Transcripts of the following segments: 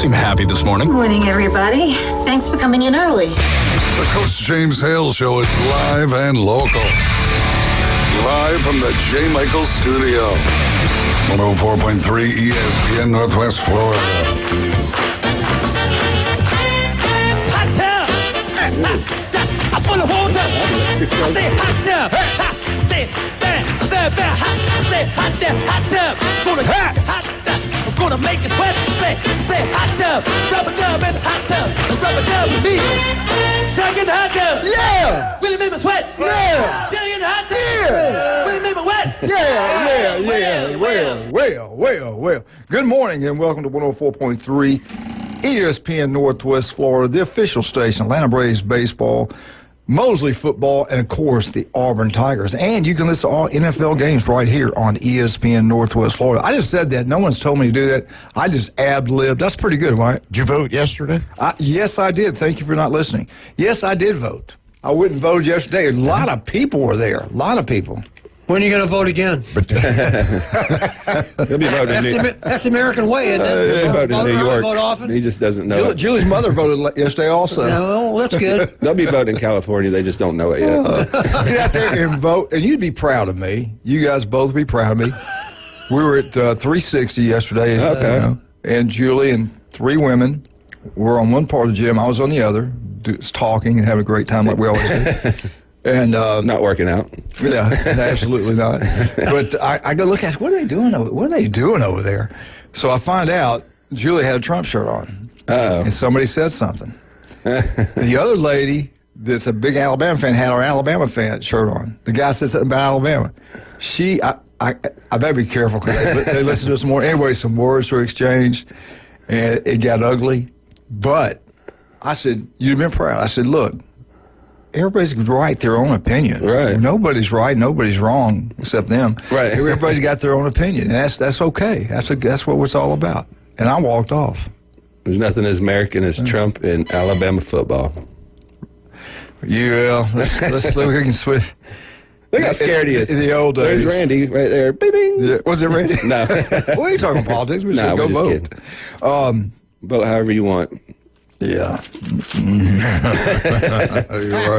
seem happy this morning. Good morning, everybody. Thanks for coming in early. The Coach James Hale Show is live and local. Live from the J. Michaels Studio. 104.3 ESPN Northwest Florida. Hot tub, I'm full of water. Stay hot tub, stay hot tub. Gonna hot tub, I'm gonna make it wet. Stay hot tub, rubber dub and hot tub, rubber dub with me. Chuck in the hot tub, Yeah! will it make me sweat? Yeah! Chuck in the hot tub, Yeah! will it make me wet? Well. Good morning and welcome to 104.3 ESPN Northwest Florida, the official station, Atlanta Braves baseball, Mosley football, and of course the Auburn Tigers. And you can listen to all NFL games right here on ESPN Northwest Florida. I just said that. No one's told me to do that. I just ad-libbed. That's pretty good, right? Did you vote yesterday? Yes, I did. Thank you for not listening. Yes, I did vote. I went and voted yesterday. A lot of people were there. A lot of people. When are you going to vote again? He'll be voting. That's the American way, isn't it? He'll vote in New York. Vote often. He just doesn't know it. Julie's mother voted yesterday also. Yeah, well, that's good. They'll be voting in California. They just don't know it yet. Get out there and vote, and you'd be proud of me. You guys both be proud of me. We were at 360 yesterday. Okay. And Julie and three women were on one part of the gym. I was on the other, talking and having a great time like we always do. And Not working out. Yeah, absolutely not. But I go look at what are they doing over there? So I find out Julie had a Trump shirt on. Uh-oh. And somebody said something. The other lady that's a big Alabama fan had her Alabama fan shirt on. The guy said something about Alabama. I better be careful because they listened to us more. Anyway, some words were exchanged and it got ugly. But I said, you've been proud. I said, look, everybody's right their own opinion. Right. Nobody's right, nobody's wrong except them. Right. Everybody's got their own opinion. And that's okay. That's what it's all about. And I walked off. There's nothing as American as Trump in Alabama football. Yeah, let's look. We can switch. Look how scared he is. In the old days. There's Randy right there. Bing, bing. Yeah, was it Randy? No. We ain't talking politics. We should go we're vote. just kidding. Vote however you want. Yeah. You're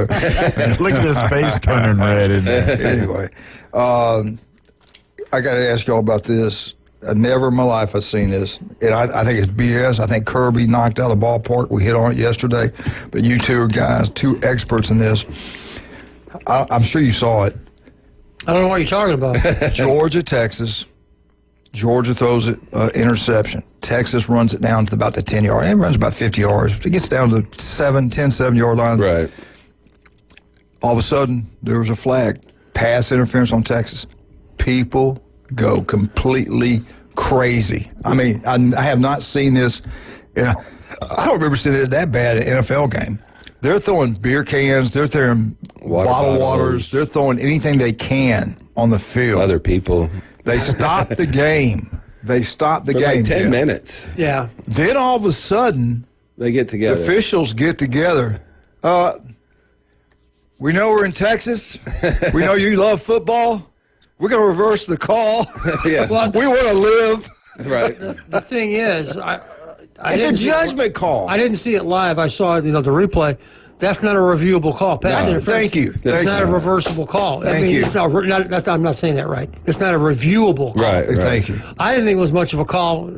right. Look at his face turning red. Anyway, I got to ask y'all about this. Never in my life I've seen this. And I think it's BS. I think Kirby knocked out of the ballpark. We hit on it yesterday. But you two are guys, two experts in this. I'm sure you saw it. I don't know what you're talking about. Georgia, Texas. Georgia throws it interception. Texas runs it down to about the 10-yard. It runs about 50 yards. It gets down to the 7-yard line. Right. All of a sudden, there was a flag. Pass interference on Texas. People go completely crazy. I mean, I have not seen this. I don't remember seeing it that bad in an NFL game. They're throwing beer cans. They're throwing bottled waters. They're throwing anything they can on the field. Other people. They stopped the game. They stopped the For game. like 10 minutes. Yeah. Then all of a sudden, They get the together. officials get together. We know we're in Texas. We know you love football. We're going to reverse the call. Yeah. Well, We want to live. Right. the thing is, I It's a didn't see it- judgment call. I didn't see it live. I saw it, the replay. That's not a reviewable call. Pass No, interference. thank you. It's Thank not you. a reversible call. Thank you. It's not. I'm not saying that right. It's not a reviewable call. Right. Thank you. I didn't think it was much of a call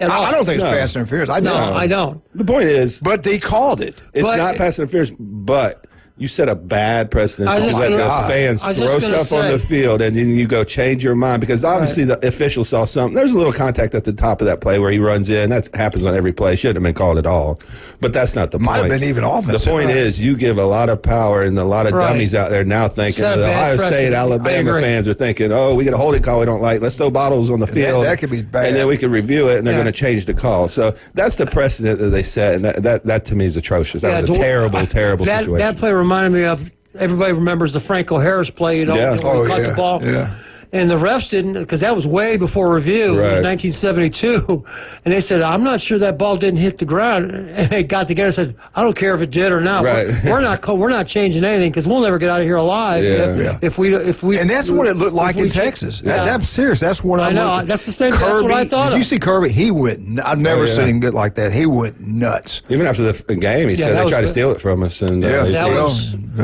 at all. I don't think it's No. pass interference. I No, don't. I don't. The point is, But they called it. it's But- not pass interference, but you set a bad precedent I was to just let gonna- the God. fans I was throw just gonna stuff on the say- field, and then you go change your mind because obviously the official saw something. There's a little contact at the top of that play where he runs in. That happens on every play. Shouldn't have been called at all. But that's not the Might point. have been even offensive. The point is you give a lot of power, and a lot of Right. dummies out there now thinking Set a the bad Ohio State, precedent. I Alabama agree. fans are thinking, oh, we get a holding call we don't like. Let's throw bottles on the field. that could be bad. And then we can review it, and they're Yeah. going to change the call. So that's the precedent that they set, and that to me is atrocious. That was a terrible situation. That play reminded me of. Everybody remembers the Franco Harris play. Yeah. When he caught the ball. Yeah. And the refs didn't, because that was way before review. Right. It was 1972. And they said, I'm not sure that ball didn't hit the ground. And they got together and said, I don't care if it did or not. Right. We're not changing anything because we'll never get out of here alive if we. And that's what it looked like in Texas. That's serious. That's what I know. That's the same. Kirby, that's what I thought. Did you see Kirby? He went. I've never seen him get like that. He went nuts. Even after the game, he said they tried to steal it from us. And Well,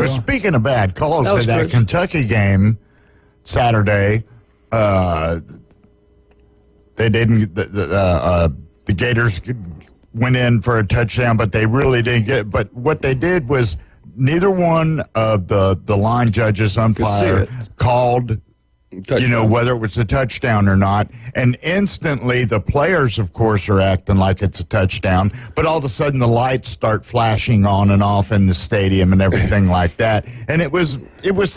speaking of bad calls, That was in that good. Kentucky game Saturday, they didn't. The Gators went in for a touchdown, but they really didn't get. But what they did was neither one of the line judges, umpire, called. Touchdown. You know, whether it was a touchdown or not. And instantly, the players, of course, are acting like it's a touchdown. But all of a sudden, the lights start flashing on and off in the stadium and everything like that. And it was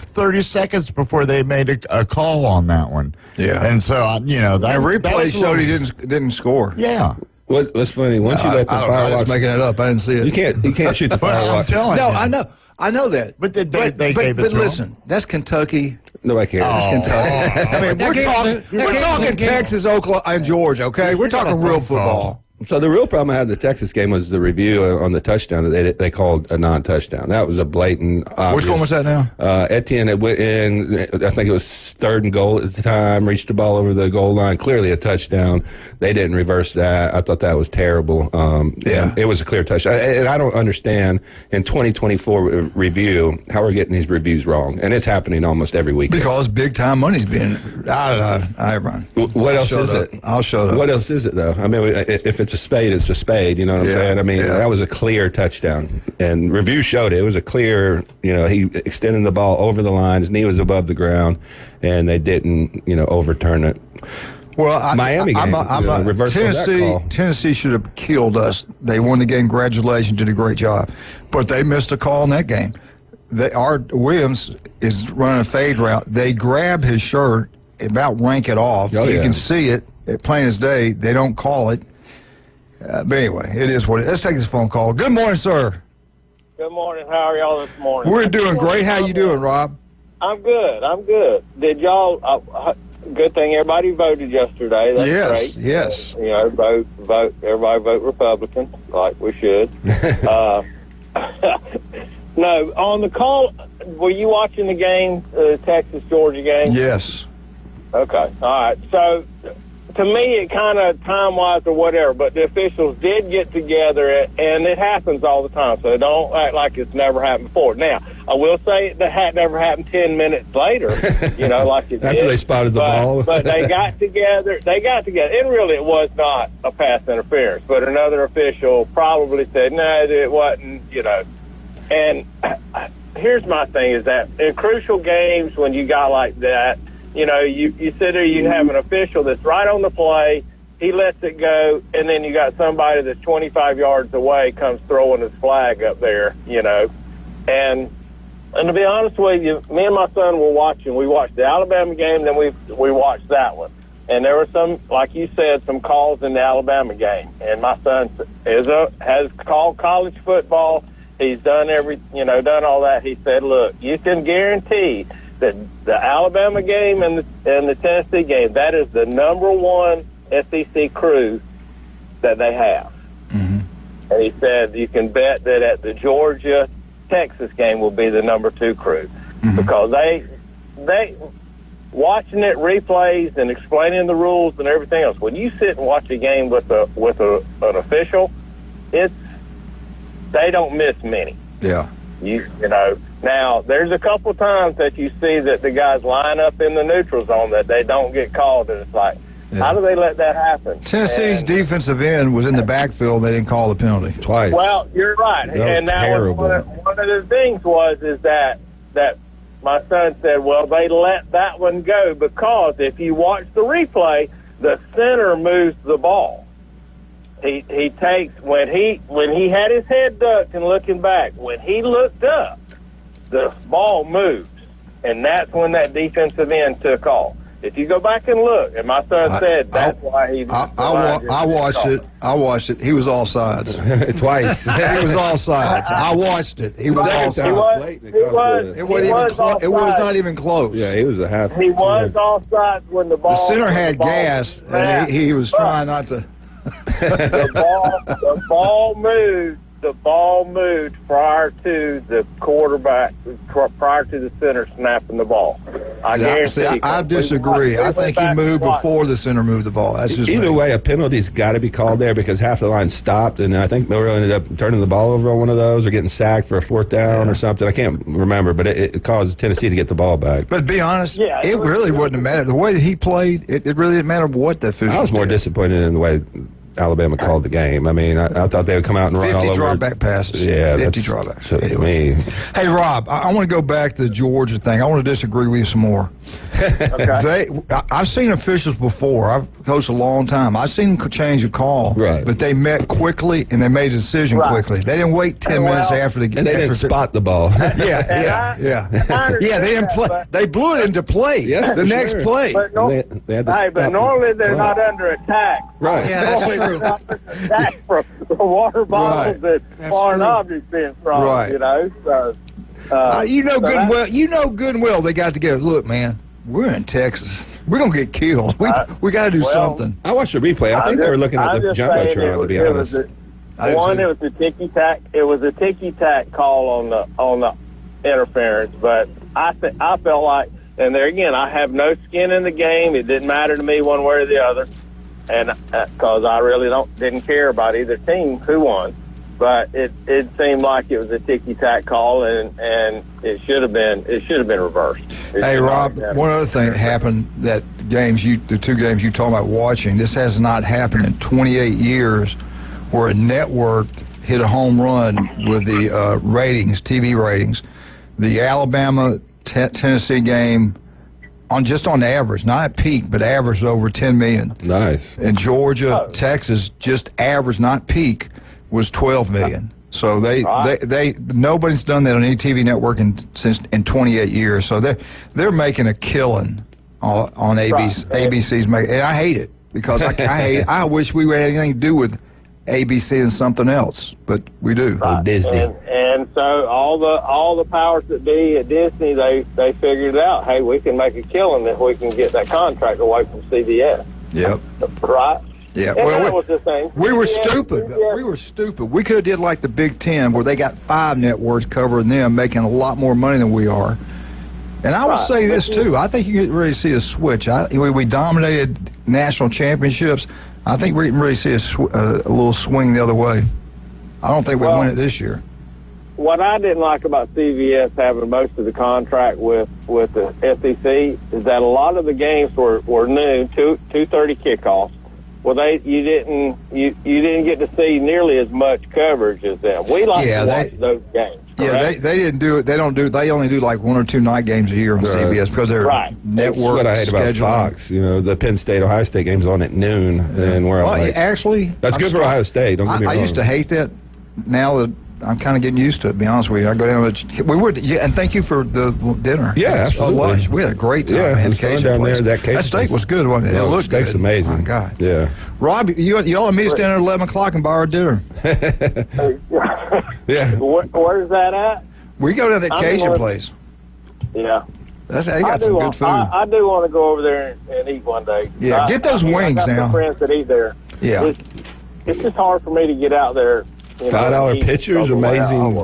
30 seconds before they made a call on that one. Yeah. And so, that replay showed he didn't score. Yeah. What's funny? Once you let the I was fireworks, making it up. I didn't see it. you can't shoot the Well, I'm fireworks. telling No, you. I know that. But they gave it But to listen, that's Kentucky. Nobody cares. Oh. Kentucky. I mean, That we're game- talking Texas, Oklahoma, and Georgia. Okay, we're talking real football. So the real problem I had in the Texas game was the review on the touchdown that they called a non-touchdown. That was a blatant. Obvious. Which one was that now? Etienne, it went in. I think it was 3rd and goal at the time. Reached the ball over the goal line. Clearly a touchdown. They didn't reverse that. I thought that was terrible. It was a clear touchdown. And I don't understand in 2024 review how we're getting these reviews wrong, and it's happening almost every week. Because big time money's being. I run. What else is it? I'll shut up. What else is it though? I mean, if it's a spade, it's a spade. You know what I'm saying? I mean, that was a clear touchdown, and review showed it. It was a clear. You know, he extended the ball over the line. His knee was above the ground, and they didn't, overturn it. Well, Miami game, reversal of that call. Tennessee should have killed us. They won the game. Congratulations, did a great job, but they missed a call in that game. Williams is running a fade route. They grab his shirt, about rank it off. You can see it, plain as day. They don't call it. But anyway, it is what it is. Let's take this phone call. Good morning, sir. Good morning. How are y'all this morning? We're doing great. How you doing, Rob? I'm good. Did y'all? Good thing everybody voted yesterday. That's Yes, great. yes. Vote. Everybody vote Republican, like we should. No, on the call, were you watching the game, Texas-Georgia game? Yes. Okay. All right. So, to me, it kind of time-wise or whatever, but the officials did get together, and it happens all the time, so don't act like it's never happened before. Now, I will say that had never happened 10 minutes later, like it did. After they spotted the ball. But they got together. And really, it was not a pass interference, but another official probably said, no, it wasn't, And here's my thing is that in crucial games when you got like that, you sit there, you have an official that's right on the play, he lets it go, and then you got somebody that's 25 yards away comes throwing his flag up there, And to be honest with you, me and my son were watching. We watched the Alabama game, then we watched that one. And there were some, like you said, some calls in the Alabama game. And my son has called college football. He's done done all that. He said, look, you can guarantee that the Alabama game and the Tennessee game, that is the number one SEC crew that they have. Mm-hmm. And he said you can bet that at the Georgia-Texas game will be the number 2 crew. Mm-hmm. Because they watching it, replays, and explaining the rules and everything else. When you sit and watch a game with an official, they don't miss many. Yeah. Now, there's a couple times that you see that the guys line up in the neutral zone that they don't get called, and it's like, how do they let that happen? Tennessee's defensive end was in the backfield. They didn't call the penalty. Twice. Well, you're right. That was one of the things is that my son said, well, they let that one go because if you watch the replay, the center moves the ball. He takes when he had his head ducked and looking back, when he looked up, the ball moves, and that's when that defensive end took off. If you go back and look, and my son said that's why he. I watched it. I watched it. He was all sides. Twice. He was all sides. I watched it. He was all sides. It was not even close. Yeah, he was a half. He was offside when the ball. The center had gas, and he was trying not to. The ball moved. The ball moved prior to the quarterback, prior to the center snapping the ball. I disagree. I think he moved before the center moved the ball. That's just Either way, a penalty's got to be called there because half the line stopped, and I think Miller ended up turning the ball over on one of those or getting sacked for a fourth down or something. I can't remember, but it caused Tennessee to get the ball back. But to be honest, it really wouldn't have mattered. The way that he played, it really didn't matter what the officials I was more did. disappointed in the way Alabama called the game. I mean, I thought they would come out and run all over. 50 drop-back passes. Yeah, 50 dropbacks. So anyway. Hey, Rob, I want to go back to the Georgia thing. I want to disagree with you some more. Okay. I've seen officials before. I've coached a long time. I've seen them change a call, right. But they met quickly and they made a decision quickly. They didn't wait 10 minutes after the game. And they didn't spot the ball. Yeah. Yeah, they didn't play. They blew it into play. Yeah, the next play. But, but normally they're not under attack. Right. Yeah, that's true. Attack from the water bottles that foreign objects being thrown. Right. You know, so. You know good and well they got together. Look, man, we're in Texas. We're gonna get killed. We got to do something. I watched the replay. I think they were looking at the jumbotron, to be honest. It was a ticky tack. It was a ticky tack call on the interference, but I felt like, and there again, I have no skin in the game. It didn't matter to me one way or the other, and because I really didn't care about either team who won. But it seemed like it was a ticky-tack call, and it should have been reversed. Hey, Rob, one other thing that happened that the two games you talking about watching, this has not happened in 28 years, where a network hit a home run with the ratings, TV ratings. The Alabama Tennessee game, on average, not at peak, but average over 10 million. Nice. In Georgia, Texas, just average, not peak, was 12 million. So they nobody's done that on any TV network in 28 years. So they're making a killing on ABC. ABC's making, and I hate it because I hate it. I wish we had anything to do with ABC and something else, but we do. Right. Disney. And so all the powers that be at Disney, they figured it out. Hey, we can make a killing if we can get that contract away from CBS. Yep. Right. Yeah, well, that was the thing. We were stupid. We were stupid. We could have did like the Big Ten, where they got 5 networks covering them, making a lot more money than we are. And I will say this too: I think you can really see a switch. We dominated national championships. I think we can really see a little swing the other way. I don't think we win it this year. What I didn't like about CBS having most of the contract with the SEC is that a lot of the games were noon, 2:30 kickoffs. Well, you didn't get to see nearly as much coverage as them. We like to watch those games. Correct? Yeah, they didn't do it. They only do like 1 or 2 night games a year on CBS because they're network. That's what I hate about scheduling. Fox. You know, the Penn State Ohio State game's on at noon, and we're actually that's good for Ohio State. Don't get me wrong. I used to hate that. Now that I'm kind of getting used to it, to be honest with you. I go down and thank you for the dinner. Yeah, absolutely. Lunch. We had a great time. Yeah, Man, down there. That steak was good, wasn't it? Yeah, it looked steak's good. amazing. My God. Yeah. Rob, y'all and me stand at 11 o'clock and buy our dinner. Yeah. Where's that at? We go to that Cajun place. Yeah. They got some good food. I do want to go over there and eat one day. Yeah, get those wings I got now. some friends that eat there. Yeah. It's just hard for me to get out there. $5 pitchers, amazing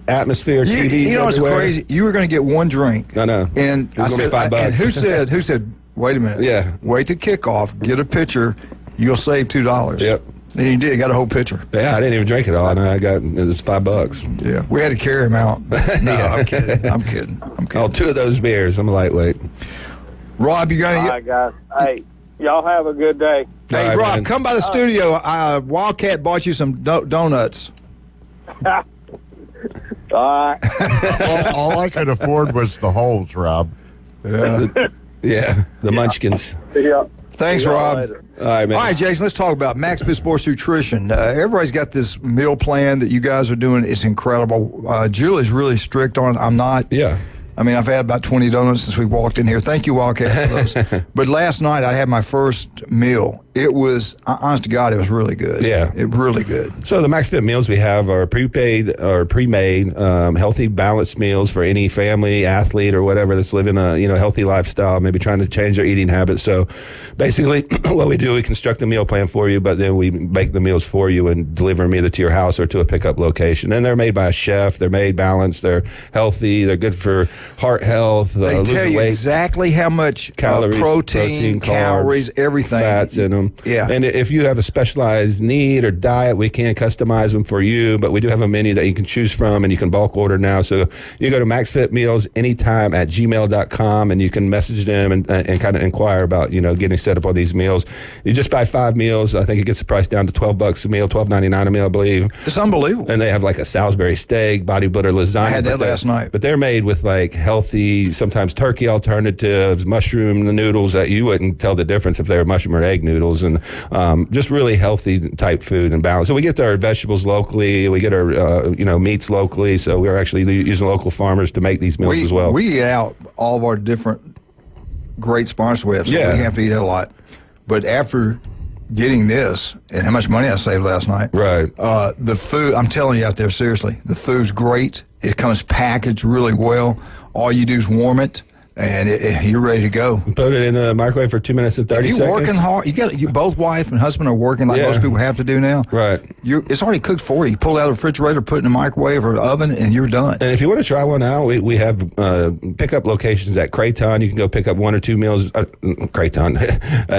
atmosphere. TVs you know what's everywhere. crazy? You were going to get one drink. I know. And it was going to be $5. And who said? Wait a minute. Yeah. Wait to kickoff. Get a pitcher. You'll save $2. Yep. And you did. Got a whole pitcher. Yeah, I didn't even drink it all. It was $5. Yeah. We had to carry him out. No, I'm kidding. Oh, 2 of those beers. I'm a lightweight. Rob, you got any? All right, guys. Hey, y'all have a good day. Hey, right, Rob, man. come by the studio. Wildcat bought you some donuts. All right. all I could afford was the holes, Rob. Yeah, the Munchkins. Yeah. Thanks, See y'all Rob. later. All right, man. All right, Jason, let's talk about Max Fit Sports Nutrition. Everybody's got this meal plan that you guys are doing. It's incredible. Julie's really strict on it. I'm not. Yeah. I mean, I've had about 20 donuts since we walked in here. Thank you, Wildcat, for those. But last night I had my first meal. It was, honest to God, it was really good. Yeah. It really good. So the Max Fit meals we have are prepaid or pre-made, healthy, balanced meals for any family, athlete, or whatever that's living a healthy lifestyle, maybe trying to change their eating habits. So basically, what we do, we construct a meal plan for you, but then we make the meals for you and deliver them either to your house or to a pickup location. And they're made by a chef. They're made balanced. They're healthy. They're good for heart health. They tell you weight, exactly how much calories, protein, calories, carbs, everything. Fats in them. Yeah. And if you have a specialized need or diet, we can customize them for you, but we do have a menu that you can choose from, and you can bulk order now. So you go to maxfitmealsanytime at gmail.com, and you can message them and kind of inquire about, getting set up on these meals. You just buy 5 meals. I think it gets the price down to $12 a meal, $12.99 a meal, I believe. It's unbelievable. And they have like a Salisbury steak, body butter lasagna. I had that last night. But they're made with like healthy, sometimes turkey alternatives, mushroom noodles that you wouldn't tell the difference if they were mushroom or egg noodles, and just really healthy type food and balance. So we get our vegetables locally, we get our meats locally. So we're actually using local farmers to make these meals as well. We eat out all of our different great sponsors we have, so we have to eat out a lot. But after getting this and how much money I saved last night, right? The food, I'm telling you out there, seriously, the food's great. It comes packaged really well. All you do is warm it, and you're ready to go. Put it in the microwave for 2 minutes and 30 seconds. If you're working hard, you both wife and husband are working like most people have to do now. Right. It's already cooked for you. You pull it out of the refrigerator, put it in the microwave or the oven, and you're done. And if you want to try one out, we have pickup locations at Creighton. You can go pick up 1 or 2 meals. Creighton,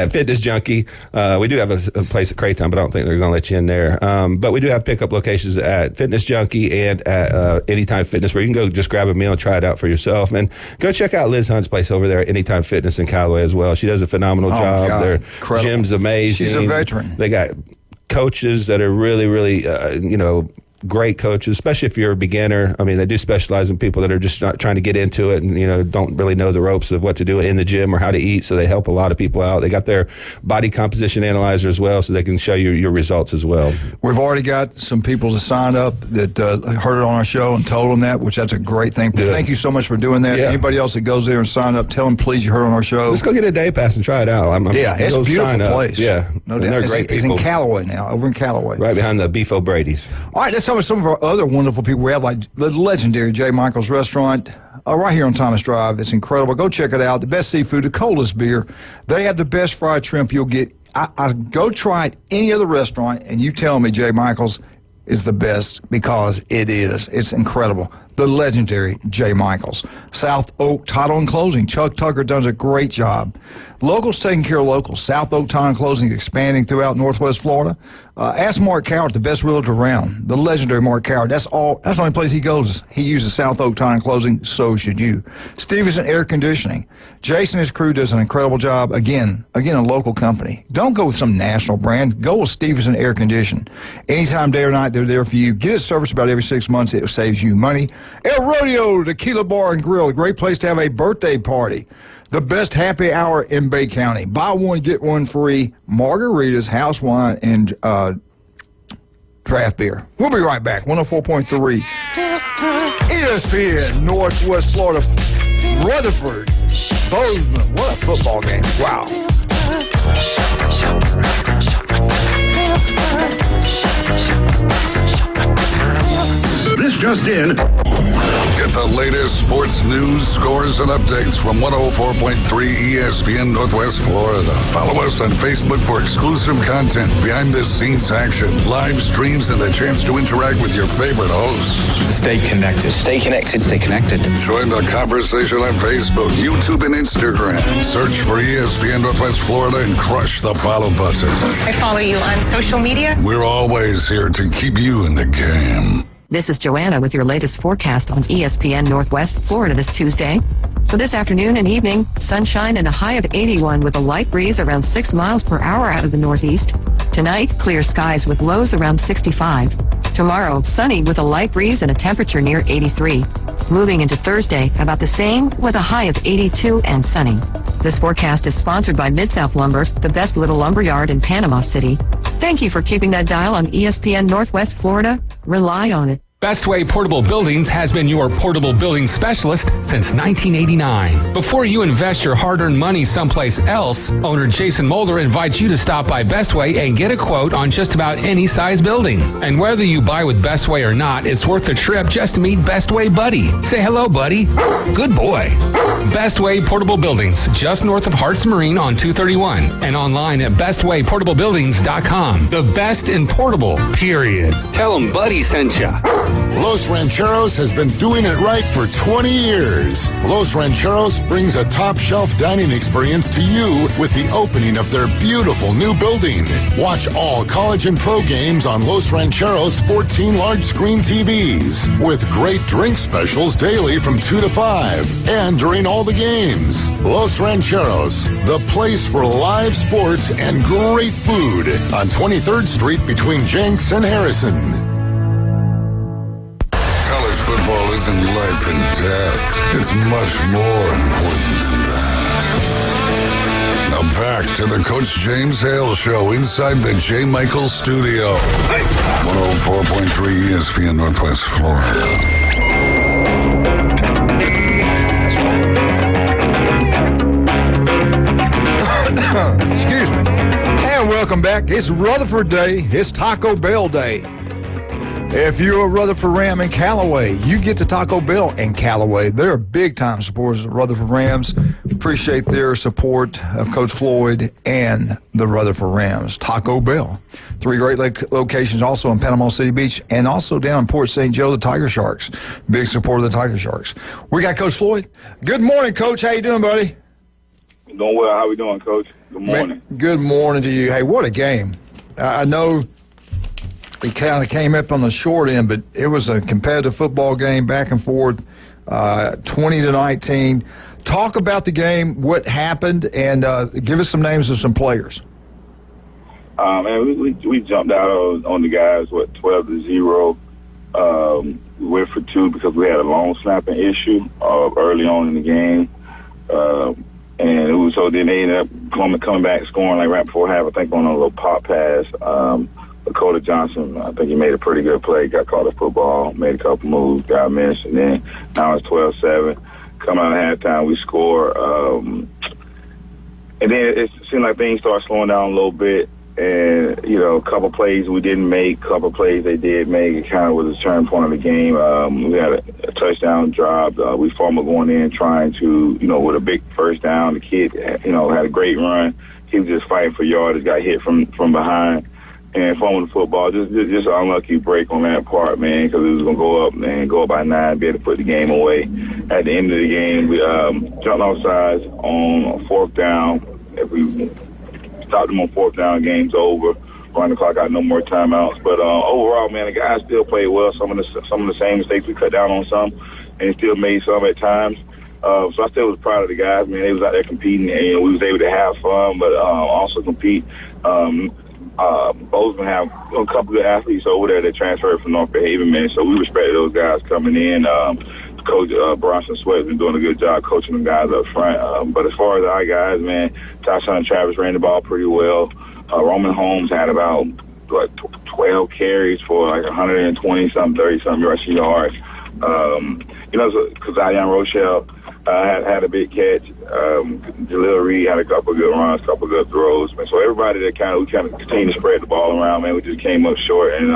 Fitness Junkie. We do have a place at Creighton, but I don't think they're going to let you in there. But we do have pickup locations at Fitness Junkie and at Anytime Fitness, where you can go just grab a meal and try it out for yourself. And go check out Liz Hunt's place over there at Anytime Fitness in Callaway as well. She does a phenomenal job. God. Their Incredible. gym's amazing. She's a veteran. They got coaches that are really, really, great coaches, especially if you're a beginner. I mean, they do specialize in people that are just not trying to get into it and, don't really know the ropes of what to do in the gym or how to eat. So they help a lot of people out. They got their body composition analyzer as well, so they can show you your results as well. We've already got some people to sign up that heard it on our show and told them that, which that's a great thing. Yeah. Thank you so much for doing that. Yeah. Anybody else that goes there and sign up, tell them, please, you heard on our show. Let's go get a day pass and try it out. It's a beautiful place. Yeah. No and doubt. they're great It's people. in Callaway now, over in Callaway. Right behind the Beef O'Brady's. All right, let's talk about some of our other wonderful people we have, like the legendary J. Michael's Restaurant, right here on Thomas Drive. It's incredible. Go check it out. The best seafood, the coldest beer. They have the best fried shrimp you'll get. I go try it any other restaurant, and you tell me J. Michael's is the best, because it is. It's incredible. The legendary J. Michael's. South Oak Title and Closing. Chuck Tucker does a great job. Locals taking care of locals. South Oak Title and Closing is expanding throughout Northwest Florida. Ask Mark Coward, the best realtor around. The legendary Mark Coward. That's the only place he goes. He uses South Oak Title and Closing. So should you. Stevenson Air Conditioning. Jason and his crew does an incredible job. Again, a local company. Don't go with some national brand. Go with Stevenson Air Conditioning. Anytime, day or night, they're there for you. Get a service about every 6 months. It saves you money. El Rodeo Tequila Bar and Grill. A great place to have a birthday party. The best happy hour in Bay County. Buy one, get one free. Margaritas, house wine, and draft beer. We'll be right back. 104.3 ESPN, Northwest Florida, Rutherford, Bozeman. What a football game. Wow. This just in. Get the latest sports news, scores, and updates from 104.3 ESPN Northwest Florida. Follow us on Facebook for exclusive content, behind-the-scenes action, live streams, and the chance to interact with your favorite hosts. Stay connected. Stay connected. Stay connected. Join the conversation on Facebook, YouTube, and Instagram. Search for ESPN Northwest Florida and crush the follow button. I follow you on social media. We're always here to keep you in the game. This is Joanna with your latest forecast on ESPN Northwest Florida this Tuesday. For this afternoon and evening, sunshine and a high of 81 with a light breeze around 6 miles per hour out of the northeast. Tonight, clear skies with lows around 65. Tomorrow, sunny with a light breeze and a temperature near 83. Moving into Thursday, about the same with a high of 82 and sunny. This forecast is sponsored by Mid-South Lumber, the best little lumber yard in Panama City. Thank you for keeping that dial on ESPN Northwest Florida. Rely on it. Bestway Portable Buildings has been your portable building specialist since 1989. Before you invest your hard-earned money someplace else, owner Jason Mulder invites you to stop by Bestway and get a quote on just about any size building. And whether you buy with Bestway or not, it's worth the trip just to meet Bestway Buddy. Say hello, buddy. Good boy. Bestway Portable Buildings, just north of Harts Marine on 231, and online at bestwayportablebuildings.com. The best in portable, period. Tell them Buddy sent ya. Los Rancheros has been doing it right for 20 years. Los Rancheros brings a top-shelf dining experience to you with the opening of their beautiful new building. Watch all college and pro games on Los Rancheros' 14 large-screen TVs with great drink specials daily from 2 to 5 and during all the games. Los Rancheros, the place for live sports and great food on 23rd Street between Jenks and Harrison. College football isn't life and death. It's much more important than that. Now back to the Coach James Hale Show inside the J. Michael Studio. 104.3 ESPN Northwest Florida. Excuse me. And welcome back. It's Rutherford Day. It's Taco Bell Day. If you're a Rutherford Ram in Callaway, you get to Taco Bell in Callaway. They're big-time supporters of Rutherford Rams. Appreciate their support of Coach Floyd and the Rutherford Rams. Taco Bell. 3 great locations also in Panama City Beach and also down in Port St. Joe, the Tiger Sharks. Big supporter of the Tiger Sharks. We got Coach Floyd. Good morning, Coach. How you doing, buddy? Doing well. How we doing, Coach? Good morning. Good morning to you. Hey, what a game. I know it kind of came up on the short end, but it was a competitive football game, back and forth, 20-19. Talk about the game, what happened, and give us some names of some players. Man, we jumped out on the guys, 12-0. We went for 2 because we had a long snapping issue early on in the game. And it was, so then they ended up coming back, scoring like right before half, I think on a little pop pass. Dakota Johnson, I think he made a pretty good play, got caught a football, made a couple moves, got missed, and then now it's 12-7. Come out at halftime, we score. And then it seemed like things started slowing down a little bit. And, you know, a couple plays we didn't make, a couple plays they did make. It kind of was a turning point of the game. We had a touchdown drive. We fumbled going in trying to, you know, with a big first down. The kid, you know, had a great run. He was just fighting for yards, got hit from behind. And fumbled the football, just an unlucky break on that part, man, because it was going to go up and go up by 9, be able to put the game away. At the end of the game, we jumped off sides on 4th down. If we stopped them on 4th down, game's over. Run the clock out, no more timeouts. But overall, man, the guys still played well. Some of the same mistakes we cut down on some, and still made some at times. So I still was proud of the guys, man. They was out there competing, and we was able to have fun, but also compete. Bozeman have a couple good athletes over there that transferred from North Haven, man. So we respected those guys coming in. Coach Bronson Sweat's been doing a good job coaching the guys up front. But as far as our guys, man, Tyshawn Travis ran the ball pretty well. Roman Holmes had about 12 carries for like 120-something, 30-something rushing yards. You know, because Zion Rochelle had a big catch. Jaleel Reed had a couple of good runs, a couple of good throws. Man. So everybody that we kind of continued to spread the ball around, man. We just came up short, and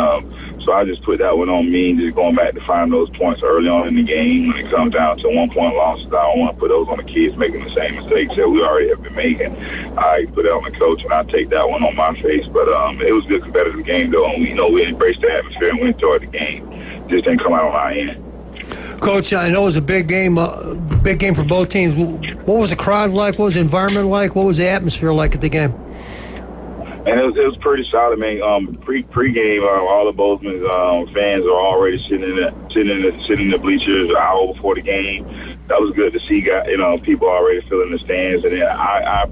so I just put that one on me, just going back to find those points early on in the game. When it comes down to 1-point losses, I don't want to put those on the kids making the same mistakes that we already have been making. I put that on the coach, and I take that one on my face. But it was a good competitive game, though, and we embraced the atmosphere and we enjoyed the game. Just didn't come out on our end. Coach, I know it was a big game for both teams. What was the crowd like? What was the environment like? What was the atmosphere like at the game? And it was pretty solid, man. Pre-game, all the Bozeman fans are already sitting in the bleachers an hour before the game. That was good to see, people already filling the stands, and then our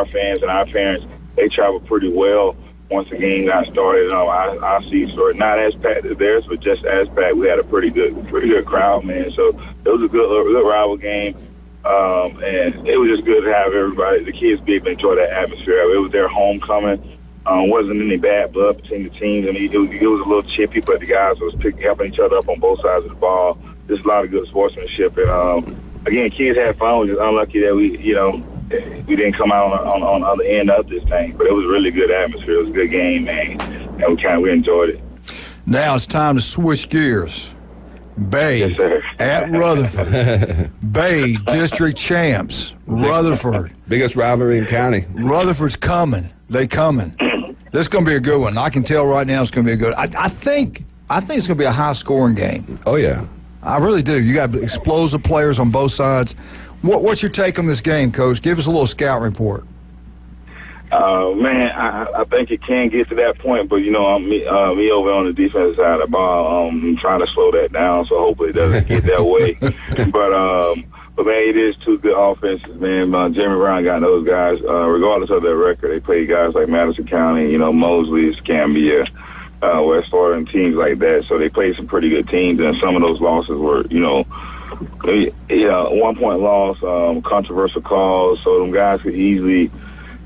fans and our parents, they traveled pretty well. Once the game got started, I see sort of not as packed as theirs, but just as packed. We had a pretty good crowd, man. So it was a good rival game, and it was just good to have everybody, the kids, be able to enjoy that atmosphere. It was their homecoming, Wasn't any bad blood between the teams. I mean, it was a little chippy, but the guys was helping each other up on both sides of the ball. Just a lot of good sportsmanship. And, again, kids had fun. We're just unlucky that we didn't come out on the other end of this thing. But it was a really good atmosphere. It was a good game, man. And we enjoyed it. Now it's time to switch gears. Bay at Rutherford. Bay district champs. Rutherford. Biggest rivalry in county. Rutherford's coming. They coming. This is going to be a good one. I can tell right now it's going to be a good. I think it's going to be a high-scoring game. Oh yeah, I really do. You got explosive players on both sides. What's your take on this game, Coach? Give us a little scout report. Man, I think it can get to that point, but me over on the defensive side of the ball, I'm trying to slow that down, so hopefully it doesn't get that way. But man, it is two good offenses, man. Jeremy Brown got those guys, regardless of their record. They play guys like Madison County, Mosley, Escambia, West Florida, and teams like that. So they played some pretty good teams, and some of those losses were, 1-point loss, controversial calls. So them guys could easily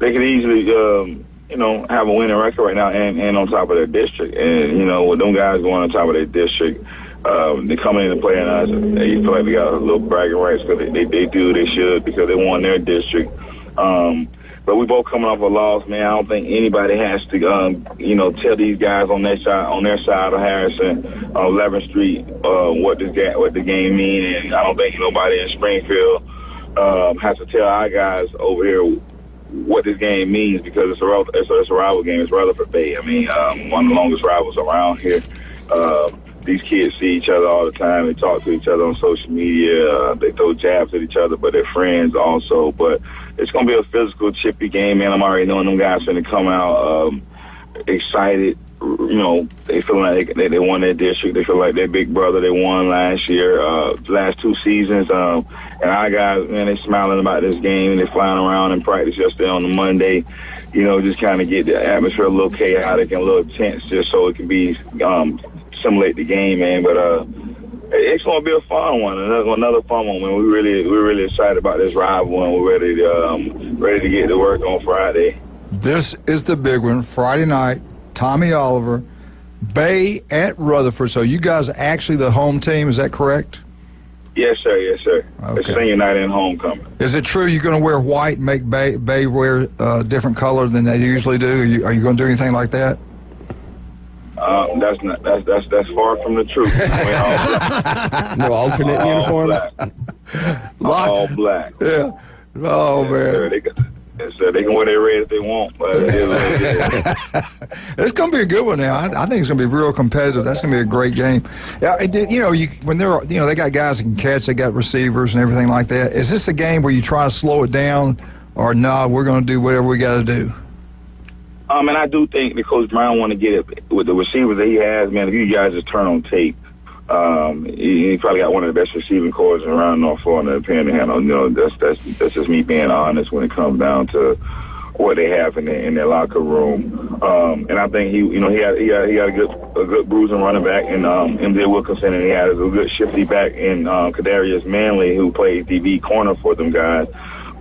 have a winning record right now and on top of their district. And, with them guys going on top of their district, they coming in and playing us, they feel like they got a little bragging rights because they should, because they won their district. But we both coming off a loss, man. I don't think anybody has to, tell these guys on their side of Harrison, 11th Street, what the game means. And I don't think nobody in Springfield has to tell our guys over here what this game means, because it's a rival game. It's Rutherford Bay. I mean, one of the longest rivals around here. These kids see each other all the time. They talk to each other on social media. They throw jabs at each other, but they're friends also. But it's going to be a physical, chippy game, man. I'm already knowing them guys going to come out excited. They feel like they won their district. They feel like their big brother. They won last year, last 2 seasons. And our guys, man, they smiling about this game. They're flying around in practice yesterday on the Monday. Just kind of get the atmosphere a little chaotic and a little tense, just so it can be simulate the game, man. But it's going to be a fun one, another fun one. Man, we're really excited about this rival, and we're ready to get to work on Friday. This is the big one, Friday night. Tommy Oliver, Bay at Rutherford. So you guys are actually the home team, is that correct? Yes, sir. Yes, sir. Okay. It's senior night and homecoming. Is it true you're going to wear white and make Bay wear a different color than they usually do? Are you going to do anything like that? That's far from the truth. No alternate uniforms? All black. Yeah. Oh, man. So they can wear their red if they want, but it's going to be a good one now. I think it's going to be real competitive. That's going to be a great game. Yeah, when they got guys that can catch, they got receivers and everything like that. Is this a game where you try to slow it down, or no? We're going to do whatever we got to do. And I do think that Coach Brown want to get it with the receivers that he has. Man, if you guys just turn on tape, he probably got one of the best receiving corps around North Florida and the Panhandle. That's just me being honest when it comes down to what they have in their locker room. And I think he had a good bruising running back in MJ Wilkinson, and he had a good shifty back in Kadarius Manley, who played DB corner for them guys.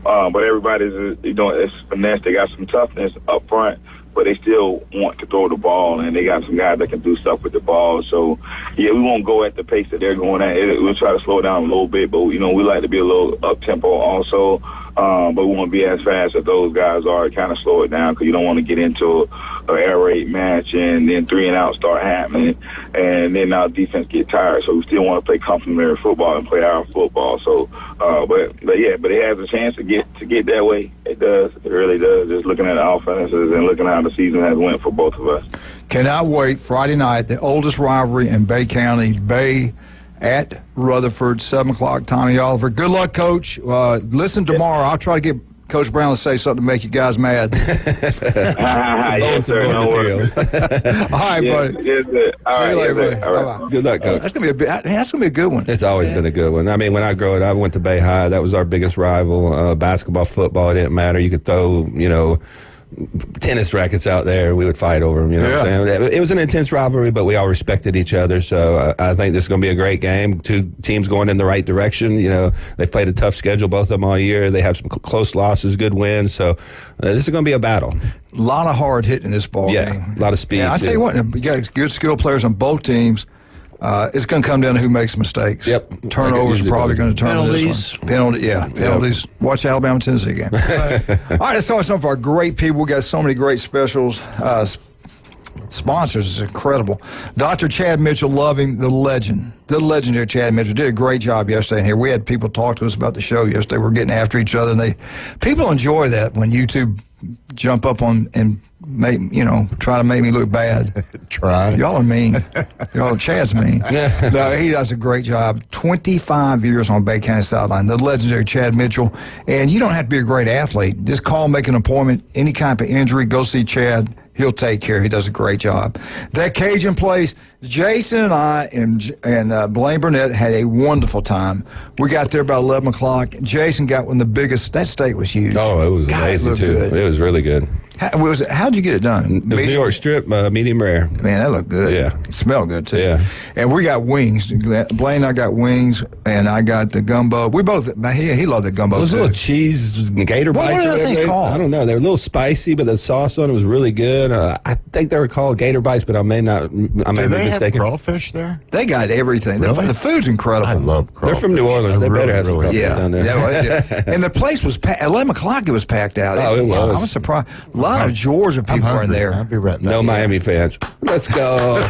But everybody's it's finesse. They got some toughness up front, but they still want to throw the ball, and they got some guys that can do stuff with the ball. So, yeah, we won't go at the pace that they're going at. We'll try to slow down a little bit, but, we like to be a little up-tempo also. But we won't be as fast as those guys are. Kind of slow it down, because you don't want to get into an air raid match and then 3 and out start happening, and then our defense get tired. So we still want to play complementary football and play our football. So, but it has a chance to get that way. It does. It really does. Just looking at the offenses and looking at how the season has went for both of us. Cannot wait. Friday night, the oldest rivalry in Bay County, Bay at Rutherford, 7 o'clock, Tommy Oliver. Good luck, Coach. Listen tomorrow. I'll try to get Coach Brown to say something to make you guys mad. Yes, sir. No worries. All right, buddy. Yes, sir. See you later, buddy. Bye-bye. Good luck, Coach. That's gonna be a good one. It's always been a good one. I mean, when I grew up, I went to Bay High. That was our biggest rival. Basketball, football, it didn't matter. You could throw, tennis rackets out there. We would fight over them. You know what I'm saying? It was an intense rivalry, but we all respected each other. So I think this is going to be a great game. Two teams going in the right direction. You know, they've played a tough schedule, both of them all year. They have some close losses, good wins. So this is going to be a battle. A lot of hard hitting in this ball game. A lot of speed. Yeah, I tell you what, you got good skilled players on both teams. It's going to come down to who makes mistakes. Yep. Turnovers are probably going to turn penalties. Penalties. Watch Alabama, Tennessee game. All right, let's talk some of our great people. We got so many great specials. Sponsors is incredible. Dr. Chad Mitchell, love him, the legendary Chad Mitchell. Did a great job yesterday in here. We had people talk to us about the show yesterday. We're getting after each other, and people enjoy that when YouTube jump up on and try to make me look bad. Try. Y'all are mean. Chad's mean. No, he does a great job. 25 years on Bay County sideline. The legendary Chad Mitchell. And you don't have to be a great athlete. Just call, make an appointment. Any kind of injury, go see Chad. He'll take care. He does a great job. That Cajun place, Jason and I and Blaine Burnett had a wonderful time. We got there about 11 o'clock. Jason got one of the biggest. That steak was huge. Oh, it was amazing, it looked too. good. It was really good. How'd you get it done? It was New York strip, medium rare. Man, that looked good. Yeah. It smelled good, too. Yeah. And we got wings. Blaine and I got wings, and I got the gumbo. We both, he loved the gumbo, Those too. little cheese gator bites. What are those things called? I don't know. They're a little spicy, but the sauce on it was really good. I think they were called gator bites, but I may be mistaken. Do they have crawfish there? They got everything. Really? The food's incredible. I love crawfish. They're from New Orleans. They better have some crawfish down there. And the place was packed. 11 o'clock, it was packed out. Oh, it was. I was surprised. A lot of Georgia people were in there. I'll be right back. No Miami fans. Let's go.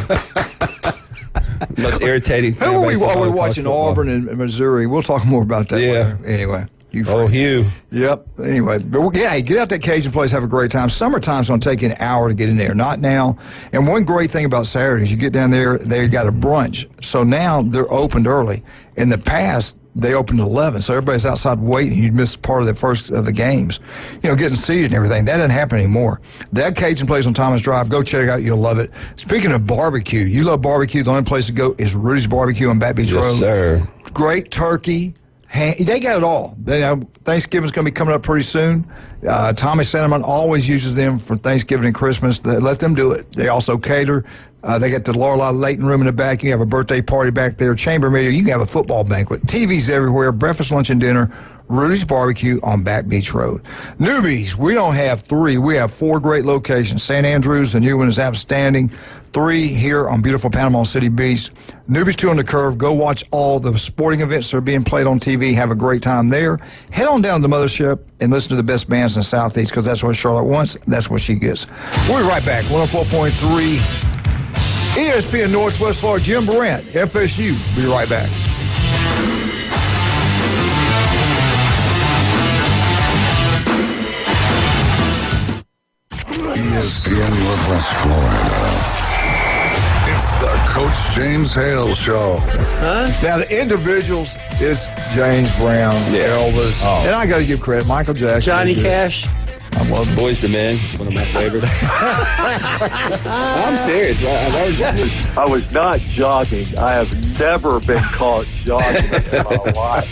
Most irritating. Who are we watching? Auburn and Missouri. We'll talk more about that later. Anyway. Hugh. Yep. Anyway, but get out that Cajun place, have a great time. Summertime's going to take you an hour to get in there, not now. And one great thing about Saturdays, you get down there, they got a brunch. So now they're opened early. In the past, they opened at 11, so everybody's outside waiting. You'd miss part of the first of the games, getting seated and everything. That doesn't happen anymore. That Cajun place on Thomas Drive, go check it out. You'll love it. Speaking of barbecue, you love barbecue. The only place to go is Rudy's Barbecue on Back Beach Road. Yes, sir. Great turkey. They got it all. Thanksgiving's going to be coming up pretty soon. Tommy Sandeman always uses them for Thanksgiving and Christmas. Let them do it. They also cater. They got the Lorelei Layton room in the back. You have a birthday party back there, chamber meeting. You can have a football banquet. TVs everywhere, breakfast, lunch, and dinner. Rudy's Barbecue on Back Beach Road. Newbies, we don't have 3. We have 4 great locations. St. Andrews, the new one is outstanding. 3 here on beautiful Panama City Beach. Newbies 2 on the Curve. Go watch all the sporting events that are being played on TV. Have a great time there. Head on down to the Mothership and listen to the best bands in the Southeast, because that's what Charlotte wants. That's what she gets. We'll be right back. 104.3 ESPN Northwest Florida. Jim Brandt, FSU. Be right back. ESPN Northwest Florida. It's the Coach James Hale Show. Now, the individuals is James Brown, Elvis, and I got to give credit, Michael Jackson. Johnny Cash. I love Boys to Men, one of my favorites. I'm serious. I was not jogging. I have never been caught jogging in my life.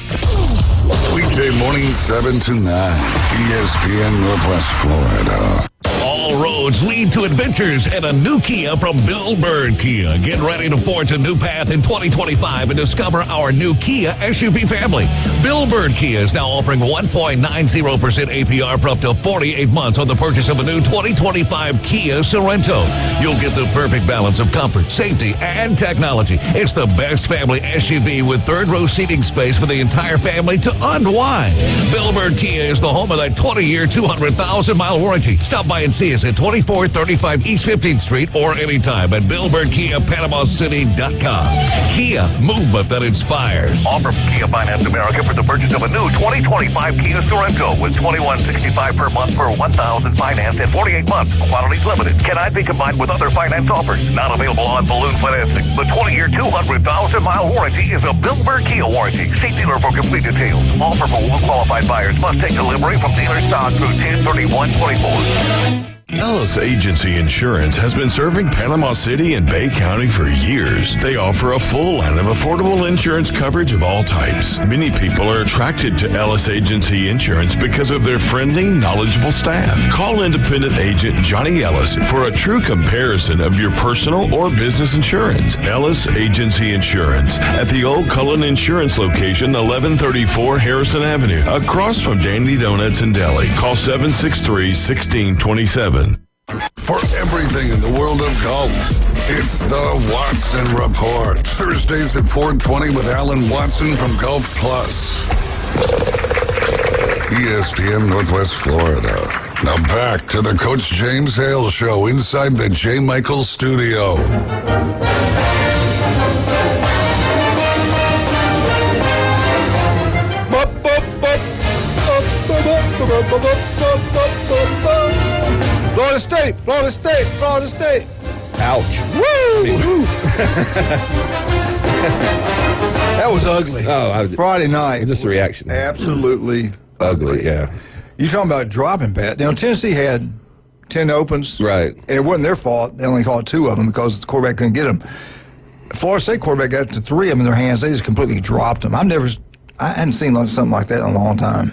Weekday mornings 7 to 9. ESPN Northwest Florida. All roads lead to adventures and a new Kia from Bill Bird Kia. Get ready to forge a new path in 2025 and discover our new Kia SUV family. Bill Bird Kia is now offering 1.90% APR for up to 48 months on the purchase of a new 2025 Kia Sorento. You'll get the perfect balance of comfort, safety, and technology. It's the best family SUV with third-row seating space for the entire family to unwind. Bill Bird Kia is the home of that 20-year, 200,000-mile warranty. Stop by and see us at 2435 East 15th Street or anytime at BillBirdKiaPanamaCity.com. Kia, movement that inspires. Offer from Kia Finance America for the purchase of a new 2025 Kia Sorento with $21.65 per month for 1,000 financed and 48 months. Quantities limited. Cannot be combined with other finance offers. Not available on balloon financing. The 20-year, 200,000-mile warranty is a Bill Bird Kia warranty. See dealer for complete details. Offer for well-qualified buyers. Must take delivery from dealer stock through 10/31/24. Ellis Agency Insurance has been serving Panama City and Bay County for years. They offer a full line of affordable insurance coverage of all types. Many people are attracted to Ellis Agency Insurance because of their friendly, knowledgeable staff. Call independent agent Johnny Ellis for a true comparison of your personal or business insurance. Ellis Agency Insurance at the Old Cullen Insurance location, 1134 Harrison Avenue, across from Dandy Donuts and Deli. Call 763-1627. For everything in the world of golf, it's the Watson Report. Thursdays at 4:20 with Alan Watson from Golf Plus. ESPN Northwest Florida. Now back to the Coach James Hale Show inside the J. Michael Studio. Florida State, Florida State, Florida State. Ouch. Woo! That was ugly. Friday night. Just a reaction. Absolutely ugly, yeah. You're talking about dropping bat. You know, Tennessee had 10 opens. Right. And it wasn't their fault. They only called 2 of them because the quarterback couldn't get them. Florida State quarterback got to 3 of them in their hands. They just completely dropped them. I hadn't seen something like that in a long time.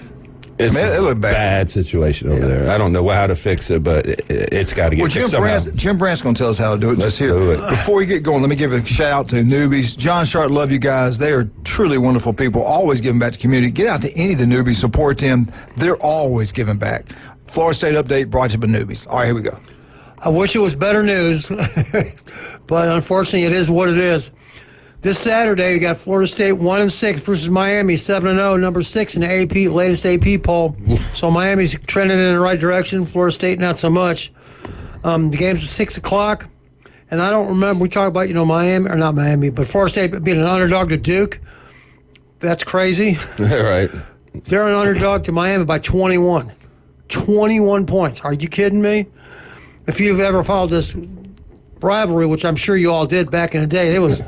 It's it looked bad. Bad situation over there. I don't know how to fix it, but it's got to get fixed somehow. Jim Brandt's going to tell us how to do it. Let's just here. do it. Before we get going, let me give a shout out to newbies. John Sharp, love you guys. They are truly wonderful people, always giving back to the community. Get out to any of the newbies, support them. They're always giving back. Florida State update brought to you by newbies. All right, here we go. I wish it was better news, but unfortunately it is what it is. This Saturday, we got Florida State 1-6 versus Miami 7-0, number 6 in the AP latest AP poll. So Miami's trending in the right direction. Florida State not so much. The game's at 6 o'clock, and I don't remember. We talk about Miami or not Miami, but Florida State being an underdog to Duke. That's crazy. Right. They're an underdog to Miami by 21. 21 points. Are you kidding me? If you've ever followed this rivalry, which I'm sure you all did back in the day, it was.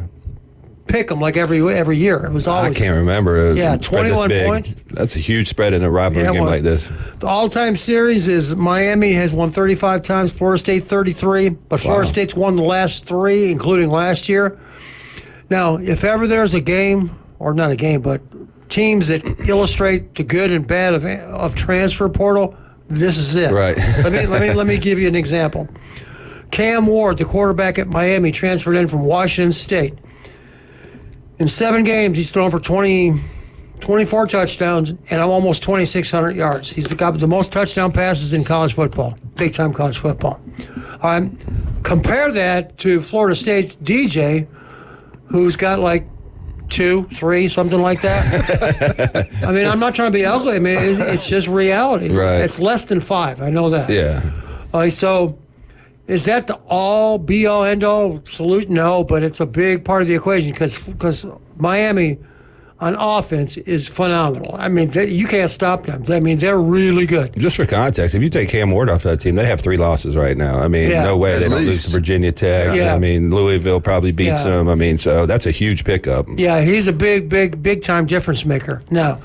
Pick them like every year. It was always. I can't remember. 21 points. That's a huge spread in a rivalry game like this. The all-time series is Miami has won 35 times, Florida State 33, but Florida State's won the last 3, including last year. Now, if ever there's a game, or not a game, but teams that illustrate the good and bad of transfer portal, this is it. Right. Let me give you an example. Cam Ward, the quarterback at Miami, transferred in from Washington State. In 7 games, he's thrown for 24 touchdowns and almost 2,600 yards. He's got the most touchdown passes in college football, big-time college football. Compare that to Florida State's DJ, who's got like 2, 3, something like that. I mean, I'm not trying to be ugly. I mean, it's just reality. Right. It's less than 5. I know that. Yeah. So is that the all-be-all, end-all solution? No, but it's a big part of the equation because Miami on offense is phenomenal. I mean, you can't stop them. I mean, they're really good. Just for context, if you take Cam Ward off that team, they have 3 losses right now. I mean, no way they don't lose to Virginia Tech. Yeah. I mean, Louisville probably beats them. I mean, so that's a huge pickup. Yeah, he's a big-time difference maker. Now,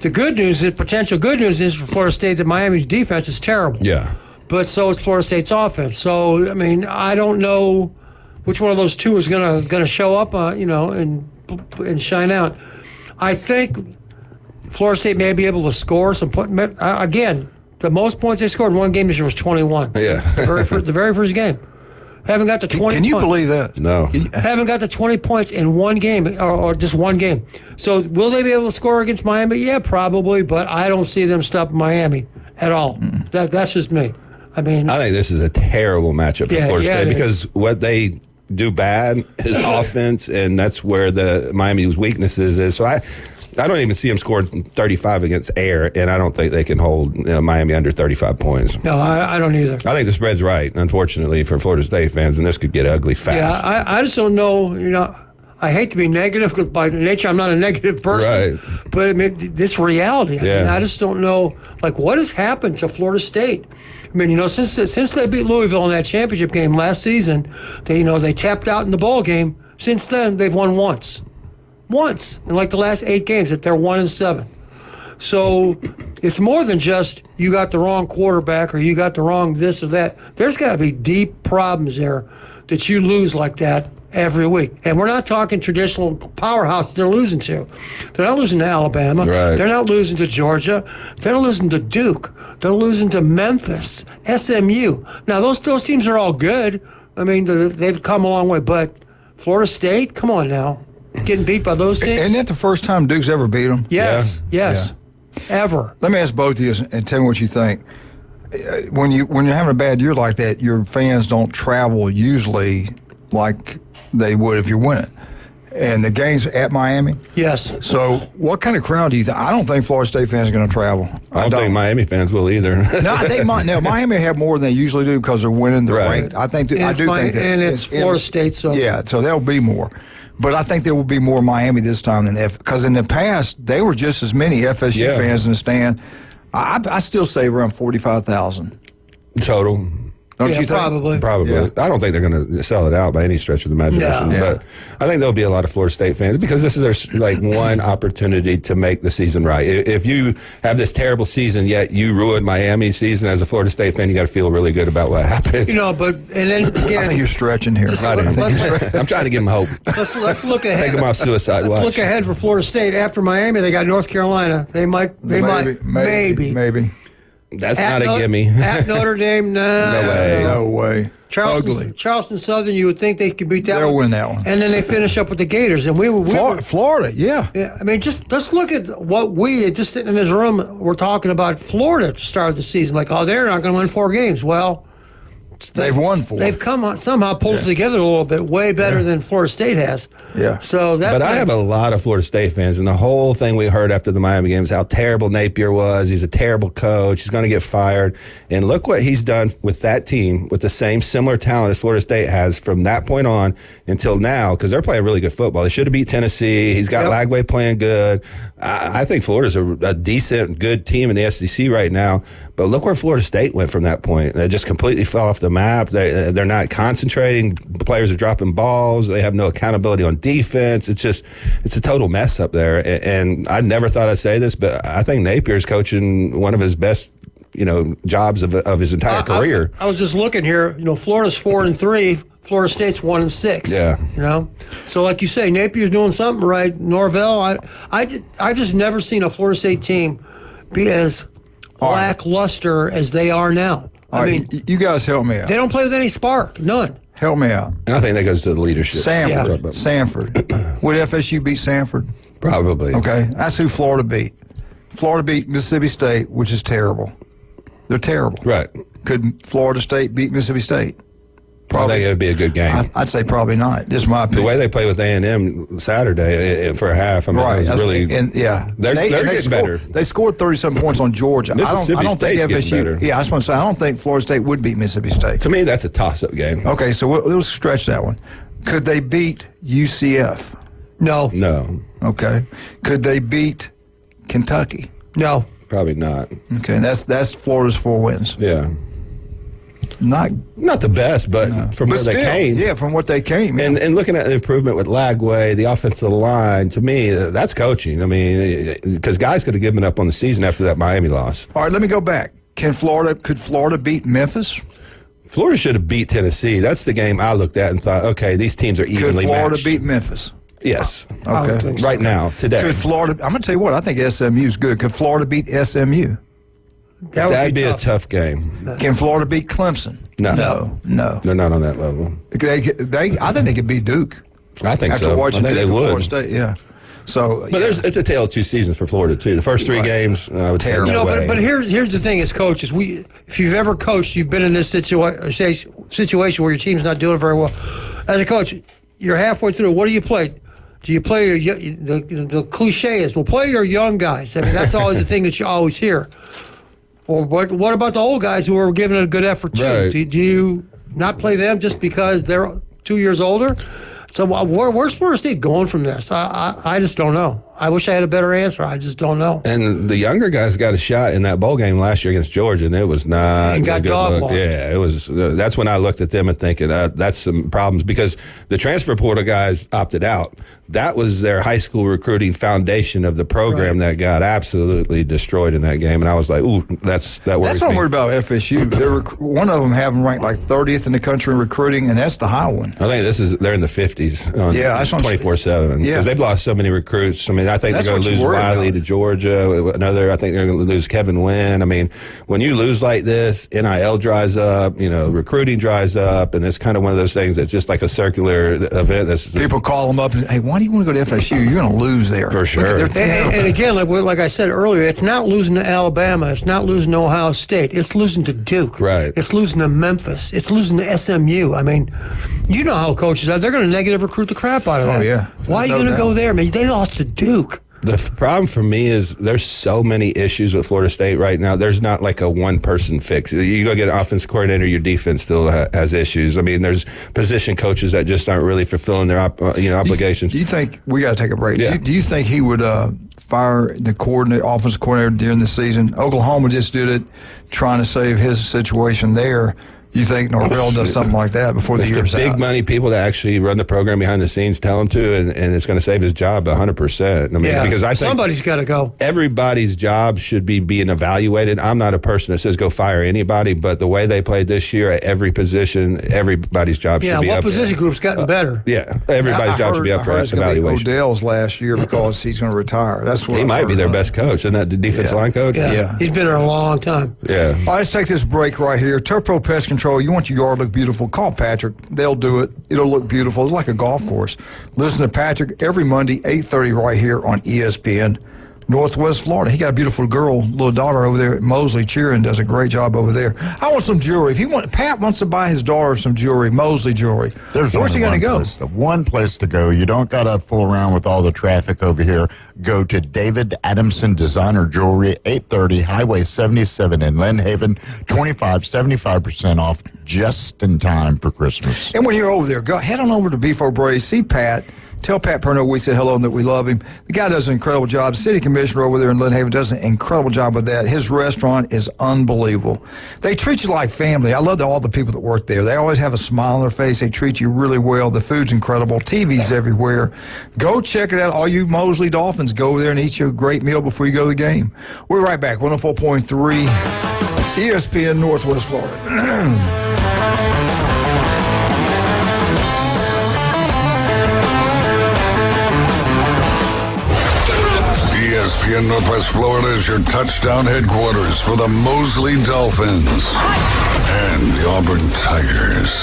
the good news is, potential good news is for Florida State that Miami's defense is terrible. Yeah. But so is Florida State's offense. So, I mean, I don't know which one of those two is gonna show up, and shine out. I think Florida State may be able to score some points. Again, the most points they scored in one game this year was 21. Yeah. the very first game. Haven't got to 20 Can you points. believe that? No. Haven't got to 20 points in one game, or just one game. So will they be able to score against Miami? Yeah, probably, but I don't see them stopping Miami at all. That's just me. I mean, I think this is a terrible matchup for Florida State because what they do bad is offense, and that's where the Miami's weaknesses is. So I don't even see them score 35 against Air, and I don't think they can hold Miami under 35 points. No, I don't either. I think the spread's right, unfortunately, for Florida State fans, and this could get ugly fast. Yeah, I just don't know, I hate to be negative because by nature I'm not a negative person. Right. But I mean, this reality. I mean, I just don't know, what has happened to Florida State? I mean, since they beat Louisville in that championship game last season, they tapped out in the bowl game. Since then, they've won once in the last 8 games. That they're 1-7. So It's more than just you got the wrong quarterback or you got the wrong this or that. There's got to be deep problems there that you lose like that every week. And we're not talking traditional powerhouse they're losing to. They're not losing to Alabama. Right. They're not losing to Georgia. They're losing to Duke. They're losing to Memphis, SMU. Now, those teams are all good. I mean, they've come a long way. But Florida State, come on now. Getting beat by those teams? Isn't that the first time Duke's ever beat them? Yes. Yeah. Ever. Let me ask both of you and tell me what you think. When you're having a bad year like that, your fans don't travel usually like they would if you're winning. And the game's at Miami? Yes. So what kind of crowd do you think? I don't think Florida State fans are going to travel. I don't think Miami fans will either. No, I think Miami have more than they usually do because they're winning the ranked. I think think that. And it's Florida State, so. Yeah, so there'll be more. But I think there will be more Miami this time than because in the past, they were just as many FSU fans in the stand. I still say around 45,000. Total. Don't you think? Probably. Yeah. I don't think they're going to sell it out by any stretch of the imagination. No. But I think there'll be a lot of Florida State fans because this is their one opportunity to make the season right. If you have this terrible season, yet you ruined Miami's season as a Florida State fan, you got to feel really good about what happened. But and then again, I think you're stretching here. I'm trying to give them hope. Let's look ahead. Take them off suicide watch. Look ahead for Florida State. After Miami, they got North Carolina. They might. Maybe. That's not a gimme. At Notre Dame, no way. Charleston Southern, you would think they could beat that. They'll win that one. And then they finish up with the Gators, and Florida, yeah. I mean, let's look at what we just sitting in this room. We're talking about Florida to start the season. Like, they're not going to win 4 games. Well, they've won 4. They've come on, somehow pulled it together a little bit, way better than Florida State has. Yeah. So But I have a lot of Florida State fans, and the whole thing we heard after the Miami game is how terrible Napier was. He's a terrible coach. He's going to get fired. And look what he's done with that team, with the same similar talent as Florida State has from that point on until now, because they're playing really good football. They should have beat Tennessee. He's got Lagway playing good. I think Florida's a decent, good team in the SEC right now. But look where Florida State went from that point. They just completely fell off the map. They're not concentrating. The players are dropping balls. They have no accountability on defense. It's a total mess up there. And I never thought I'd say this, but I think Napier's coaching one of his best, jobs of his entire career. I was just looking here. Florida's 4-3. Florida State's 1-6. Yeah. So like you say, Napier's doing something right. Norvell, I just never seen a Florida State team be as lackluster as they are now. I mean, you guys help me out. They don't play with any spark. None. Help me out. And I think that goes to the leadership. Sanford. Would FSU beat Sanford? Probably. Okay. That's who Florida beat. Florida beat Mississippi State, which is terrible. They're terrible. Right. Could Florida State beat Mississippi State? Probably. I think it would be a good game. I'd say probably not. Just my opinion. The way they play with A&M Saturday for a half, they're getting better. They scored 37 points on Georgia. I don't think FSU. Yeah, I just want to say I don't think Florida State would beat Mississippi State. To me, that's a toss-up game. Okay, so we'll stretch that one. Could they beat UCF? No. Okay. Could they beat Kentucky? No. Probably not. Okay, that's Florida's 4 wins. Yeah. Not the best, but from where they came. Yeah, from what they came. Yeah. And looking at the improvement with Lagway, the offensive line, to me, that's coaching. I mean, because guys could have given up on the season after that Miami loss. All right, let me go back. Could Florida beat Memphis? Florida should have beat Tennessee. That's the game I looked at and thought, okay, these teams are evenly matched. Could Florida beat Memphis? Yes. Okay. Right now, today. Could Florida? I'm going to tell you what. I think SMU's good. Could Florida beat SMU? That'd be a tough game. Can Florida beat Clemson? No. They're not on that level. I think they could beat Duke. I think After so. watching I think Duke they would. Florida State, yeah. So, but it's a tale of 2 seasons for Florida too. The first 3 games, I would say no way. But here's the thing: as coaches, if you've ever coached, you've been in this situation where your team's not doing very well. As a coach, you're halfway through. What do you play? Do you play the cliche is, well, play your young guys. I mean, that's always the thing that you always hear. Or what about the old guys who are giving it a good effort too? Right. Do you not play them just because they're 2 years older? So where's Florida State going from this? I just don't know. I wish I had a better answer. I just don't know. And the younger guys got a shot in that bowl game last year against Georgia, and it was not and got a good dog look. walked. Yeah, it was. That's when I looked at them and thinking that's some problems because the transfer portal guys opted out. That was their high school recruiting foundation of the program that got absolutely destroyed in that game. And I was like, ooh, that worries That's what I'm me. worried about FSU. One of them have them ranked like 30th in the country in recruiting, and that's the high one. I think they're in the 50s. Yeah, that's 24/7. Yeah. Because they've lost so many recruits. I mean, I think That's they're going what to you lose worry Wiley about. to Georgia. I think they're going to lose Kevin Wynn. I mean, when you lose like this, NIL dries up, recruiting dries up, and it's kind of one of those things that's just like a circular event. People call them up and, hey, why do you want to go to FSU? You're going to lose there. For sure. And again, like I said earlier, it's not losing to Alabama. It's not losing to Ohio State. It's losing to Duke. Right. It's losing to Memphis. It's losing to SMU. I mean, you know how coaches are. They're going to negative recruit the crap out of that. Oh, yeah. Why are you going to go there, man? They lost to Duke. The problem for me is there's so many issues with Florida State right now. There's not like a one-person fix. You go get an offensive coordinator, your defense still has issues. I mean, there's position coaches that just aren't really fulfilling their obligations. Do you think we got to take a break? Yeah. Do you think he would fire the offensive coordinator during the season? Oklahoma just did it, trying to save his situation there. You think Norvell does something like that before the year's the big out? money people that actually run the program behind the scenes tell him to, and it's going to save his job 100%. I mean, because I think somebody's got to go. Everybody's job should be being evaluated. I'm not a person that says go fire anybody, but the way they played this year at every position, everybody's job should be what up. position group's gotten better? Yeah, everybody's job should be up for evaluation. Odell's last year because he's going to retire. That's what he might be their best coach, isn't that the defensive line coach? Yeah. He's been there a long time. Yeah. All right, let's take this break right here. Turpro Pest Control. You want your yard to look beautiful? Call Patrick. They'll do it. It'll look beautiful. It's like a golf course. Listen to Patrick every Monday, 8:30 right here on ESPN Northwest Florida. He got a beautiful little daughter over there at Mosley cheering, does a great job over there. I want some jewelry. Pat wants to buy his daughter some jewelry, Mosley jewelry. There's Where's he going to go? One place to go. You don't got to fool around with all the traffic over here. Go to David Adamson Designer Jewelry, 830 Highway 77 in Lynn Haven, 75% off just in time for Christmas. And when you're over there, head on over to Beef O'Brady, see Pat. Tell Pat Perno we said hello and that we love him. The guy does an incredible job. City Commissioner over there in Lynn Haven does an incredible job with that. His restaurant is unbelievable. They treat you like family. I love all the people that work there. They always have a smile on their face. They treat you really well. The food's incredible. TV's everywhere. Go check it out. All you Mosley Dolphins, go over there and eat you a great meal before you go to the game. We're right back. 104.3 ESPN Northwest Florida. ESPN Northwest Florida is your touchdown headquarters for the Mosley Dolphins and the Auburn Tigers.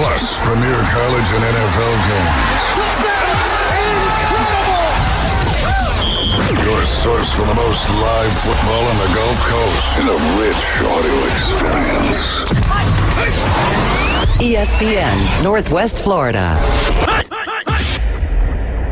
Plus, premier college and NFL games. Your source for the most live football on the Gulf Coast in a rich audio experience. ESPN Northwest Florida.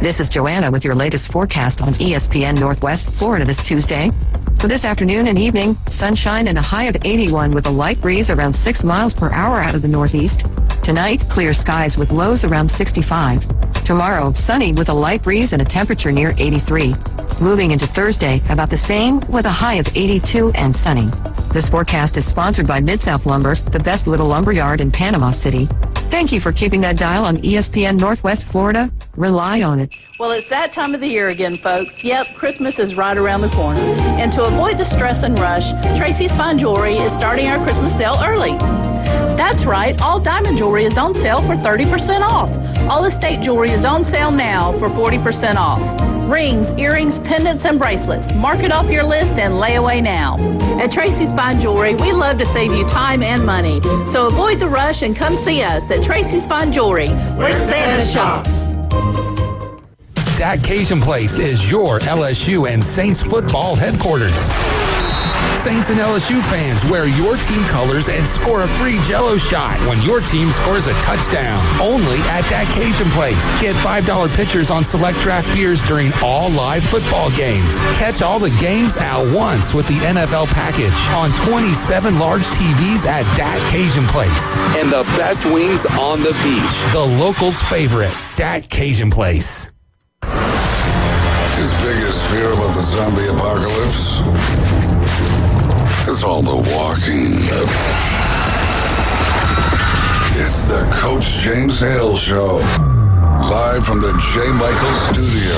This is Joanna with your latest forecast on ESPN Northwest Florida this Tuesday. For this afternoon and evening, sunshine and a high of 81 with a light breeze around 6 miles per hour out of the northeast. Tonight, clear skies with lows around 65. Tomorrow, sunny with a light breeze and a temperature near 83. Moving into Thursday, about the same with a high of 82 and sunny. This forecast is sponsored by Mid-South Lumber, the best little lumber yard in Panama City. Thank you for keeping that dial on ESPN Northwest Florida. Rely on it. Well, it's that time of the year again, folks. Yep, Christmas is right around the corner. And to avoid the stress and rush, Tracy's Fine Jewelry is starting our Christmas sale early. That's right, all diamond jewelry is on sale for 30% off. All estate jewelry is on sale now for 40% off. Rings, earrings, pendants, and bracelets. Mark it off your list and lay away now. At Tracy's Fine Jewelry, we love to save you time and money. So avoid the rush and come see us at Tracy's Fine Jewelry, where Santa shops. That Cajun Place is your LSU and Saints football headquarters. Saints and LSU fans, wear your team colors and score a free Jell-O shot when your team scores a touchdown. Only at That Cajun Place. Get $5 pitchers on select draft beers during all live football games. Catch all the games at once with the NFL package on 27 large TVs at That Cajun Place. And the best wings on the beach. The locals' favorite, That Cajun Place. His biggest fear about the zombie apocalypse is all the walking. It's the Coach James Hale Show. Live from the J. Michaels Studio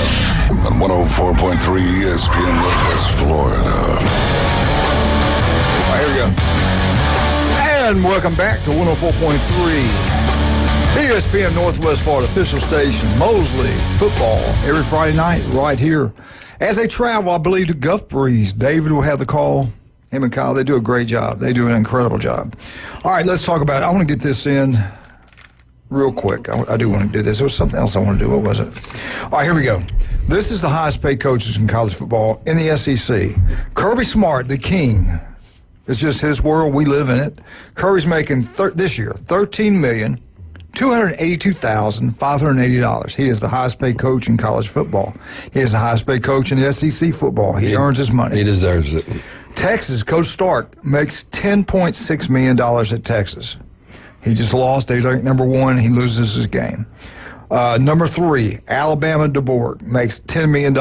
on 104.3 ESPN Northwest Florida. All right, here we go. And welcome back to 104.3 ESPN Northwest Florida official station, Mosley football every Friday night right here. As they travel, I believe, to Gulf Breeze, David will have the call. Him and Kyle, they do a great job. They do an incredible job. All right, let's talk about it. I want to get this in real quick. I do want to do this. There was something else I want to do. What was it? All right, here we go. This is the highest paid coaches in college football in the SEC. Kirby Smart, the king. It's just his world. We live in it. Kirby's making this year $282,580. He is the highest paid coach in college football. He is the highest paid coach in the SEC football. He earns his money. He deserves it. Texas, Coach Stark makes $10.6 million at Texas. He just lost. He's ranked number 1. He loses his game. Number 3, Alabama, DeBoer makes $10 million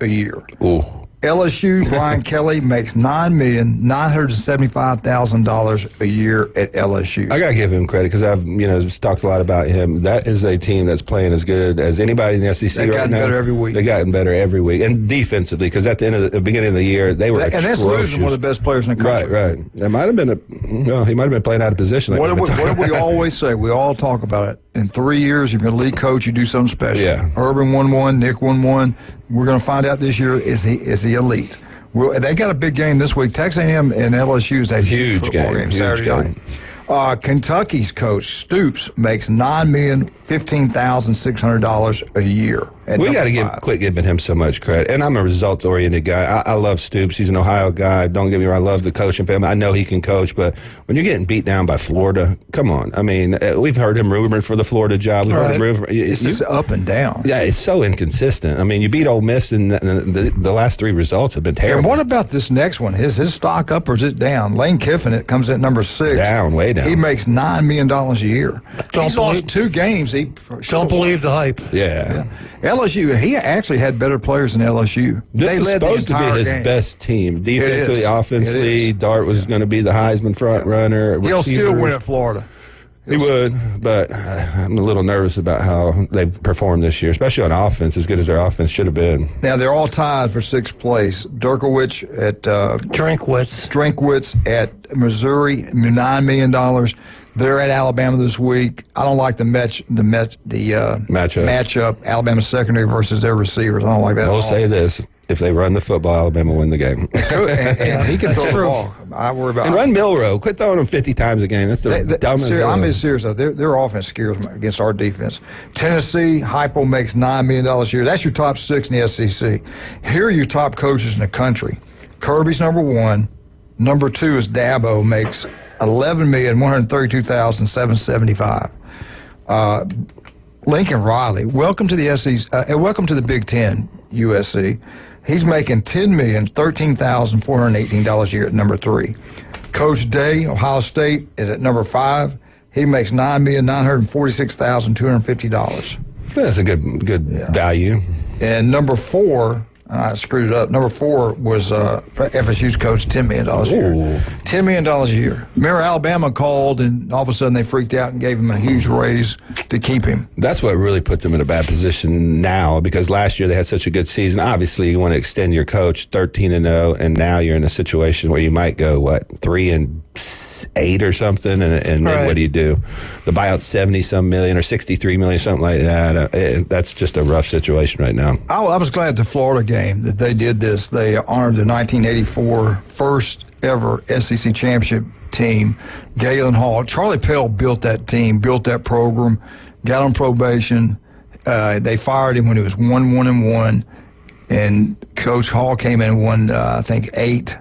a year. Ooh. LSU, Brian Kelly makes $9,975,000 a year at LSU. I got to give him credit because I've talked a lot about him. That is a team that's playing as good as anybody in the SEC right now. They've gotten better every week. They've gotten better every week. And defensively, because at the beginning of the year, they were atrocious. And that's losing one of the best players in the country. Right. That might have been he might have been playing out of position. What do we always say? We all talk about it. In 3 years, if you're a lead coach, you do something special. Yeah. Urban won one, Nick won one. We're going to find out this year, is he elite? They got a big game this week. Texas A&M and LSU is a huge football game Saturday night. Kentucky's coach, Stoops, makes $9,015,600 a year. We got to quit giving him so much credit. And I'm a results-oriented guy. I love Stoops. He's an Ohio guy. Don't get me wrong. I love the coaching family. I know he can coach. But when you're getting beat down by Florida, come on. I mean, we've heard him rumored for the Florida job. We've heard him rumored. It's just up and down. Yeah, it's so inconsistent. I mean, you beat Ole Miss, and the last 3 results have been terrible. And what about this next one? Is his stock up or is it down? Lane Kiffin, it comes in at number 6. Down, way down. He makes $9 million a year. He's lost 2 games. Don't believe the hype. Yeah. LSU, he actually had better players than LSU. They led supposed the entire to be his game. best team. Defensively, offensively, Dart was going to be the Heisman front runner. He'll still win at Florida. He would, but I'm a little nervous about how they've performed this year, especially on offense, as good as their offense should have been. Now, they're all tied for 6th place. Drinkwitz at Drinkwitz at Missouri, $9 million. They're at Alabama this week. I don't like the matchup. Alabama secondary versus their receivers. I don't like that. I'll say this. If they run the football, Alabama will win the game. and he can throw the ball. I worry about. And run Milroe. Quit throwing him 50 times a game. That's the dumbest. I'm being serious though. Their offense scares me against our defense. Tennessee, Hypo makes $9 million a year. That's your top 6 in the SEC. Here are your top coaches in the country. Kirby's number 1. Number 2 is Dabo, makes $11,132,775. Lincoln Riley, welcome to the SEC. Welcome to the Big Ten, USC. He's making $10,013,418 a year at number 3. Coach Day, Ohio State, is at number 5. He makes $9,946,250. That's a good value. And number 4, I screwed it up. Number 4 was FSU's coach, $10 million a year. $10 million a year. Remember, Alabama called, and all of a sudden they freaked out and gave him a huge raise to keep him. That's what really put them in a bad position now, because last year they had such a good season. Obviously, you want to extend your coach 13-0, and now you're in a situation where you might go, 3-8 or something, and then what do you do? The buyout $70-some million or $63 million, something like that. That's just a rough situation right now. I was glad the Florida game that they did this. They honored the 1984 first ever SEC championship team, Galen Hall. Charlie Pell built that team, built that program, got on probation. They fired him when he was 1-1-1, and Coach Hall came in and won, I think, 8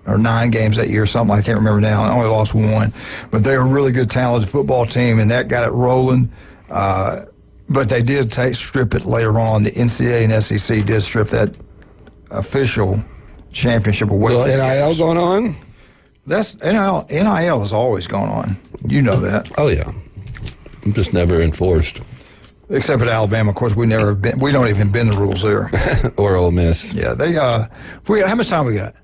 or 9 games that year, something I can't remember now. I only lost 1, but they were a really good, talented football team, and that got it rolling. But they did strip it later on. The NCAA and SEC did strip that official championship away. Well, NIL going on? That's NIL is always going on. You know that. Oh yeah, I'm just never enforced. Except at Alabama, of course, we don't even bend the rules there. Or Ole Miss. Yeah, how much time we got?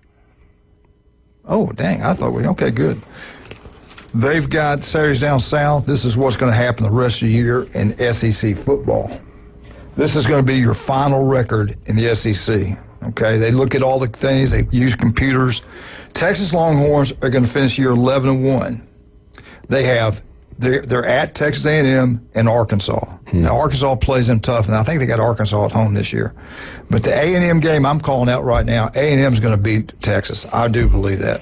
Oh, dang, okay, good. They've got Saturdays down south. This is what's going to happen the rest of the year in SEC football. This is going to be your final record in the SEC. Okay, they look at all the things. They use computers. Texas Longhorns are going to finish the year 11-1. They're at Texas A&M and Arkansas. Now, Arkansas plays them tough, and I think they got Arkansas at home this year. But the A&M game I'm calling out right now, A&M is going to beat Texas. I do believe that.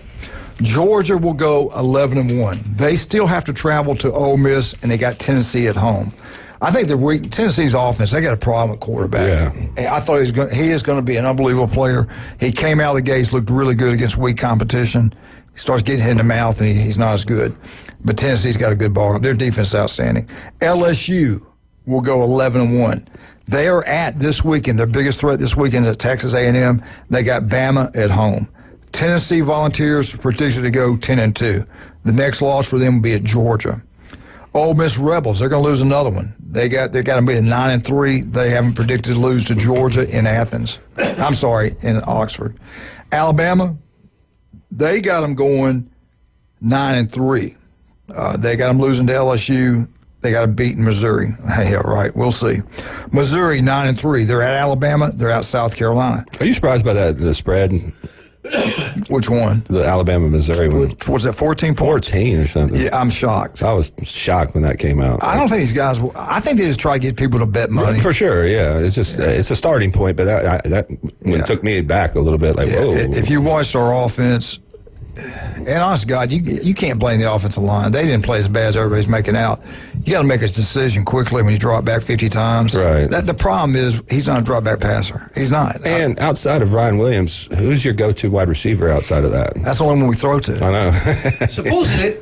Georgia will go 11-1. They still have to travel to Ole Miss, and they got Tennessee at home. I think Tennessee's offense, they got a problem at quarterback. Yeah. I thought he is going to be an unbelievable player. He came out of the gates, looked really good against weak competition. He starts getting hit in the mouth, and he's not as good. But Tennessee's got a good ball. Their defense is outstanding. LSU will go 11-1. They are at this weekend. Their biggest threat this weekend is at Texas A&M. They got Bama at home. Tennessee Volunteers predicted to go 10-2. The next loss for them will be at Georgia. Ole Miss Rebels, they're going to lose another one. They got to be at 9-3. They haven't predicted to lose to Georgia in Athens. I'm sorry, in Oxford. Alabama, they got them going 9-3. They got them losing to LSU. They got them beating Missouri. Hey, all right, we'll see. Missouri 9-3. They're at Alabama. They're at South Carolina. Are you surprised by the spread? Which one? The Alabama-Missouri one. Was that 14 points? 14 or something. Yeah, I'm shocked. I was shocked when that came out. I don't think these guys I think they just try to get people to bet money. For sure, yeah. It's just it's a starting point, but that took me back a little bit. Like, whoa. If you watched our offense, and honest to God, you can't blame the offensive line. They didn't play as bad as everybody's making out. You got to make a decision quickly when you drop back 50 times. Right. The problem is he's not a drop back passer. He's not. And outside of Ryan Williams, who's your go-to wide receiver outside of that? That's the only one we throw to. I know.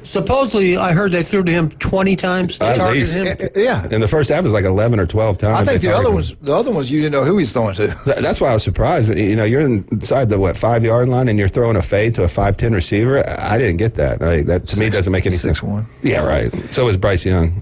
Supposedly, I heard they threw to him 20 times to target him. Yeah. In the first half, it was like 11 or 12 times. I think the other ones you didn't know who he's throwing to. That's why I was surprised. You know, you're inside the 5-yard line and you're throwing a fade to a 5'10" receiver. I didn't get that. That to me doesn't make any sense. 6'1". Yeah, right. So is Bryce Young.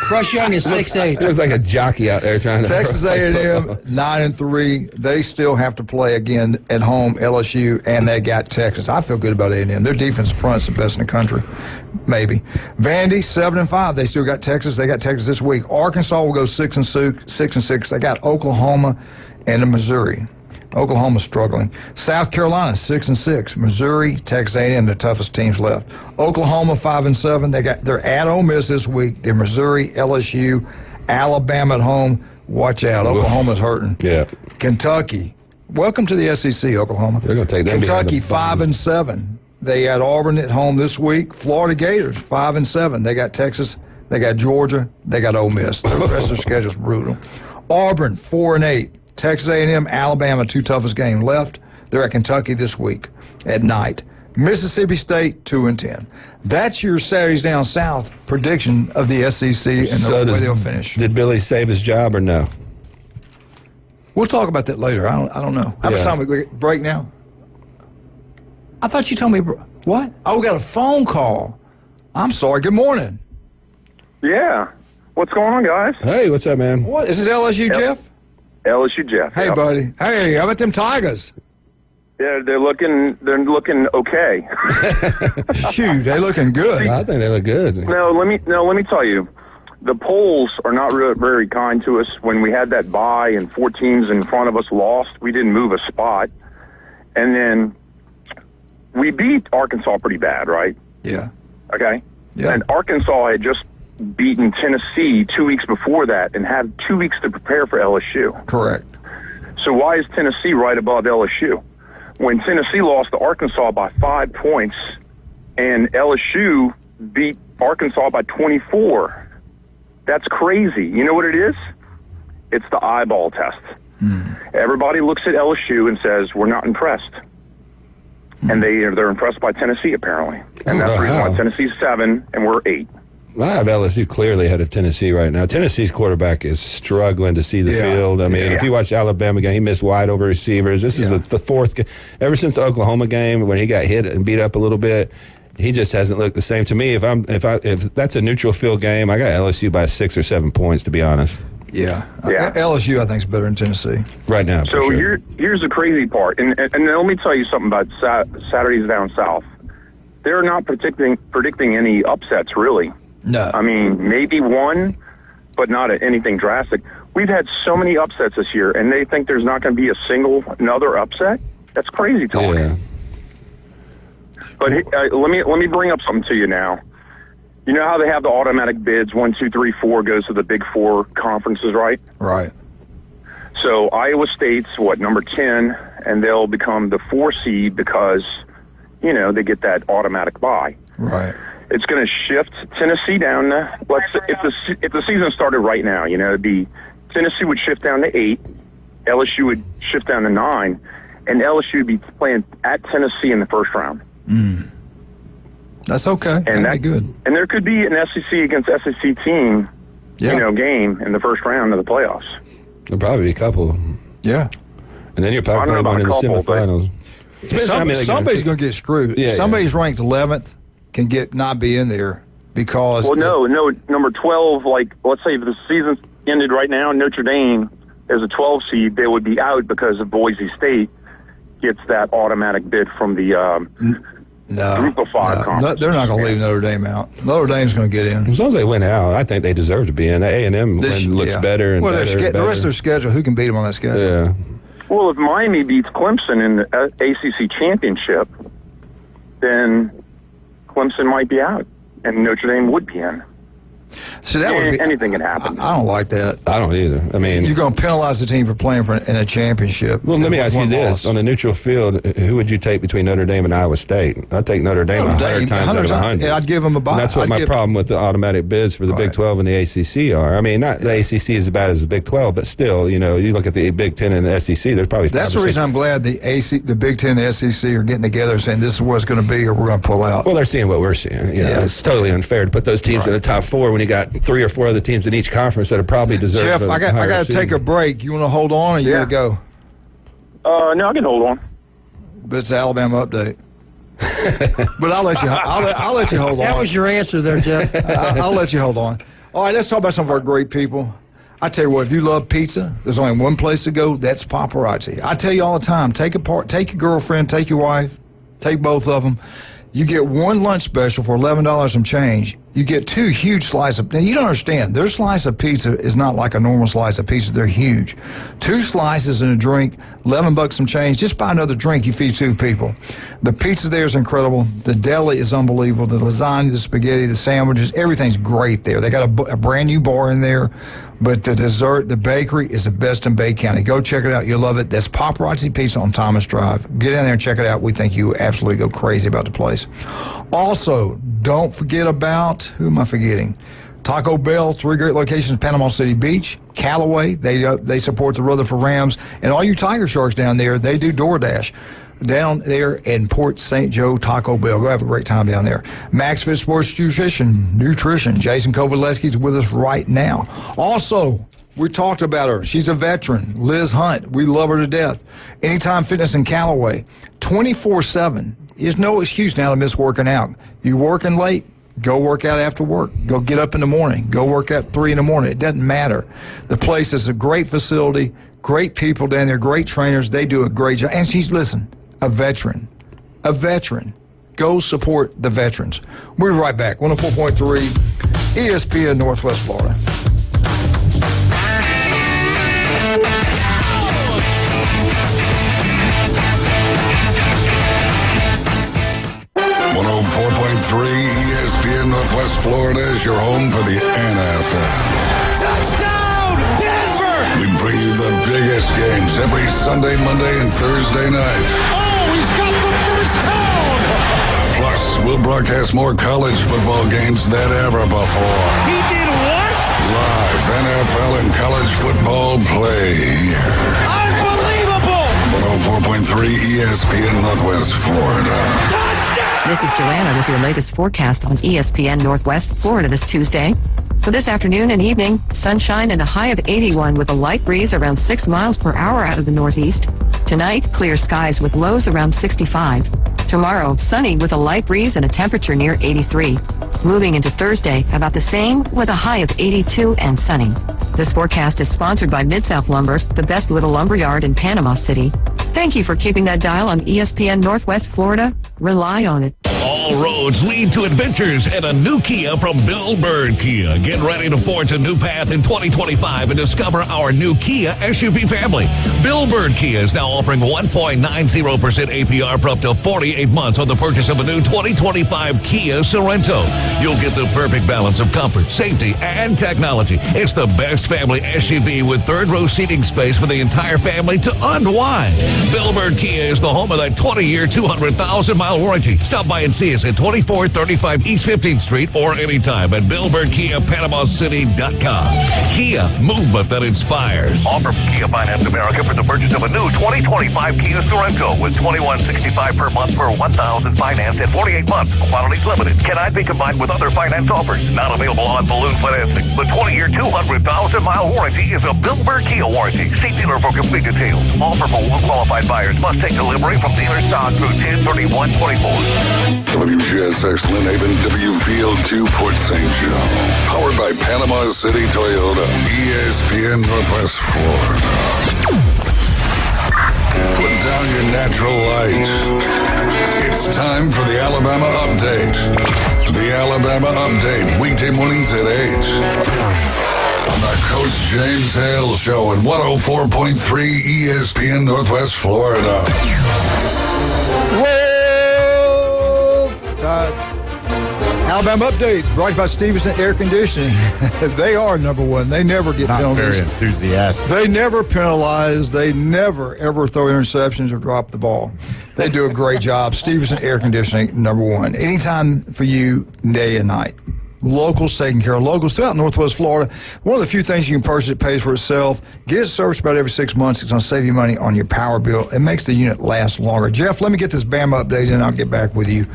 Bryce Young is 6'8". It was like a jockey out there trying to. Texas A&M 9-3. They still have to play again at home. LSU and they got Texas. I feel good about A&M. Their defensive front's the best in the country. Maybe. Vandy 7-5. They still got Texas. They got Texas this week. Arkansas will go 6-6. They got Oklahoma and Missouri. Oklahoma's struggling. South Carolina 6-6. Missouri, Texas A&M, the toughest teams left. Oklahoma 5-7. They're at Ole Miss this week. They're Missouri, LSU, Alabama at home. Watch out, Oklahoma's hurting. Yeah. Kentucky. Welcome to the SEC, Oklahoma. They're going to take them. Kentucky 5-7. They had Auburn at home this week. Florida Gators 5-7. They got Texas. They got Georgia. They got Ole Miss. The rest of their schedule's brutal. Auburn 4-8. Texas A&M, Alabama, two toughest games left. They're at Kentucky this week at night. Mississippi State 2-10. That's your Saturdays down south prediction of the SEC and the way they'll finish. Did Billy save his job or no? We'll talk about that later. I don't know. How much time we break now? I thought you told me what? Oh, we got a phone call. I'm sorry. Good morning. Yeah. What's going on, guys? Hey, what's up, man? What? Is this LSU Jeff? LSU Jeff. Hey, buddy. Hey, how about them Tigers? Yeah, they're looking okay. Shoot, they looking good. I think they look good. No, let me tell you, the polls are not very kind to us. When we had that bye and 4 teams in front of us lost, we didn't move a spot, and then we beat Arkansas pretty bad, right? Yeah. Okay. Yeah. And Arkansas had just beaten Tennessee 2 weeks before that and had 2 weeks to prepare for LSU. Correct. So why is Tennessee right above LSU? When Tennessee lost to Arkansas by 5 points and LSU beat Arkansas by 24, that's crazy. You know what it is? It's the eyeball test. Everybody looks at LSU and says, we're not impressed. And they're impressed by Tennessee, apparently. And that's the reason why Tennessee's 7 and we're 8. I have LSU clearly ahead of Tennessee right now. Tennessee's quarterback is struggling to see the field. I mean, if you watch the Alabama game, he missed wide over receivers. This is the fourth game. Ever since the Oklahoma game when he got hit and beat up a little bit, He just hasn't looked the same to me. If that's a neutral field game, I got LSU by 6 or 7 points, to be honest. Yeah. LSU, I think, is better than Tennessee right now. So sure. here's the crazy part, and let me tell you something about Saturdays down south. They're not predicting any upsets, really. No. I mean, maybe one, but not anything drastic. We've had so many upsets this year, and they think there's not going to be another upset. That's crazy talk. Yeah. But let me bring up something to you now. You know how they have the automatic bids, 1, 2, 3, 4 goes to the Big Four conferences, right? Right. So Iowa State's number 10, and they'll become the 4 seed because, they get that automatic bye. Right. It's going to shift Tennessee down to, if the season started right now, it'd be Tennessee would shift down to 8, LSU would shift down to 9, and LSU would be playing at Tennessee in the first round. That's okay. And that'd be good. And there could be an SEC against SEC team, game in the first round of the playoffs. There'll probably be a couple. Yeah. And then you'll probably play one in the semifinals. Somebody's going to get screwed. Yeah, Somebody's ranked 11th can not be in there because. Well, no, number 12. Let's say if the season ended right now, Notre Dame is a 12 seed, they would be out because of Boise State gets that automatic bid from the Group of 5 conference. They're not going to leave Notre Dame out. Notre Dame's going to get in. As long as they win out, I think they deserve to be in. The A&M win looks better and better. The rest of their schedule, who can beat them on that schedule? Yeah. Well, if Miami beats Clemson in the ACC championship, then Clemson might be out, and Notre Dame would be in. So that would be, anything can happen. I don't like that. I don't either. I mean, you're going to penalize the team for playing in a championship. Well, let me ask you this: on a neutral field, who would you take between Notre Dame and Iowa State? I'd take Notre Dame 100 times out of 100. I'd give them a bye. And that's what my problem with the automatic bids for the Big 12 and the ACC are. I mean, not the ACC is as bad as the Big 12, but still, you look at the Big 10 and the SEC. There's probably that's the reason I'm glad the Big 10 and the SEC are getting together and saying this is what it's going to be, or we're going to pull out. Well, they're seeing what we're seeing. It's totally unfair to put those teams in the top 4 when you got 3 or 4 other teams in each conference that are probably deserve. Jeff, I got to take a break. You want to hold on, or you got to go? No, I can hold on. But it's the Alabama update. But I'll let you. I'll let you hold on. That was your answer there, Jeff. I'll let you hold on. All right, let's talk about some of our great people. I tell you what, if you love pizza, there's only one place to go. That's Paparazzi. I tell you all the time, take your girlfriend, take your wife, take both of them. You get one lunch special for $11 some change. You get 2 huge slices of. Now you don't understand. Their slice of pizza is not like a normal slice of pizza. They're huge. 2 slices and a drink, $11 some change. Just buy another drink. You feed 2 people. The pizza there is incredible. The deli is unbelievable. The lasagna, the spaghetti, the sandwiches, everything's great there. They got a brand new bar in there. But the dessert, the bakery is the best in Bay County. Go check it out. You'll love it. That's Paparazzi Pizza on Thomas Drive. Get in there and check it out. We think you absolutely go crazy about the place. Also, don't forget about, who am I forgetting? Taco Bell, 3 great locations, Panama City Beach, Callaway. They support the Rutherford Rams. And all you Tiger Sharks down there, they do DoorDash. Down there in Port St. Joe, Taco Bell. Go have a great time down there. Max Fit Sports Nutrition. Jason Kovaleski's with us right now. Also, we talked about her. She's a veteran. Liz Hunt. We love her to death. Anytime Fitness in Callaway. 24/7. There's no excuse now to miss working out. You working late? Go work out after work. Go get up in the morning. Go work out 3 in the morning. It doesn't matter. The place is a great facility, great people down there, great trainers. They do a great job. And she's, a veteran. A veteran. Go support the veterans. We'll be right back. 104.3 ESPN Northwest Florida. ESPN Northwest Florida is your home for the NFL. Touchdown, Denver! We bring you the biggest games every Sunday, Monday, and Thursday night. Oh, he's got the first down! Plus, we'll broadcast more college football games than ever before. He did what? Live NFL and college football play here. Unbelievable! 104.3 ESPN Northwest Florida. This is Joanna with your latest forecast on ESPN Northwest Florida this Tuesday. For this afternoon and evening, sunshine and a high of 81 with a light breeze around 6 miles per hour out of the northeast. Tonight, clear skies with lows around 65. Tomorrow, sunny with a light breeze and a temperature near 83. Moving into Thursday, about the same with a high of 82 and sunny. This forecast is sponsored by Mid-South Lumber, the best little lumber yard in Panama City. Thank you for keeping that dial on ESPN Northwest Florida. Rely on it. All roads lead to adventures and a new Kia from Bill Bird Kia. Get ready to forge a new path in 2025 and discover our new Kia SUV family. Bill Bird Kia is now offering 1.90% APR for up to 48 months on the purchase of a new 2025 Kia Sorento. You'll get the perfect balance of comfort, safety, and technology. It's the best family SUV with third-row seating space for the entire family to unwind. Bill Bird Kia is the home of that 20-year, 200,000-mile warranty. Stop by and see us at 2435 East 15th Street or anytime at BillBirdKiaPanamaCity.com. Kia, movement that inspires. Offer from Kia Finance America for the purchase of a new 2025 Kia Sorento with $21.65 per month for $1,000 financed at 48 months. Quantities limited. Cannot be combined with other finance offers. Not available on balloon financing. The 20-year, 200,000-mile warranty is a Bill Bird Kia warranty. See dealer for complete details. Offer for well-qualified buyers. Must take delivery from dealer stock through 10/31/24. WGSX Lynn Haven, W Field, Q Port St. John. Powered by Panama City Toyota, ESPN Northwest Florida. Put down your natural light. It's time for the Alabama Update. The Alabama Update, weekday mornings at 8. On the Coach James Hale Show at 104.3 ESPN Northwest Florida. Alabama Update, brought to you by Stevenson Air Conditioning. They are number one. They never get Not penalties. very enthusiastic. They never penalize. They never, ever throw interceptions or drop the ball. They do a great job. Stevenson Air Conditioning, number one. Anytime for you, day and night. Locals taking care of locals throughout Northwest Florida. One of the few things you can purchase that pays for itself. Get it serviced about every 6 months. It's going to save you money on your power bill. It makes the unit last longer. Jeff, let me get this Bama update and I'll get back with you.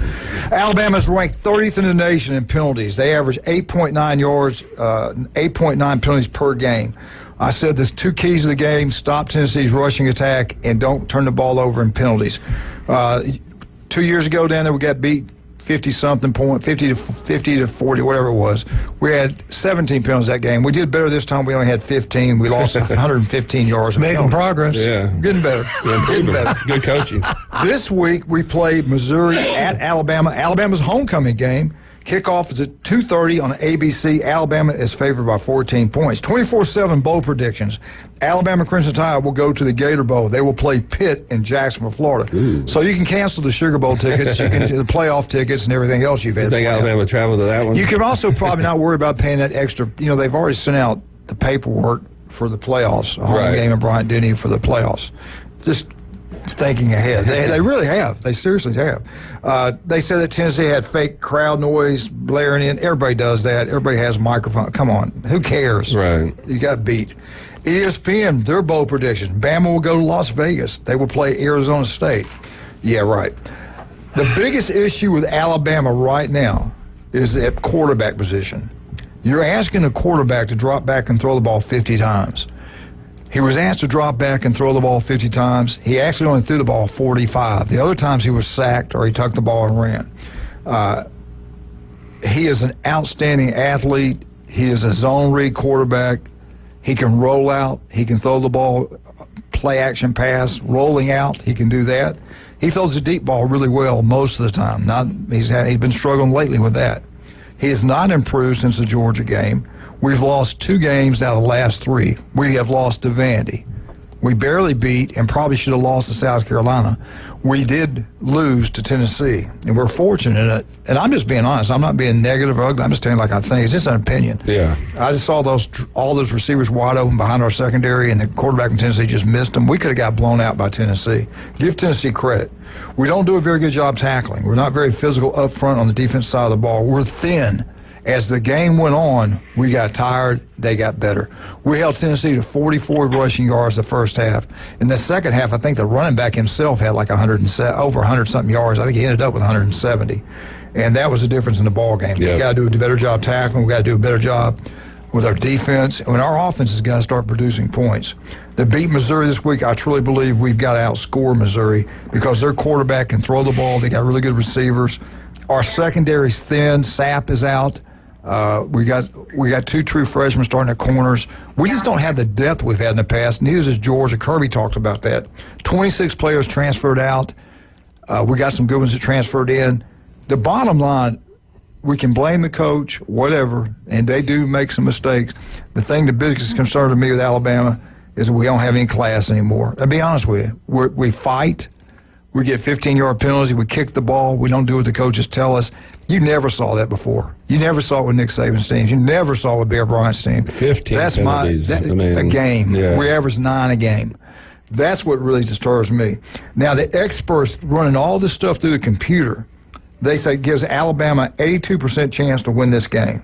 Alabama's ranked 30th in the nation in penalties. They average 8.9 yards, 8.9 penalties per game. I said there's two keys to the game: stop Tennessee's rushing attack and don't turn the ball over in penalties. 2 years ago down there, we got beat 50-something point, 50 to 40, whatever it was. We had 17 penalties that game. We did better this time. We only had 15. We lost 115 yards. Making progress. Yeah. Getting better. Getting better. Good coaching. This week, we played Missouri at Alabama. Alabama's homecoming game. Kickoff is at 2:30 on ABC. Alabama is favored by 14 points. 24/7 bowl predictions. Alabama Crimson Tide will go to the Gator Bowl. They will play Pitt in Jacksonville, Florida. Ooh. So you can cancel the Sugar Bowl tickets, you can the playoff tickets, and everything else you've had. You think Alabama travel to that one? You can also probably not worry about paying that extra. You know, they've already sent out the paperwork for the playoffs. A home game in Bryant-Denny for the playoffs. Just thinking ahead. They really have. They seriously have. They said that Tennessee had fake crowd noise blaring in. Everybody does that. Everybody has a microphone. Come on. Who cares? Right. You got beat. ESPN, their bowl prediction. Bama will go to Las Vegas. They will play Arizona State. Yeah, right. The biggest issue with Alabama right now is at quarterback position. You're asking a quarterback to drop back and throw the ball 50 times. He was asked to drop back and throw the ball 50 times. He actually only threw the ball 45. The other times he was sacked or he tucked the ball and ran. He is an outstanding athlete. He is a zone read quarterback. He can roll out. He can throw the ball, play action pass, rolling out. He can do that. He throws the deep ball really well most of the time. He's been struggling lately with that. He has not improved since the Georgia game. We've lost 2 games out of the last 3. We have lost to Vandy. We barely beat and probably should have lost to South Carolina. We did lose to Tennessee, and we're fortunate. And I'm just being honest. I'm not being negative or ugly. I'm just telling you like I think. It's just an opinion. Yeah. I just saw all those receivers wide open behind our secondary, and the quarterback from Tennessee just missed them. We could have got blown out by Tennessee. Give Tennessee credit. We don't do a very good job tackling. We're not very physical up front on the defense side of the ball. We're thin. As the game went on, we got tired. They got better. We held Tennessee to 44 rushing yards the first half. In the second half, I think the running back himself had like over 100-something yards. I think he ended up with 170. And that was the difference in the ball game. Yep. We got to do a better job tackling. We got to do a better job with our defense. And when our offense has got to start producing points. To beat Missouri this week, I truly believe we've got to outscore Missouri because their quarterback can throw the ball. They got really good receivers. Our secondary's thin. Sapp is out. We got 2 true freshmen starting at corners. We just don't have the depth we've had in the past. Neither does Georgia. Kirby talked about that. 26 players transferred out. We got some good ones that transferred in. The bottom line, we can blame the coach, whatever, and they do make some mistakes. The thing, the biggest concern to me with Alabama is that we don't have any class anymore. I'll be honest with you. We fight. We get 15-yard penalties. We kick the ball. We don't do what the coaches tell us. You never saw that before. You never saw it with Nick Saban's teams. You never saw it with Bear Bryant's team. 15 That's penalties. a game. Yeah. We average 9 a game. That's what really disturbs me. Now, the experts running all this stuff through the computer, they say gives Alabama 82% chance to win this game.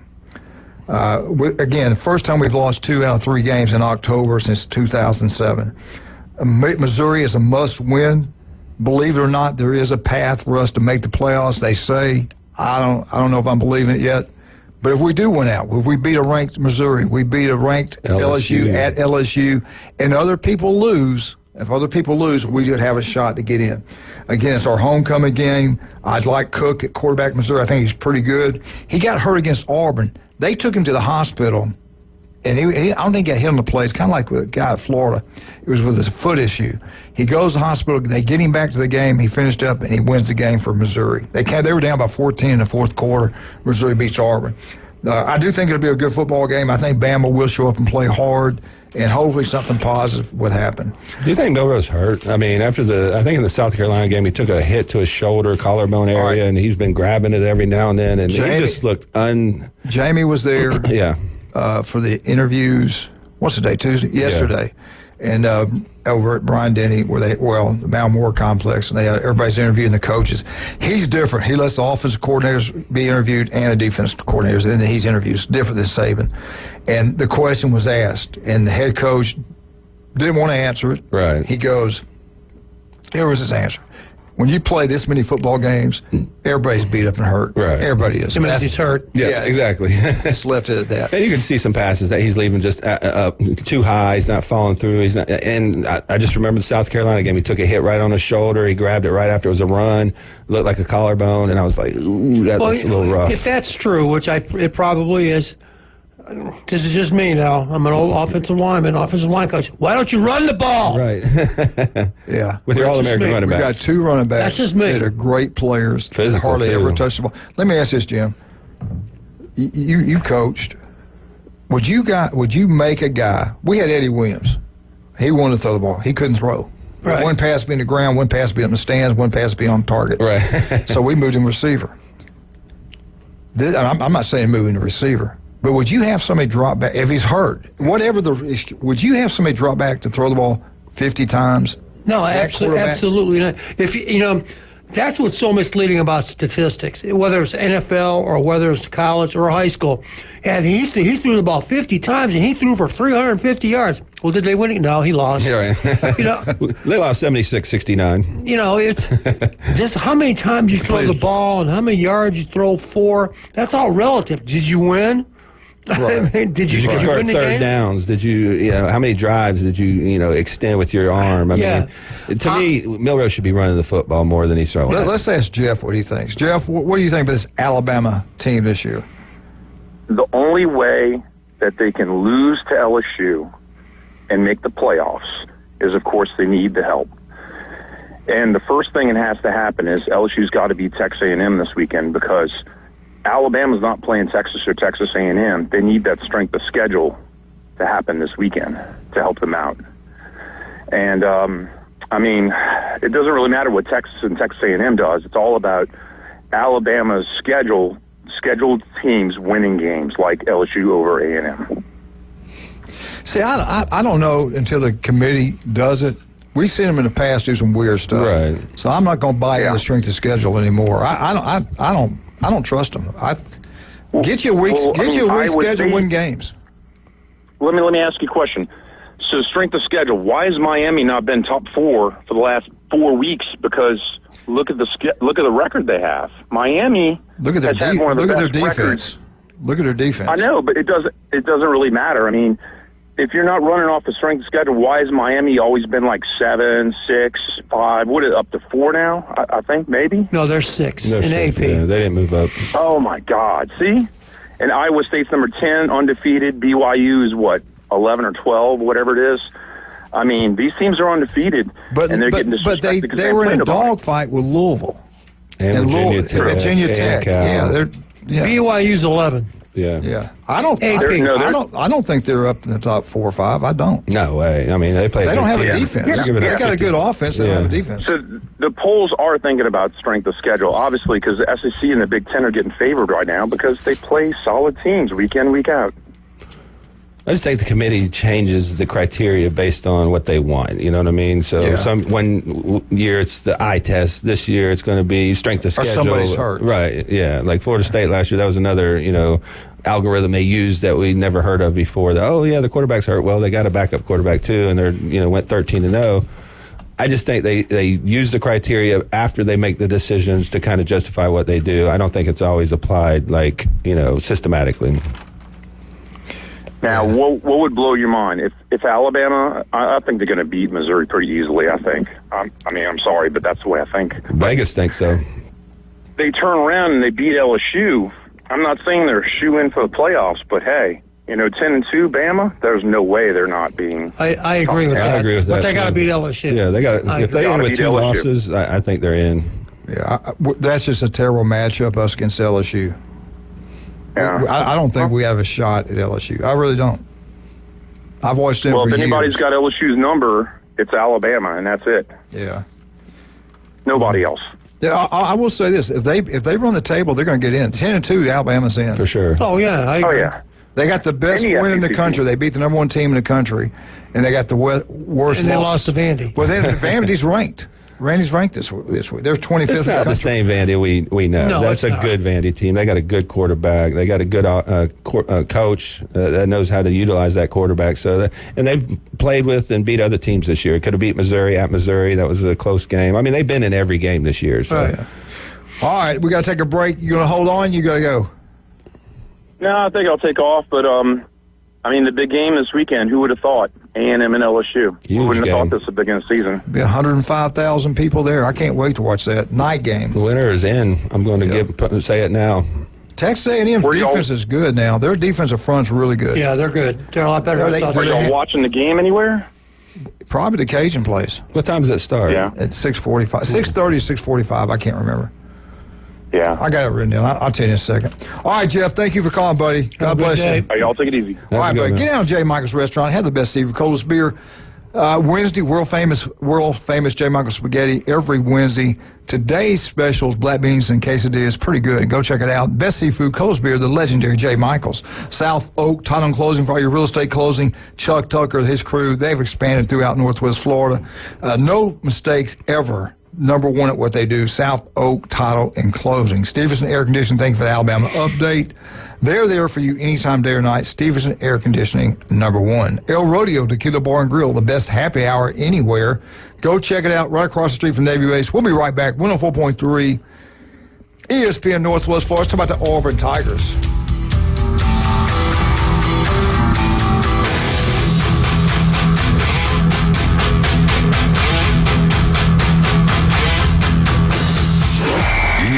Again, the first time we've lost 2 out of 3 games in October since 2007. Missouri is a must-win. Believe it or not, there is a path for us to make the playoffs. They say, I don't know if I'm believing it yet, but if we do win out, if we beat a ranked Missouri, we beat a ranked LSU at LSU, and other people lose. If other people lose, we could have a shot to get in. Again, it's our homecoming game. I'd like Cook at quarterback Missouri. I think he's pretty good. He got hurt against Auburn. They took him to the hospital, and I don't think he got hit on the play. It's kind of like with a guy at Florida. It was with his foot issue. He goes to the hospital. They get him back to the game. He finished up, and he wins the game for Missouri. They were down by 14 in the fourth quarter. Missouri beats Auburn. I do think it'll be a good football game. I think Bama will show up and play hard, and hopefully something positive would happen. Do you think Milroe's hurt? I mean, I think in the South Carolina game, he took a hit to his shoulder, collarbone area, and he's been grabbing it every now and then, and he just looked Jamie was there yeah. For the interviews. What's the day, Tuesday? Yesterday. Yeah. And over at Brian Denny, the Mount Moore complex, and everybody's interviewing the coaches. He's different. He lets the offensive coordinators be interviewed and the defensive coordinators, and then he's interviewed. Different than Saban. And the question was asked, and the head coach didn't want to answer it. Right. He goes, here was his answer. When you play this many football games, everybody's beat up and hurt. Right. Everybody is. He's hurt. Yeah, exactly. It's left it at that. And you can see some passes that he's leaving just too high. He's not following through. He's not. And I just remember the South Carolina game. He took a hit right on his shoulder. He grabbed it right after it was a run. Looked like a collarbone. And I was like, ooh, that looks a little rough. If that's true, which it probably is, this is just me now. I'm an old offensive line coach. Why don't you run the ball? Right. Yeah. With your All-American running backs. We got 2 running backs. That's just me. That are great players. Physical, hardly too. ever touch the ball. Let me ask this, Jim. You coached. Would you make a guy? We had Eddie Williams. He wanted to throw the ball. He couldn't throw. Right. One pass be in the ground, one pass be in the stands, one pass be on target. Right. So we moved him receiver. I'm not saying moving the receiver. But would you have somebody drop back, if he's hurt, whatever the issue, would you have somebody drop back to throw the ball 50 times? No, absolutely not. If that's what's so misleading about statistics, whether it's NFL or whether it's college or high school. And he threw the ball 50 times, and he threw for 350 yards. Well, did they win it? No, he lost. Yeah, right. They lost 76-69. It's just how many times you throw the ball and how many yards you throw for. That's all relative. Did you win? Right. Did you convert third downs? Did you, how many drives did you, extend with your arm? I mean, to me, Milroe should be running the football more than he's throwing. Let's ask Jeff what he thinks. Jeff, what do you think of this Alabama team this year? The only way that they can lose to LSU and make the playoffs is, of course, they need the help. And the first thing that has to happen is LSU's got to beat Texas A&M this weekend, because Alabama's not playing Texas or Texas A&M. They need that strength of schedule to happen this weekend to help them out. And, it doesn't really matter what Texas and Texas A&M does. It's all about Alabama's scheduled teams winning games like LSU over A&M. See, I don't know until the committee does it. We've seen them in the past do some weird stuff. Right. So I'm not going to buy into strength of schedule anymore. I don't trust them. Get you a week schedule, win games. Let me ask you a question. So strength of schedule, why has Miami not been top 4 for the last 4 weeks? Because look at the record they have. Miami look at their has had one of the best defense. records. Look at their defense. I know, but it doesn't really matter. I mean, if you're not running off the strength of schedule, why has Miami always been like 7, 6, 5? What is it, up to 4 now? I think maybe. No, they're 6 They're in 6, AP. yeah, they didn't move up. Oh my God! See, and Iowa State's number 10, undefeated. BYU is what, 11 or 12, whatever it is. I mean, these teams are undefeated, and they're getting disrespected because they were in a played dogfight with Louisville and Virginia Tech. Yeah, BYU's 11. Yeah. I don't think they're up in the top 4 or 5. I don't. No way. I mean, they play. They don't have a defense. Yeah. They got a good offense. They don't have a defense. So the polls are thinking about strength of schedule, obviously, because the SEC and the Big Ten are getting favored right now because they play solid teams week in, week out. I just think the committee changes the criteria based on what they want. You know what I mean? So one year it's the eye test. This year it's going to be strength of schedule. Or somebody's hurt. Right, yeah. Like Florida State last year, that was another, algorithm they used that we never heard of before. The quarterback's hurt. Well, they got a backup quarterback too, and they're, went 13-0. I just think they use the criteria after they make the decisions to kind of justify what they do. I don't think it's always applied systematically. Now, what would blow your mind if Alabama? I think they're going to beat Missouri pretty easily. I think. I'm sorry, but that's the way I think. Vegas thinks so. They turn around and they beat LSU. I'm not saying they're shoe in for the playoffs, but hey, 10-2 Bama. There's no way they're not being. I agree with that. I agree with that. But they got to beat LSU. Yeah, they got. If they end with 2 losses, I think they're in. Yeah, that's just a terrible matchup, us against LSU. Yeah. I don't think we have a shot at LSU. I really don't. I've watched them for years. Well, if anybody's got LSU's number, it's Alabama, and that's it. Yeah. Nobody else. Yeah, I will say this: if they run the table, they're going to get in. 10-2, Alabama's in for sure. Oh yeah, I agree. They got the best win in the country. They beat the number 1 team in the country, and they got the worst. And they lost to Vandy. Well, then Vandy's ranked. Randy's ranked this week. They're 25th. It's not the same Vandy we know. No, that's a good Vandy team. They got a good quarterback. They got a good coach that knows how to utilize that quarterback. And they've played with and beat other teams this year. Could have beat Missouri at Missouri. That was a close game. I mean, they've been in every game this year. So. Oh, yeah. All right, we got to take a break. You going to hold on? You got to go? No, I think I'll take off. But the big game this weekend. Who would have thought? A&M and LSU. Who wouldn't have thought this at the beginning of the season? Be 105,000 people there. I can't wait to watch that night game. The winner is in. I'm going to say it now. Texas A&M defense is good now. Their defensive front's really good. Yeah, they're good. They're a lot better. Are y'all watching the game anywhere? Probably the Cajun place. What time does that start? Yeah. At 6:45. 6:30 to 6:45. I can't remember. Yeah. I got it written down. I'll tell you in a second. All right, Jeff, thank you for calling, buddy. God bless you. Hey, y'all take it easy. All right, buddy. Get down to J. Michael's restaurant. Have the best seafood, coldest beer. Wednesday, world famous J. Michael's spaghetti every Wednesday. Today's specials, black beans and quesadillas, pretty good. Go check it out. Best seafood, coldest beer, the legendary J. Michael's. South Oak, title and closing for all your real estate closing. Chuck Tucker, his crew, they've expanded throughout Northwest Florida. No mistakes ever. Number 1 at what they do, South Oak Title and Closing. Stevenson Air Conditioning, thank you for the Alabama update. They're there for you anytime, day or night. Stevenson Air Conditioning, number 1. El Rodeo Tequila Bar and Grill, the best happy hour anywhere. Go check it out right across the street from Navy Base. We'll be right back. 104.3 ESPN Northwest Florida. Let's talk about the Auburn Tigers.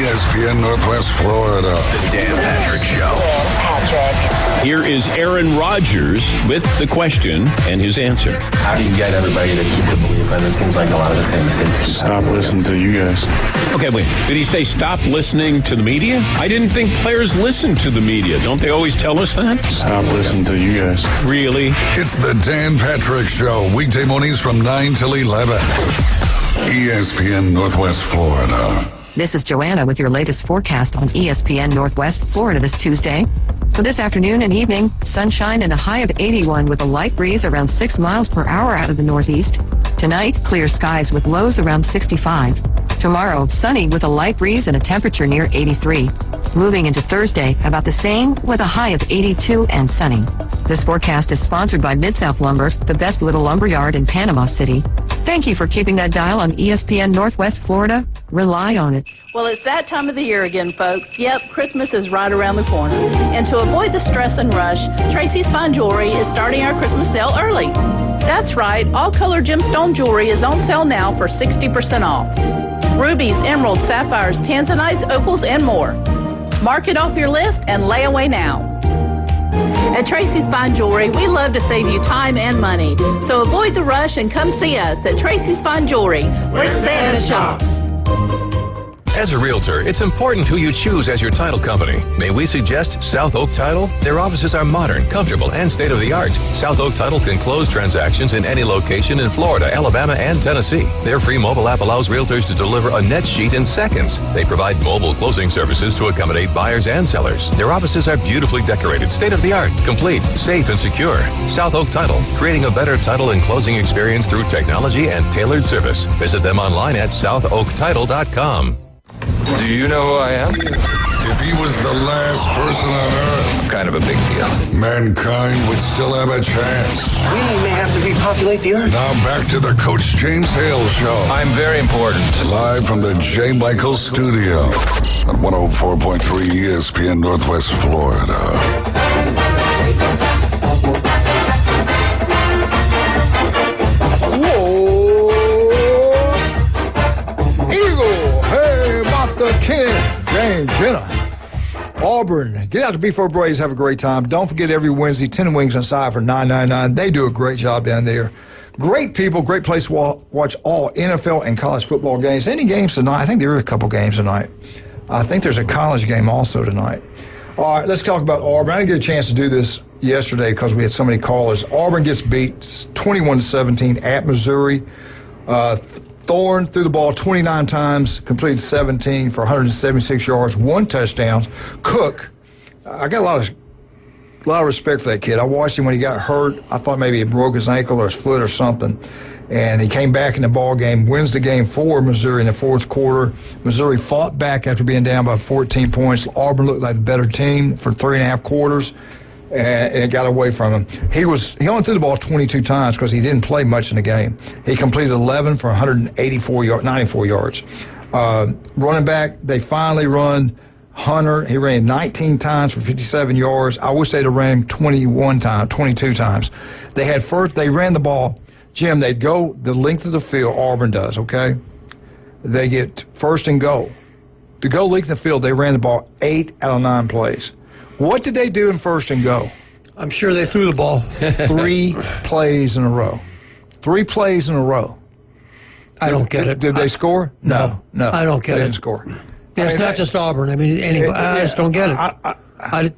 ESPN Northwest Florida. The Dan Patrick Show. Here is Aaron Rodgers with the question and his answer. How do you get everybody to keep the belief? And it seems like a lot of the same mistakes. Stop listening to you guys. Okay, wait. Did he say stop listening to the media? I didn't think players listen to the media. Don't they always tell us that? Stop listening to you guys. Really? It's the Dan Patrick Show. Weekday mornings from 9 till 11. ESPN Northwest Florida. This is Joanna with your latest forecast on ESPN Northwest Florida this Tuesday. For this afternoon and evening, sunshine and a high of 81 with a light breeze around 6 miles per hour out of the northeast. Tonight, clear skies with lows around 65. Tomorrow, sunny with a light breeze and a temperature near 83. Moving into Thursday, about the same with a high of 82 and sunny. This forecast is sponsored by Mid-South Lumber, the best little lumber yard in Panama City. Thank you for keeping that dial on ESPN Northwest Florida. Rely on it. Well, it's that time of the year again, folks. Yep, Christmas is right around the corner. And to avoid the stress and rush, Tracy's Fine Jewelry is starting our Christmas sale early. That's right, all color gemstone jewelry is on sale now for 60% off. Rubies, emeralds, sapphires, tanzanites, opals, and more. Mark it off your list and lay away now. At Tracy's Fine Jewelry, we love to save you time and money. So avoid the rush and come see us at Tracy's Fine Jewelry, where Santa shops. As a realtor, it's important who you choose as your title company. May we suggest South Oak Title? Their offices are modern, comfortable, and state-of-the-art. South Oak Title can close transactions in any location in Florida, Alabama, and Tennessee. Their free mobile app allows realtors to deliver a net sheet in seconds. They provide mobile closing services to accommodate buyers and sellers. Their offices are beautifully decorated, state-of-the-art, complete, safe, and secure. South Oak Title, creating a better title and closing experience through technology and tailored service. Visit them online at southoaktitle.com. Do you know who I am? If he was the last person on Earth, Kind of a big deal. mankind would still have a chance. We may have to repopulate the Earth. Now back to the Coach James Hale Show. I'm very important. Live from the J. Michael Studio on 104.3 ESPN Northwest Florida. Eagle, hey, Martha King, James Jenner. Auburn, get out to B4 Braves, have a great time. Don't forget every Wednesday, 10 wings inside for $9.99. They do a great job down there. Great people, great place to watch all NFL and college football games. Any games tonight? I think there are a couple games tonight. I think there's a college game also tonight. All right, let's talk about Auburn. I didn't get a chance to do this yesterday because we had so many callers. Auburn gets beat 21-17 at Missouri. Thorne threw the ball 29 times, completed 17 for 176 yards, 1 touchdown. Cook, I got a lot of respect for that kid. I watched him when he got hurt. I thought maybe he broke his ankle or his foot or something. And he came back in the ball game, wins the game for Missouri in the fourth quarter. Missouri fought back after being down by 14 points. Auburn looked like the better team for 3.5 quarters. And it got away from him. He only threw the ball 22 times because he didn't play much in the game. He completed 11 for 94 yards. Running back, they finally run Hunter. He ran 19 times for 57 yards. I wish they'd have ran him 22 times. They ran the ball. Jim, they'd go the length of the field, Auburn does, okay? They get first and goal. To go length of the field, they ran the ball 8 out of 9 plays. What did they do in first and go? I'm sure they threw the ball. 3 plays in a row. 3 plays in a row. I don't get it. Did they score? No. I don't get it. They didn't score. It's not just Auburn. I mean, I just don't get it.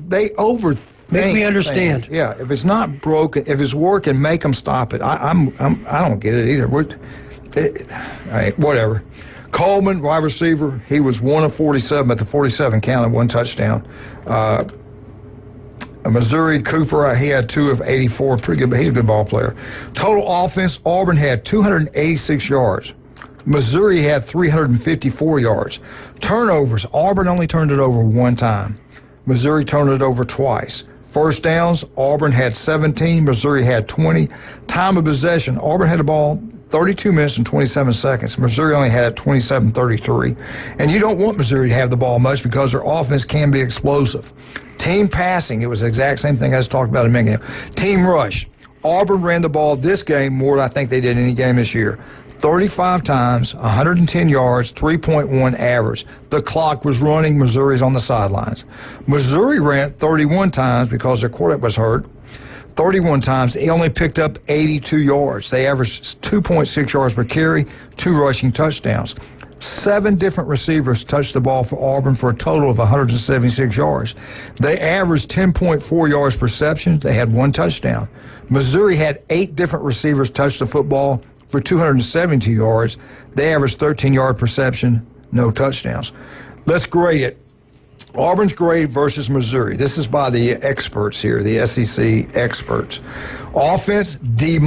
They overthink. Make me understand. Things. Yeah, if it's not broken, if it's working, make them stop it. I don't get it either. Whatever. Coleman, wide receiver, he was 1 of 47, but the 47 counted, 1 touchdown. Missouri, Cooper, he had 2 of 84, pretty good, but he's a good ball player. Total offense, Auburn had 286 yards. Missouri had 354 yards. Turnovers, Auburn only turned it over 1 time. Missouri turned it over twice. First downs, Auburn had 17, Missouri had 20. Time of possession, Auburn had the ball 32 minutes and 27 seconds. Missouri only had it 27-33. And you don't want Missouri to have the ball much because their offense can be explosive. Team passing, it was the exact same thing I just talked about a minute ago. Team rush, Auburn ran the ball this game more than I think they did any game this year. 35 times, 110 yards, 3.1 average. The clock was running. Missouri's on the sidelines. Missouri ran 31 times because their quarterback was hurt. 31 times. He only picked up 82 yards. They averaged 2.6 yards per carry, 2 rushing touchdowns. 7 different receivers touched the ball for Auburn for a total of 176 yards. They averaged 10.4 yards per reception. They had 1 touchdown. Missouri had 8 different receivers touch the football for 272 yards. They averaged 13-yard perception, no touchdowns. Let's grade it. Auburn's grade versus Missouri. This is by the experts here, the SEC experts. Offense, D-.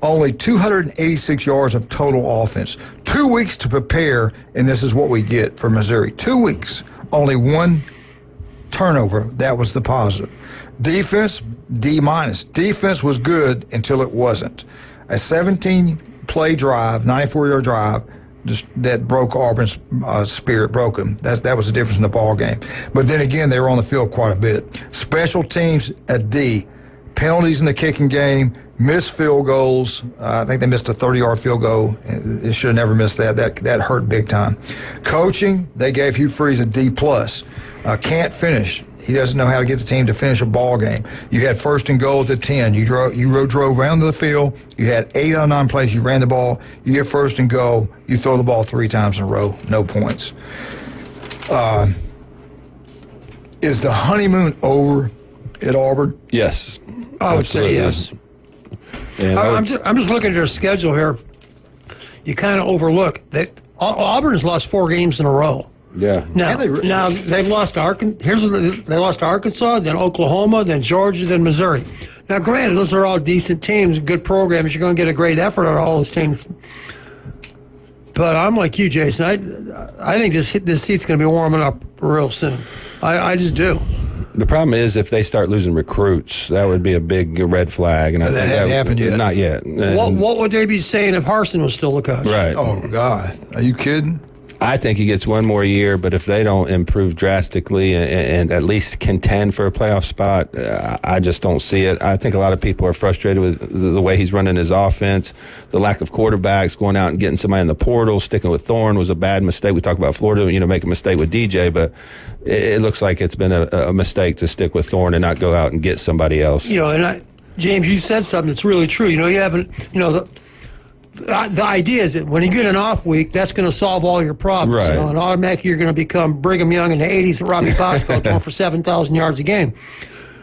Only 286 yards of total offense. 2 weeks to prepare, and this is what we get for Missouri. 2 weeks, only 1 turnover. That was the positive. Defense, D-. Defense was good until it wasn't. A 17-play drive, 94-yard drive, that broke Auburn's spirit, broke them. That was the difference in the ball game. But then again, they were on the field quite a bit. Special teams at D, penalties in the kicking game, missed field goals. I think they missed a 30-yard field goal. They should have never missed that. That hurt big time. Coaching, they gave Hugh Freeze a D+. Can't finish. He doesn't know how to get the team to finish a ball game. You had first and goal at the 10. You drove around the field. You had 8 out of 9 plays. You ran the ball. You get first and goal. You throw the ball 3 times in a row. No points. Is the honeymoon over at Auburn? Yes. I would say yes. And I'm just looking at their schedule here. You kind of overlook that Auburn's lost 4 games in a row. Yeah. Now they've lost to Arkansas. They lost to Arkansas, then Oklahoma, then Georgia, then Missouri. Now, granted, those are all decent teams, good programs. You're going to get a great effort out of all those teams. But I'm like you, Jason. I think this seat's going to be warming up real soon. I just do. The problem is if they start losing recruits, that would be a big red flag. And I think hasn't happened yet. Not yet. What would they be saying if Harsin was still the coach? Right. Oh, God. Are you kidding? I think he gets one more year, but if they don't improve drastically and at least contend for a playoff spot, I just don't see it. I think a lot of people are frustrated with the way he's running his offense, the lack of quarterbacks, going out and getting somebody in the portal, sticking with Thorne was a bad mistake. We talk about Florida, make a mistake with DJ, but it looks like it's been a mistake to stick with Thorne and not go out and get somebody else. James, you said something that's really true. You haven't, the idea is that when you get an off week, that's going to solve all your problems. Right. And automatically you're going to become Brigham Young in the 80s with Robbie Bosco going for 7,000 yards a game.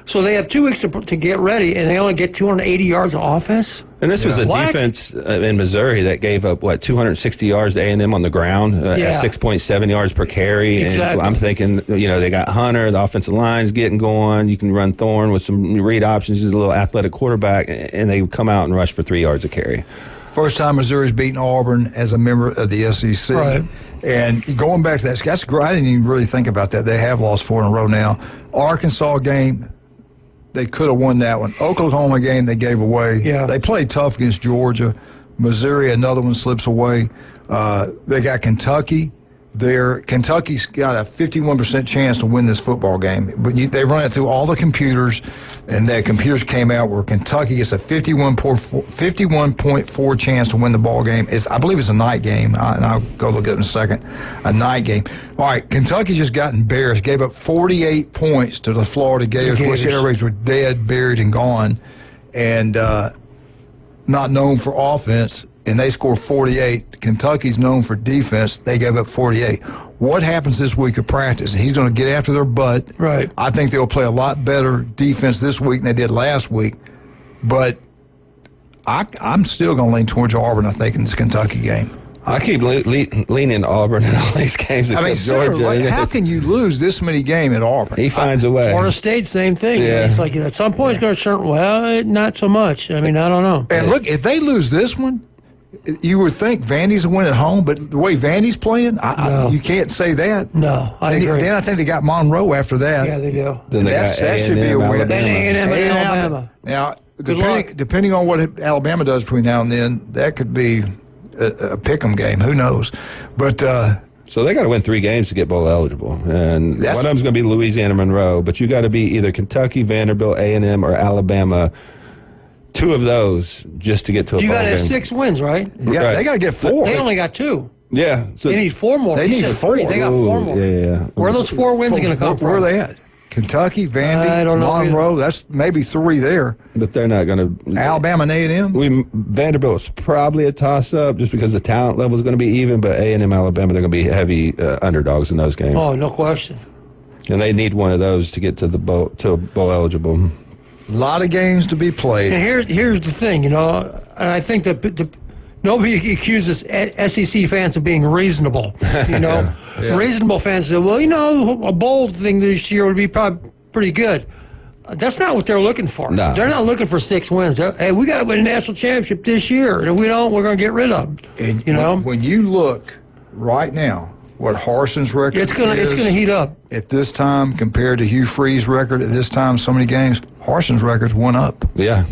So they have 2 weeks to get ready, and they only get 280 yards of offense? And this was a defense in Missouri that gave up, 260 yards to A&M on the ground, at 6.7 yards per carry. Exactly. And I'm thinking, they got Hunter, the offensive line's getting going. You can run Thorne with some read options, he's a little athletic quarterback, and they come out and rush for 3 yards a carry. First time Missouri's beaten Auburn as a member of the SEC. Right. And going back to that, that's great. I didn't even really think about that. They have lost 4 in a row now. Arkansas game, they could have won that one. Oklahoma game, they gave away. Yeah. They played tough against Georgia. Missouri, another one slips away. They got Kentucky. Kentucky's got a 51% chance to win this football game. But they run it through all the computers, and the computers came out where Kentucky gets a 51.4 chance to win the ball game. I believe it's a night game, and I'll go look at it in a second. A night game. All right, Kentucky just got embarrassed, gave up 48 points to the Florida Gators, which Air Raids were dead, buried, and gone, and not known for offense. And they scored 48. Kentucky's known for defense. They gave up 48. What happens this week of practice? He's going to get after their butt. Right. I think they'll play a lot better defense this week than they did last week. But I'm still going to lean towards Auburn, I think, in this Kentucky game. I keep leaning Auburn in all these games except Georgia. How can you lose this many games at Auburn? He finds a way. Florida State, same thing. Yeah. It's like at some point it's going to turn, not so much. I mean, I don't know. And look, if they lose this one, you would think Vandy's will win at home, but the way Vandy's playing, you can't say that. No, I agree. Then I think they got Monroe after that. Yeah, they do. Then that should be a win. Then A&M and Alabama. Now, depending on what Alabama does between now and then, that could be a pick'em game. Who knows? But so they got to win 3 games to get bowl eligible, and one of them's going to be Louisiana Monroe. But you got to be either Kentucky, Vanderbilt, A&M, or Alabama. 2 of those just to get to a bowl game. You got to have 6 wins, right? Yeah, they got to get 4. They only got 2. Yeah. So they need 4 more. They need 4. They got 4 more. Yeah. Where are those 4 wins going to come from? Where are they at? Kentucky, Vandy, I don't know Monroe. That's maybe 3 there. But they're not going to. Alabama and A&M. Vanderbilt's probably a toss-up just because the talent level is going to be even. But A&M, Alabama, they're going to be heavy underdogs in those games. Oh, no question. And they need one of those to get to the bowl eligible. A lot of games to be played. And here's the thing, and I think that nobody accuses SEC fans of being reasonable. Yeah. Reasonable fans say, well, a bowl thing this year would be probably pretty good. That's not what they're looking for. No. They're not looking for 6 wins. Hey, we got to win a national championship this year, and if we don't, we're going to get rid of them. And when you look right now, what Harsin's record it's going to heat up at this time compared to Hugh Freeze's record at this time. So many games, Harsin's record's 1 up. Yeah,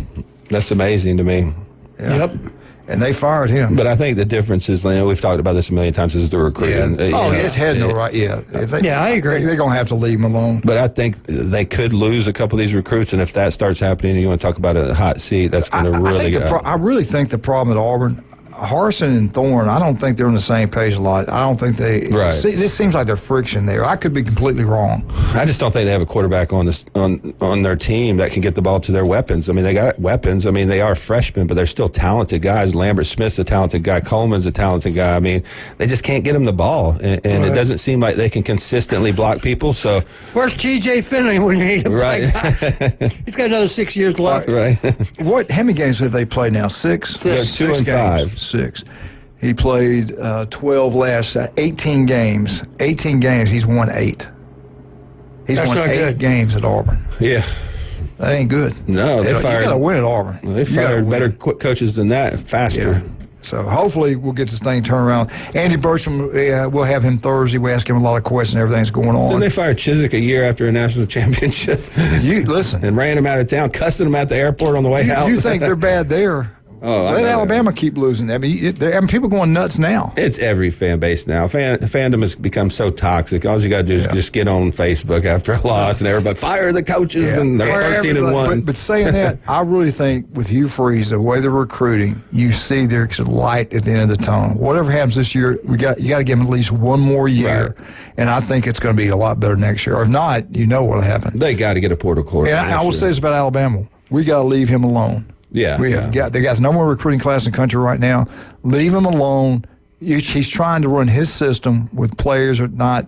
that's amazing to me. Yeah. Yep. And they fired him. But I think the difference is, we've talked about this a million times, is the recruiting. Yeah. His head no right. Yeah. I agree. They're going to have to leave him alone. But I think they could lose a couple of these recruits, and if that starts happening, and you want to talk about a hot seat, that's going to really I really think the problem at Auburn, Harsin and Thorne, I don't think they're on the same page a lot. I don't think they. Right. See, this seems like there's friction there. I could be completely wrong. I just don't think they have a quarterback on their team that can get the ball to their weapons. I mean, they got weapons. I mean, they are freshmen, but they're still talented guys. Lambert Smith's a talented guy. Coleman's a talented guy. I mean, they just can't get them the ball, and it doesn't seem like they can consistently block people. So where's T.J. Finley when you need him? Right. He's got another 6 years left. Right. How many games have they played now? 6? Yeah, 2 and 5. 6. He played 12 last 18 games. 18 games. He's won 8. He's won 8 games at Auburn. Yeah. That ain't good. No, you got to win at Auburn. They fired better coaches than that, faster. Yeah. So hopefully we'll get this thing turned around. Andy Burcham, we'll have him Thursday. We ask him a lot of questions. Everything's going on. Then they fired Chiswick a year after a national championship. You listen, and ran him out of town, cussing him at the airport on the way out. You think they're bad there? Let Alabama keep losing. I mean, people going nuts now. It's every fan base now. Fandom has become so toxic. All you got to do is just get on Facebook after a loss, and everybody fire the coaches, and they're 13-1. But saying that, I really think with Hugh Freeze, the way they're recruiting, you see there's a light at the end of the tunnel. Whatever happens this year, you got to give them at least one more year, and I think it's going to be a lot better next year. Or if not, you know what'll happen. They got to get a portal quarterback. And I will say this about Alabama: we got to leave him alone. Yeah, they got the number one recruiting class in the country right now. Leave him alone. He's trying to run his system with players that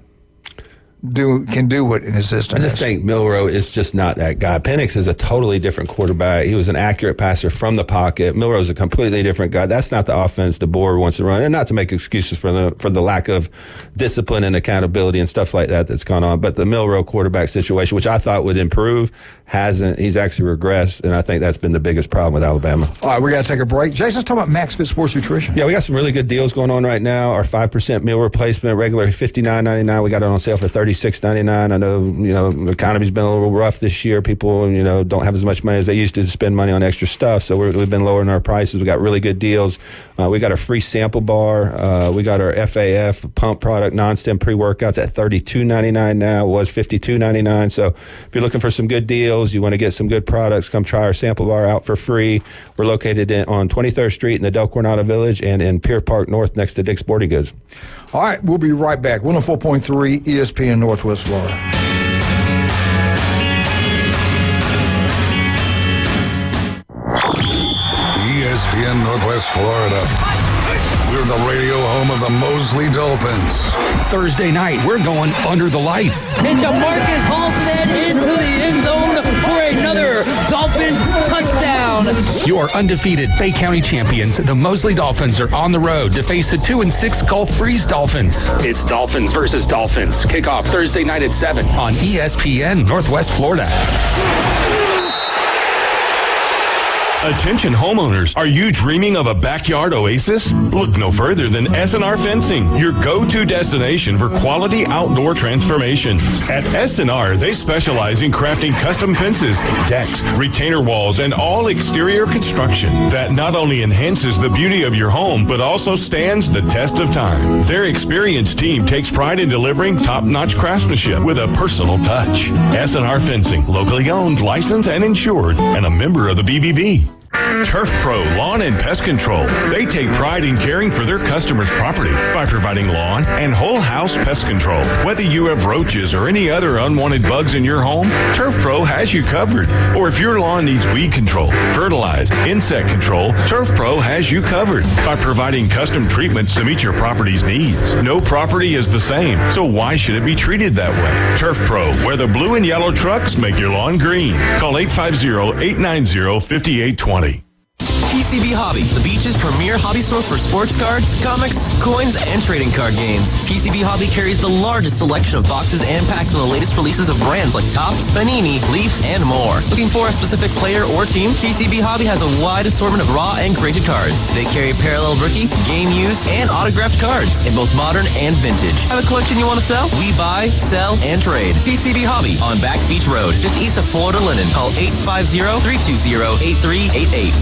can do it in his system. I just think Milroe is just not that guy. Penix is a totally different quarterback. He was an accurate passer from the pocket. Milroe's a completely different guy. That's not the offense the board wants to run, and not to make excuses for the lack of discipline and accountability and stuff like that's gone on. But the Milroe quarterback situation, which I thought would improve, hasn't. He's actually regressed, and I think that's been the biggest problem with Alabama. All right, we got to take a break. Jason, let's talk about Max Fit Sports Nutrition. Yeah, we got some really good deals going on right now. Our 5% meal replacement, regular $59.99. We got it on sale for $36.99. I know, the economy's been a little rough this year. People, don't have as much money as they used to spend money on extra stuff. So we've been lowering our prices. We got really good deals. We got a free sample bar. We got our FAF pump product, non-stem pre-workouts at $32.99 now. It was $52.99. So if you're looking for some good deals, you want to get some good products, come try our sample bar out for free. We're located on 23rd Street in the Del Coronado Village and in Pier Park North next to Dick's Sporting Goods. All right, we'll be right back. 104.3 ESPN Northwest Florida. ESPN Northwest Florida. We're the radio home of the Mosley Dolphins. Thursday night, we're going under the lights. Into Marcus Halstead into the end zone for another Dolphins touchdown. Your undefeated Bay County champions, the Mosley Dolphins, are on the road to face the 2-6 Gulf Breeze Dolphins. It's Dolphins versus Dolphins. Kickoff Thursday night at 7 on ESPN Northwest Florida. Attention homeowners, are you dreaming of a backyard oasis? Look no further than S&R Fencing, your go-to destination for quality outdoor transformations. At S&R, they specialize in crafting custom fences, decks, retainer walls, and all exterior construction that not only enhances the beauty of your home, but also stands the test of time. Their experienced team takes pride in delivering top-notch craftsmanship with a personal touch. S&R Fencing, locally owned, licensed, and insured, and a member of the BBB. Turf Pro Lawn and Pest Control. They take pride in caring for their customers' property by providing lawn and whole house pest control. Whether you have roaches or any other unwanted bugs in your home, Turf Pro has you covered. Or if your lawn needs weed control, fertilize, insect control, Turf Pro has you covered by providing custom treatments to meet your property's needs. No property is the same, so why should it be treated that way? Turf Pro, where the blue and yellow trucks make your lawn green. Call 850-890-5820. PCB Hobby, the beach's premier hobby store for sports cards, comics, coins, and trading card games. PCB Hobby carries the largest selection of boxes and packs from the latest releases of brands like Topps, Panini, Leaf, and more. Looking for a specific player or team? PCB Hobby has a wide assortment of raw and graded cards. They carry parallel rookie, game used, and autographed cards in both modern and vintage. Have a collection you want to sell? We buy, sell, and trade. PCB Hobby on Back Beach Road, just east of Florida Linen. Call 850-320-8388.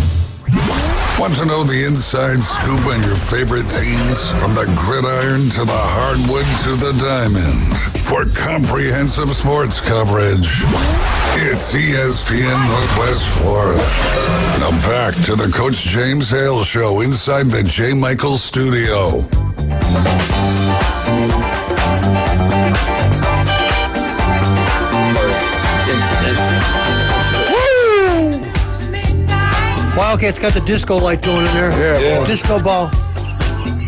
Want to know the inside scoop on your favorite teams? From the gridiron to the hardwood to the diamond. For comprehensive sports coverage, it's ESPN Northwest Florida. Now back to the Coach James Hale Show inside the J. Michael Studio. Wildcat's got the disco light going in there. Yeah, boy. Disco ball.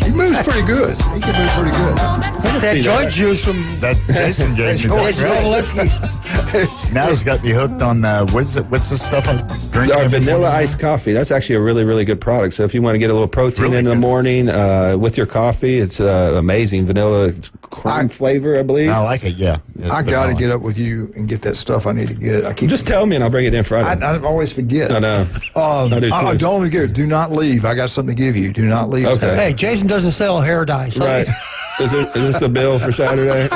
He moves pretty good. He can move pretty good. That's that joint juice from That Jason gave me. Jason Kowaleski. Now he's got me hooked on what's the stuff I'm drinking? Our vanilla iced coffee. That's actually a really, really good product. So if you want to get a little protein really in the good. morning with your coffee, it's amazing. Vanilla cream flavor, I believe. I like it, yeah. I got to get up with you and get that stuff I need to get. I keep Just tell me and I'll bring it in Friday. I always forget. I know. I do too. Don't forget. Do not leave. I got something to give you. Do not leave. Okay. Hey, Jason doesn't sell hair dye. So Right. Is this a bill for Saturday?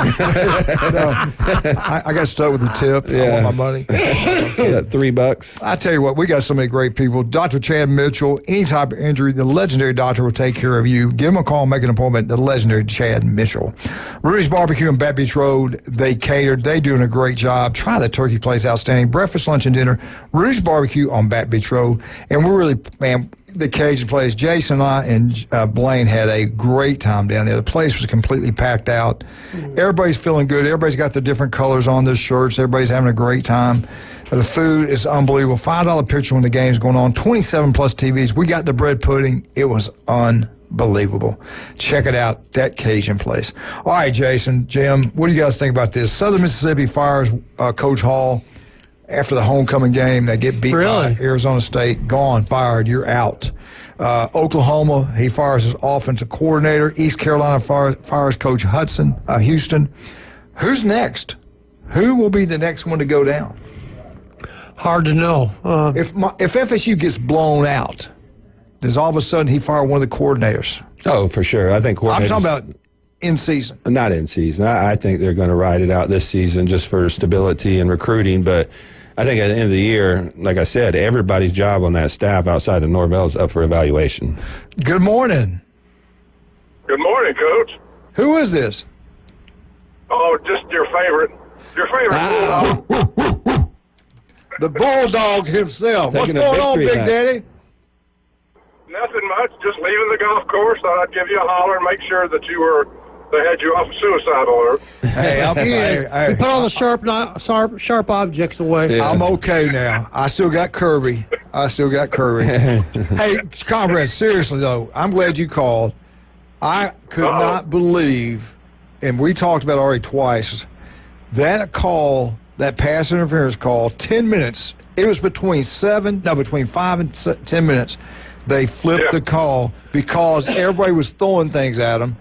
No, I got stuck with the tip. I want my money. That $3. I tell you what, we got so many great people. Dr. Chad Mitchell, any type of injury, the legendary doctor will take care of you. Give him a call, make an appointment. The legendary Chad Mitchell. Rudy's Barbecue on Bat Beach Road. They catered. They doing a great job. Try the turkey place, outstanding. Breakfast, lunch, and dinner. Rudy's Barbecue on Bat Beach Road. And we're really, man, the Cajun place. Jason and I and Blaine had a great time down there. The place was completely packed out. Everybody's feeling good. Everybody's got the different colors on their shirts. Everybody's having a great time. The food is unbelievable. $5 picture when the game's going on. 27 plus TVs. We got the bread pudding. It was unbelievable. Check it out. That Cajun place. All right, Jason, Jim, what do you guys think about this? Southern Mississippi fires Coach Hall after the homecoming game. They get beat by Arizona State. Gone, fired, you're out. Oklahoma, he fires his offensive coordinator. East Carolina fires Coach Houston. Who's next? Who will be the next one to go down? hard to know. If FSU gets blown out, does all of a sudden he fire one of the coordinators? Oh, for sure. I think coordinators. I'm talking about in season. Not in season. I think they're going to ride it out this season just for stability and recruiting. But I think at the end of the year, like I said, everybody's job on that staff outside of Norvell is up for evaluation. Good morning. Good morning, Coach. Who is this? Oh, just your favorite. Your favorite bulldog. The bulldog himself. What's Taking a going on, victory Big lap. Daddy? Nothing much. Just leaving the golf course. Thought I'd give you a holler and make sure that they had you off a suicide alert. Hey, We put all the sharp objects away. I'm okay now. I still got Kirby. Hey, comrade, seriously, though, I'm glad you called. I could not believe, and we talked about it already twice, that call, that pass interference call, 10 minutes. It was between 5 and 10 minutes. They flipped the call because everybody was throwing things at them.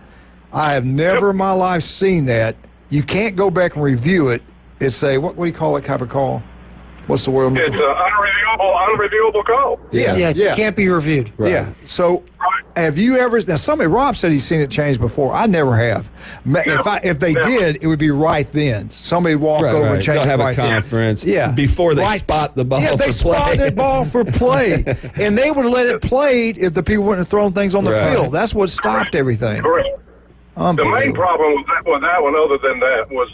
I have never in my life seen that. You can't go back and review it. It's a, what do you call that type of call? What's the word? It's an unreviewable call. Yeah, it can't be reviewed. Right. Yeah. So, have you ever? Now, Rob said he's seen it change before. I never have. If they did, it would be right then. Somebody walk over and change. They'll have right a conference. Then. Yeah. Before they spot the ball. Yeah, they spot the ball for play, and they would have let it played if the people wouldn't have thrown things on the field. That's what stopped everything. Correct. The main problem with that one, other than that, was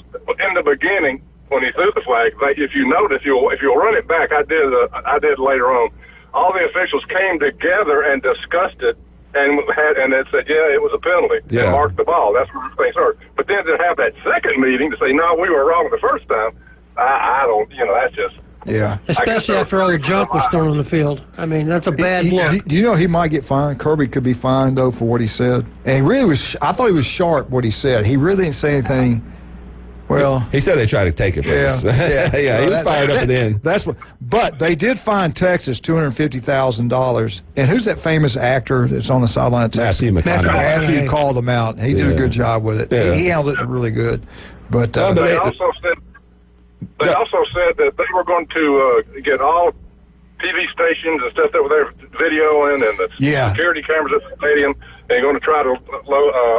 in the beginning when he threw the flag. Like if you notice, if you'll run it back, I did later on. All the officials came together and discussed it, and it said, it was a penalty. Yeah. And marked the ball. That's where things hurt. But then to have that second meeting to say, no, we were wrong the first time, I don't. That's just. Yeah. Especially after all the junk was thrown on the field. I mean, that's a bad look. Do you know he might get fined? Kirby could be fined, though, for what he said. And he really was, I thought he was sharp what he said. He really didn't say anything. Well, he said they tried to take it from us. Yeah, he was fired up at the end. But they did fine Texas $250,000. And who's that famous actor that's on the sideline of Texas? Matthew called him out. He did a good job with it. Yeah. He handled it really good. But they also said that they were going to get all TV stations and stuff that were there videoing and the security cameras at the stadium, and they're going to try to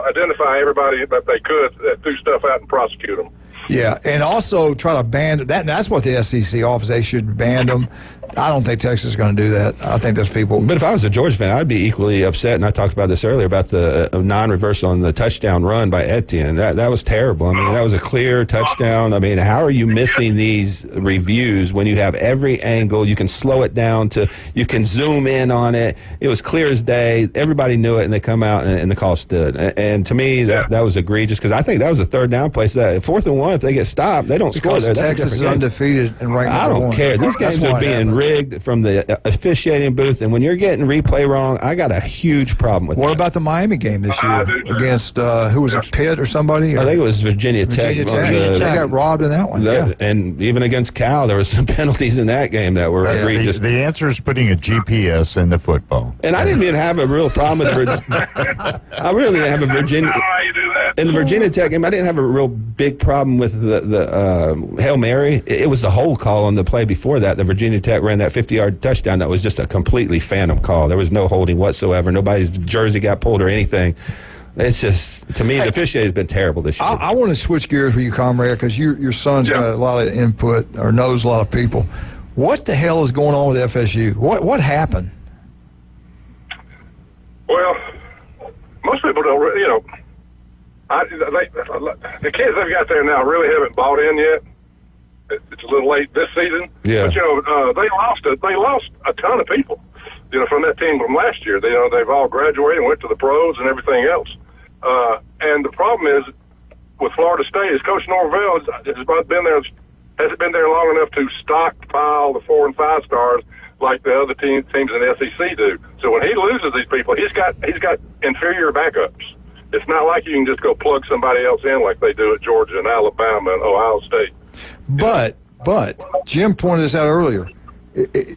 identify everybody that they could that threw stuff out and prosecute them. Yeah, and also try to ban that. That's what the SEC offers. They should ban them. I don't think Texas is going to do that. I think those people. But if I was a Georgia fan, I'd be equally upset. And I talked about this earlier about the non-reversal on the touchdown run by Etienne. That was terrible. I mean, that was a clear touchdown. I mean, how are you missing these reviews when you have every angle? You can slow it down you can zoom in on it. It was clear as day. Everybody knew it, and they come out and the call stood. And to me, that was egregious because I think that was a third down play. So 4th and 1, if they get stopped, they don't score there. Because Texas is undefeated and ranked number 1. I don't care. These games are being rigged from the officiating booth, and when you're getting replay wrong, I got a huge problem with that. What about the Miami game this year against who was it, Pitt or somebody? I think it was Virginia Tech. They got robbed in that one. And even against Cal, there was some penalties in that game that were egregious. The answer is putting a GPS in the football. And I didn't even have a real problem with I really didn't have a Virginia. In the Virginia Tech game, I didn't have a real big problem with the Hail Mary. It was the whole call on the play before that. The Virginia Tech ran that 50-yard touchdown that was just a completely phantom call. There was no holding whatsoever. Nobody's jersey got pulled or anything. It's just, to me, the officiating has been terrible this year. I want to switch gears with you, comrade, because your son's got a lot of input or knows a lot of people. What the hell is going on with FSU? What happened? Well, most people don't really, the kids they've got there now really haven't bought in yet. It's a little late this season. Yeah. But, they lost a ton of people, from that team from last year. They've all graduated and went to the pros and everything else. And the problem is with Florida State is Coach Norvell hasn't been there long enough to stockpile the 4 and 5 stars like the other teams in the SEC do. So when he loses these people, he's got inferior backups. It's not like you can just go plug somebody else in like they do at Georgia and Alabama and Ohio State. But Jim pointed this out earlier.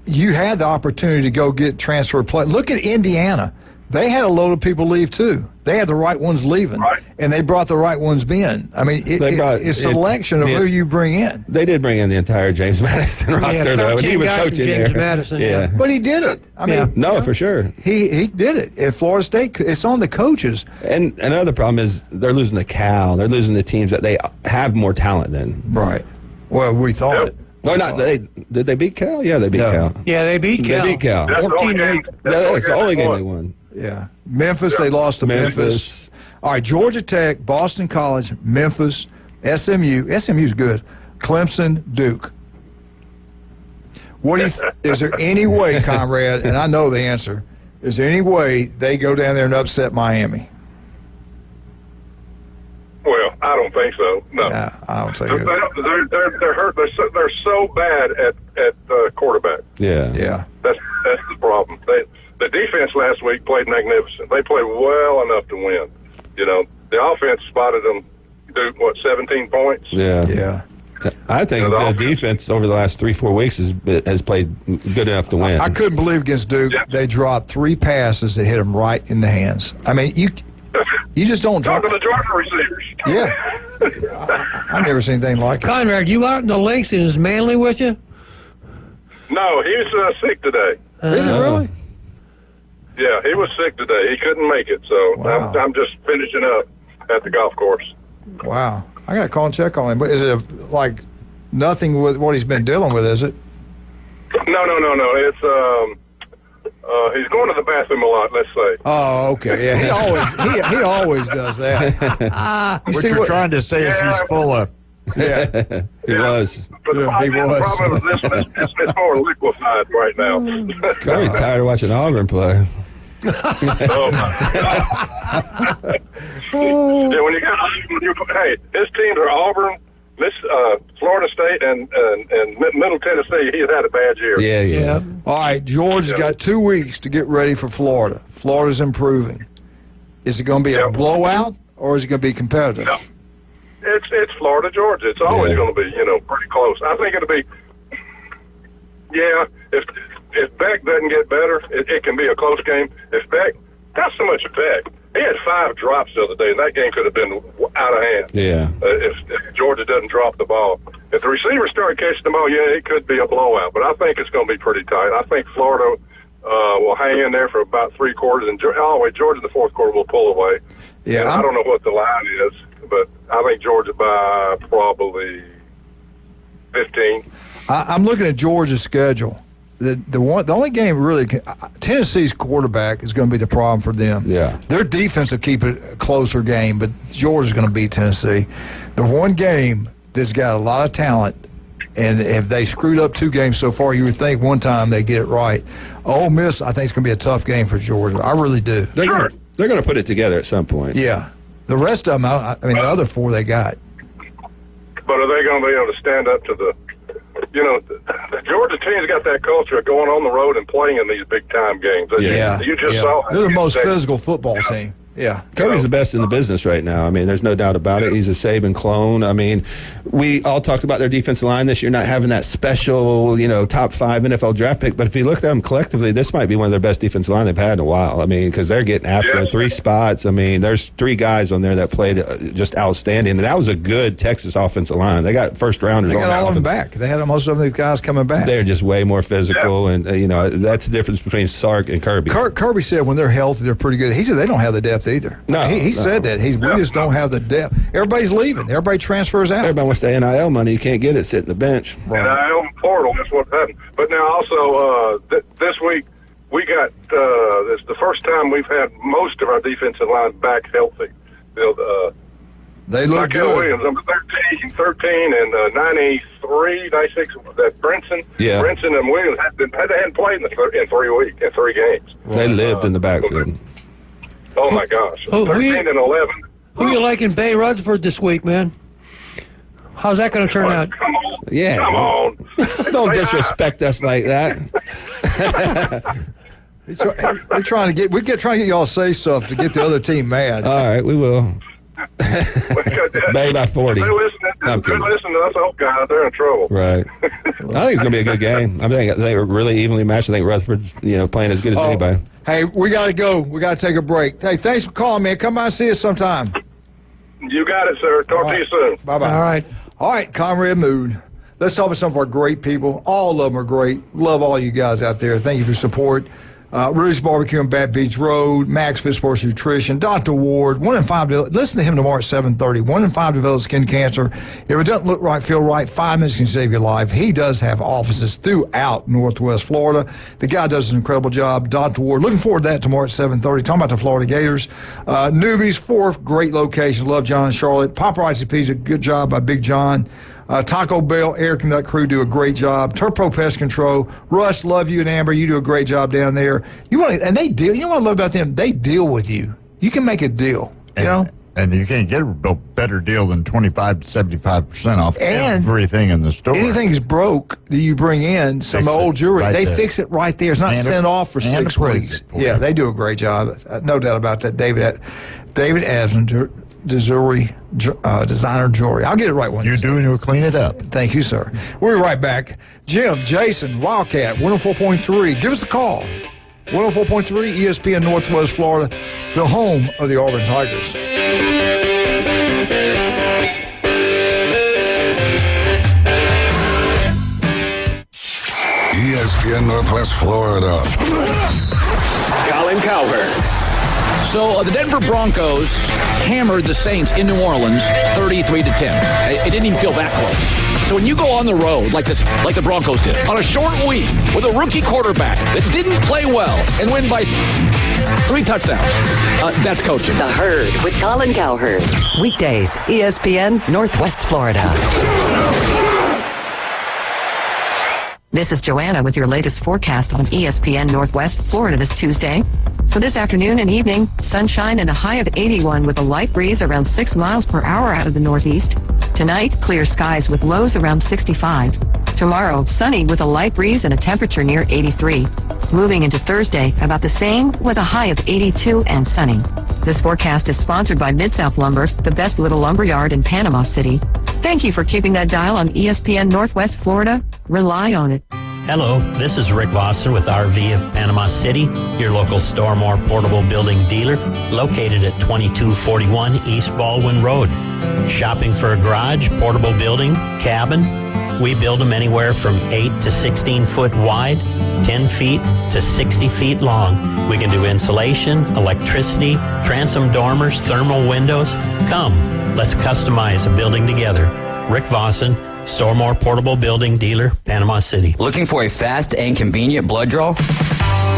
You had the opportunity to go get transfer play. Look at Indiana. They had a load of people leave, too. They had the right ones leaving, and they brought the right ones in. I mean, it's selection of who you bring in. They did bring in the entire James Madison roster, though, and he was coaching James there. Madison, But he did it. I mean, no, for sure. He did it. At Florida State, it's on the coaches. And another problem is they're losing the Cal. They're losing the teams that they have more talent than. Right. Well, we thought it. No, not they. Did they beat Cal? Yeah, they beat Cal. Yeah, they beat Cal. They beat Cal. 14-8. That's the only game they won. Yeah. Memphis, they lost to Memphis. All right, Georgia Tech, Boston College, Memphis, SMU. SMU's good. Clemson, Duke. What do you is there any way, comrade, and I know the answer, is there any way they go down there and upset Miami? Well, I don't think so. No, I don't think so. They're hurt. They're so bad at quarterback. Yeah. That's the problem. The defense last week played magnificent. They played well enough to win. The offense spotted them do 17 points. Yeah. I think the defense over the last 3-4 weeks has played good enough to win. I couldn't believe against Duke they dropped 3 passes that hit them right in the hands. I mean, you just don't drop. Talking to the Georgia receivers. Yeah. I've never seen anything like it. Conrad, you out in the links and is Manley with you? No, he's sick today. Is it really? Yeah, he was sick today. He couldn't make it, so I'm just finishing up at the golf course. Wow. I got to call and check on him. But is it like nothing with what he's been dealing with, is it? No. It's he's going to the bathroom a lot, let's say. Oh, okay. Yeah, he always does that. What you're trying to say is he's full of. Yeah. He was. But the problem is it's more liquefied right now. Probably tired of watching Auburn play. When you got his teams are Auburn, Florida State, and Middle Tennessee. He's had a bad year. Yeah. All right, Georgia's got 2 weeks to get ready for Florida. Florida's improving. Is it going to be a blowout or is it going to be competitive? No. It's Florida, Georgia. It's always going to be, pretty close. I think it'll be. Yeah, if Beck doesn't get better, it can be a close game. If Beck, not so much Beck. He had 5 drops the other day, and that game could have been out of hand. Yeah. If Georgia doesn't drop the ball. If the receivers start catching the ball, it could be a blowout. But I think it's going to be pretty tight. I think Florida will hang in there for about 3 quarters, and Georgia in the 4th quarter will pull away. Yeah. I don't know what the line is, but I think Georgia by probably 15. I'm looking at Georgia's schedule, the only game really Tennessee's quarterback is going to be the problem for them. Yeah, their defense will keep it a closer game, but Georgia's going to beat Tennessee. The one game that's got a lot of talent, and if they screwed up 2 games so far, you would think one time they get it right. Ole Miss, I think, is going to be a tough game for Georgia. I really do. They're going to put it together at some point. Yeah, the rest of them, I mean, the other 4 they got. But are they going to be able to stand up to the Georgia team's got that culture of going on the road and playing in these big-time games. Yeah. You just saw they're the most physical football team. Yeah. Kirby's the best in the business right now. I mean, there's no doubt about it. He's a Saban clone. I mean, we all talked about their defensive line this year not having that special, top 5 NFL draft pick. But if you look at them collectively, this might be one of their best defensive line they've had in a while. I mean, because they're getting after 3 spots. I mean, there's 3 guys on there that played just outstanding. And that was a good Texas offensive line. They got first rounders. They got all of them back. They had most of the guys coming back. They're just way more physical. And, that's the difference between Sark and Kirby. Kirby said when they're healthy, they're pretty good. He said they don't have the depth either. No. He said that. We just don't have the depth. Everybody's leaving. Everybody transfers out. Everybody wants the NIL money. You can't get it sitting the bench. Right. NIL portal, that's what happened. But now also this week we got it's the first time we've had most of our defensive line back healthy. They look good. Williams, number 13 and 93, 96. That Brinson, Yeah. Brinson and Williams hadn't played in 3 games. They lived in the backfield. Oh my gosh! 13 and 11. Who you liking Bay Rutherford this week, man? How's that going to turn out? Come on. Yeah. Come on. Don't disrespect us like that. We're trying to get y'all to say stuff to get the other team mad. All right, we will. Bay by 40. They're listening to us old guys. They're in trouble. Right. I think it's going to be a good game. I think they were really evenly matched. I think Rutherford's playing as good as anybody. Hey, we got to go. We got to take a break. Hey, thanks for calling, man. Come by and see us sometime. You got it, sir. Talk to you soon. Bye-bye. All right, Comrade Moon. Let's talk about some of our great people. All of them are great. Love all you guys out there. Thank you for your support. Rudy's Barbecue on Bat Beach Road, Max Fit Sports Nutrition, Dr. Ward, 1 in 5. Listen to him tomorrow at 7:30. 1 in 5 develop skin cancer. If it doesn't look right, feel right, 5 minutes can save your life. He does have offices throughout Northwest Florida. The guy does an incredible job. Dr. Ward, looking forward to that tomorrow at 7:30. Talking about the Florida Gators. Newbies, 4th, great location. Love John and Charlotte. Paparazzi Pizza, good job by Big John. Taco Bell, Eric and that crew do a great job. Turpro Pest Control, Russ, love you, and Amber, you do a great job down there. And they deal. You know what I love about them? They deal with you. You can make a deal. And you can't get a better deal than 25 to 75% off everything in the store. Anything's broke that you bring in, some old jewelry, they fix it right there. It's not sent off for 6 weeks. Yeah, they do a great job. No doubt about that. David Adams, designer jewelry. I'll get it right one. You do, and you'll clean it up. Thank you, sir. We'll be right back. Jim, Jason, Wildcat, 104.3. Give us a call. 104.3 ESPN Northwest Florida, the home of the Auburn Tigers. ESPN Northwest Florida. Colin Cowherd. So the Denver Broncos hammered the Saints in New Orleans 33-10. It didn't even feel that close. So when you go on the road like the Broncos did, on a short week with a rookie quarterback that didn't play well and win by 3 touchdowns, that's coaching. The Herd with Colin Cowherd. Weekdays, ESPN Northwest Florida. This is Joanna with your latest forecast on ESPN Northwest Florida this Tuesday. For this afternoon and evening, sunshine and a high of 81 with a light breeze around 6 miles per hour out of the northeast. Tonight, clear skies with lows around 65. Tomorrow, sunny with a light breeze and a temperature near 83. Moving into Thursday, about the same with a high of 82 and sunny. This forecast is sponsored by Mid-South Lumber, the best little lumber yard in Panama City. Thank you for keeping that dial on ESPN Northwest Florida. Rely on it. Hello, this is Rick Vosser with RV of Panama City, your local Stormore portable building dealer, located at 2241 East Baldwin Road. Shopping for a garage, portable building, cabin? We build them anywhere from 8 to 16 foot wide, 10 feet to 60 feet long. We can do insulation, electricity, transom dormers, thermal windows. Come, let's customize a building together. Rick Vossen, Stormore Portable Building Dealer, Panama City. Looking for a fast and convenient blood draw?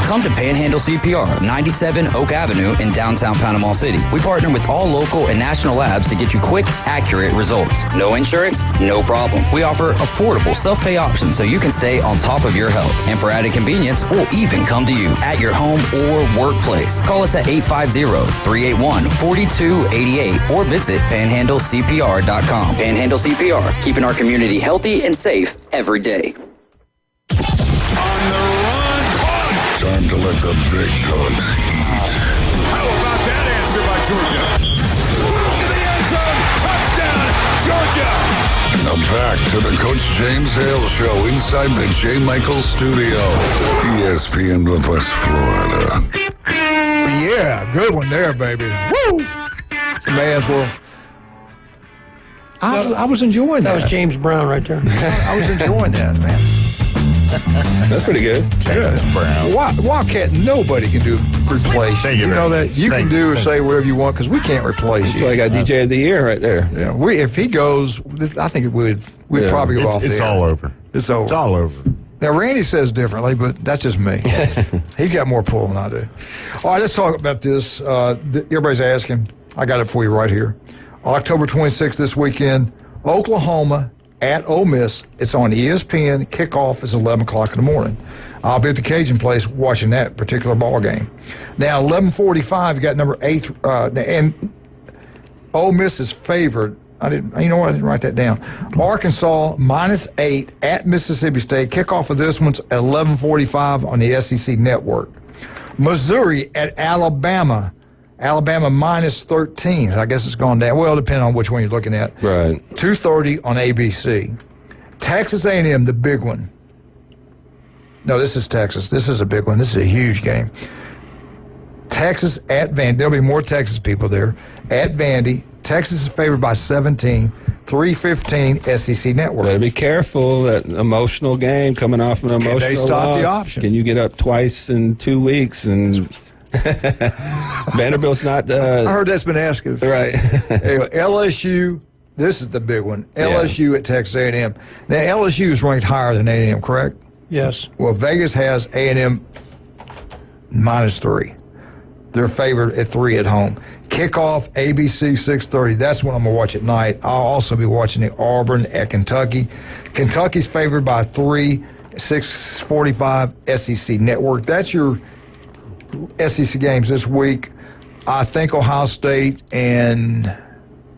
Come to Panhandle CPR, 97 Oak Avenue in downtown Panama City. We partner with all local and national labs to get you quick, accurate results. No insurance, no problem. We offer affordable self-pay options so you can stay on top of your health. And for added convenience, we'll even come to you at your home or workplace. Call us at 850-381-4288 or visit panhandlecpr.com. Panhandle CPR, keeping our community healthy and safe every day. Time to let the big dogs eat. How about that answer by Georgia? To the end zone, touchdown, Georgia! Now back to the Coach James Hale Show inside the J. Michael Studio, ESPN Northwest Florida. Yeah, good one there, baby. Woo! It's a man's world. I was enjoying that. That was James Brown right there. I was enjoying that, man. That's pretty good. James Brown. Wildcat, nobody can replace you. You know that? You can do or say whatever you want because we can't replace you. So I got DJ of the Year right there. Yeah, if he goes, I think we'd probably go off the It's air. all over. It's over. It's all over. Now, Randy says differently, but that's just me. He's got more pull than I do. All right, let's talk about this. Everybody's asking. I got it for you right here. October 26th this weekend, Oklahoma at Ole Miss. It's on ESPN. Kickoff is 11 o'clock in the morning. I'll be at the Cajun Place watching that particular ball game. Now, 11:45, you got number 8, and Ole Miss is favored. I didn't write that down. Arkansas -8 at Mississippi State. Kickoff of this one's at 11:45 on the SEC Network. Missouri at Alabama. Alabama -13. I guess it's gone down. Well, depending on which one you're looking at. Right. 2:30 on ABC. Texas A&M, the big one. No, this is Texas. This is a big one. This is a huge game. Texas at Vandy. There'll be more Texas people there. At Vandy. Texas is favored by 17. 3:15 SEC Network. Better be careful. That emotional game coming off an emotional Can they stop loss. the option? Can you get up twice in 2 weeks? And Vanderbilt's not. I heard that's been asked. Right. Anyway, LSU. This is the big one. LSU at Texas A&M. Now LSU is ranked higher than A&M, correct? Yes. Well, Vegas has A&M -3. They're favored at 3 at home. Kickoff, ABC 6:30. That's what I'm going to watch at night. I'll also be watching the Auburn at Kentucky. Kentucky's favored by 3, 6:45 SEC Network. That's your SEC games this week. I think Ohio State and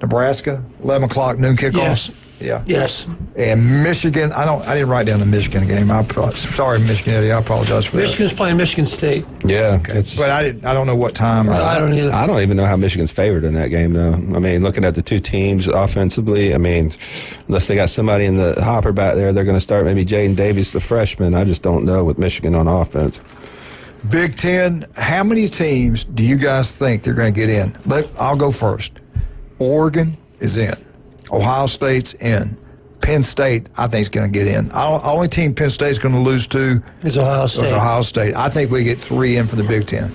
Nebraska, 11 o'clock noon kickoff. Yes. Yeah. Yes. And Michigan, I didn't write down the Michigan game. Sorry, Michigan Eddie. I apologize for that. Michigan's playing Michigan State. Yeah. Okay. But I don't know what time. I don't either. I don't even know how Michigan's favored in that game, though. I mean, looking at the two teams offensively, I mean, unless they got somebody in the hopper back there, they're going to start maybe Jaden Davis, the freshman. I just don't know with Michigan on offense. Big Ten, how many teams do you guys think they're going to get in? I'll go first. Oregon is in. Ohio State's in. Penn State, I think, is going to get in. Only team Penn State's going to lose to is Ohio State. Is Ohio State. I think we get 3 in for the Big Ten.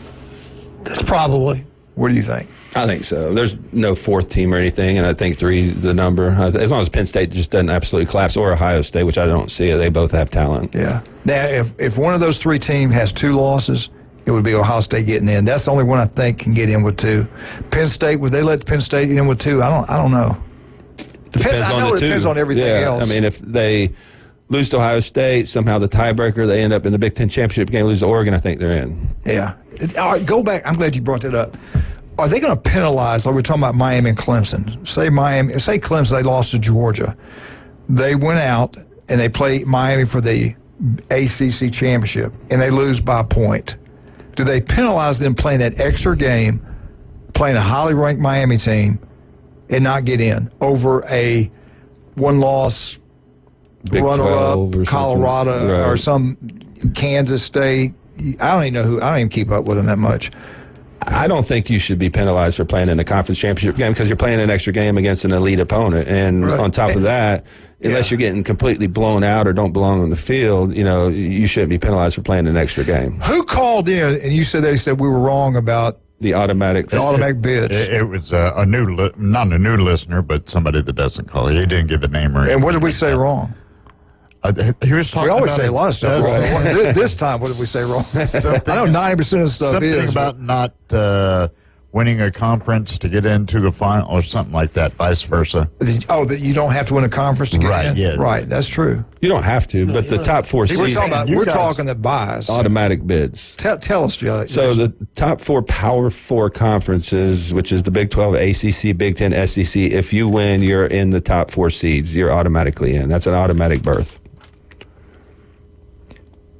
That's probably. What do you think? I think so. There's no fourth team or anything, and I think 3 is the number. As long as Penn State just doesn't absolutely collapse, or Ohio State, which I don't see. They both have talent. Yeah. Now, if one of those 3 teams has 2 losses, it would be Ohio State getting in. That's the only one I think can get in with 2. Penn State, would they let Penn State in with 2? I don't know. Depends on everything else. I mean, if they lose to Ohio State, somehow the tiebreaker, they end up in the Big Ten championship game, lose to Oregon, I think they're in. Yeah. All right, go back. I'm glad you brought that up. Are they going to penalize, like we're talking about Miami and Clemson? Say Clemson, they lost to Georgia. They went out and they play Miami for the ACC championship, and they lose by a point. Do they penalize them playing that extra game, playing a highly ranked Miami team, and not get in over a one-loss runner-up Colorado or some Kansas State? I don't even keep up with them that much. I don't think you should be penalized for playing in a conference championship game because you're playing an extra game against an elite opponent. And on top of that, unless you're getting completely blown out or don't belong on the field, you shouldn't be penalized for playing an extra game. Who called in and they said we were wrong about The automatic bids. It was not a new listener, but somebody that doesn't call. He didn't give a name or anything. And what did we say wrong? He was talking. We always about say a lot of stuff wrong. This time, what did we say wrong? I know 90% of the stuff something about not winning a conference to get into the final or something like that, vice versa. Oh, that you don't have to win a conference to get in? Right, yeah. Right, that's true. You don't have to, but the top 4 seeds. We're talking the buys. Automatic bids. Tell us, Joe. So the top 4 Power 4 conferences, which is the Big 12, ACC, Big 10, SEC, if you win, you're in the top 4 seeds. You're automatically in. That's an automatic berth.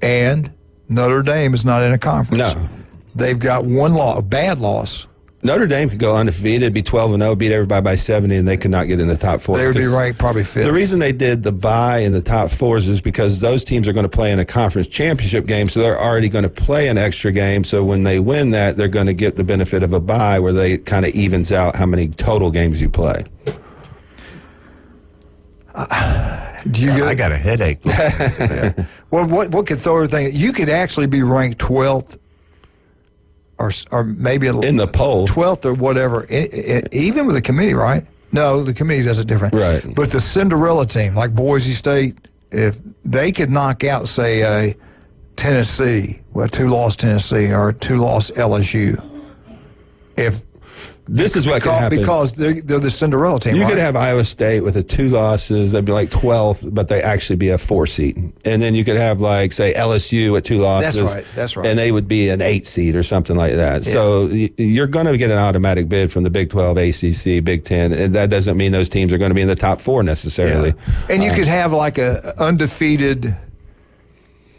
And Notre Dame is not in a conference. No. They've got one loss, a bad loss. Notre Dame could go undefeated, be 12-0, beat everybody by 70, and they could not get in the top 4. They would be ranked probably 5th. The reason they did the bye in the top 4s is because those teams are going to play in a conference championship game, so they're already going to play an extra game. So when they win that, they're going to get the benefit of a bye where they kind of evens out how many total games you play. I got a headache. Yeah. Well, what could throw everything? You could actually be ranked 12th. Or maybe in the poll 12th or whatever, even with the committee, right? No, the committee does it different. Right. But the Cinderella team, like Boise State, if they could knock out, say, a Tennessee, well, 2-loss Tennessee or 2-loss LSU, this is what could happen. Because they're the Cinderella team, You right? could have Iowa State with a 2 losses. They'd be like 12th, but they actually be a 4 seed. And then you could have, like, say, LSU with 2 losses. That's right. And they would be an 8 seed or something like that. Yeah. So you're going to get an automatic bid from the Big 12, ACC, Big 10. And that doesn't mean those teams are going to be in the top 4 necessarily. Yeah. And you could have, like, a undefeated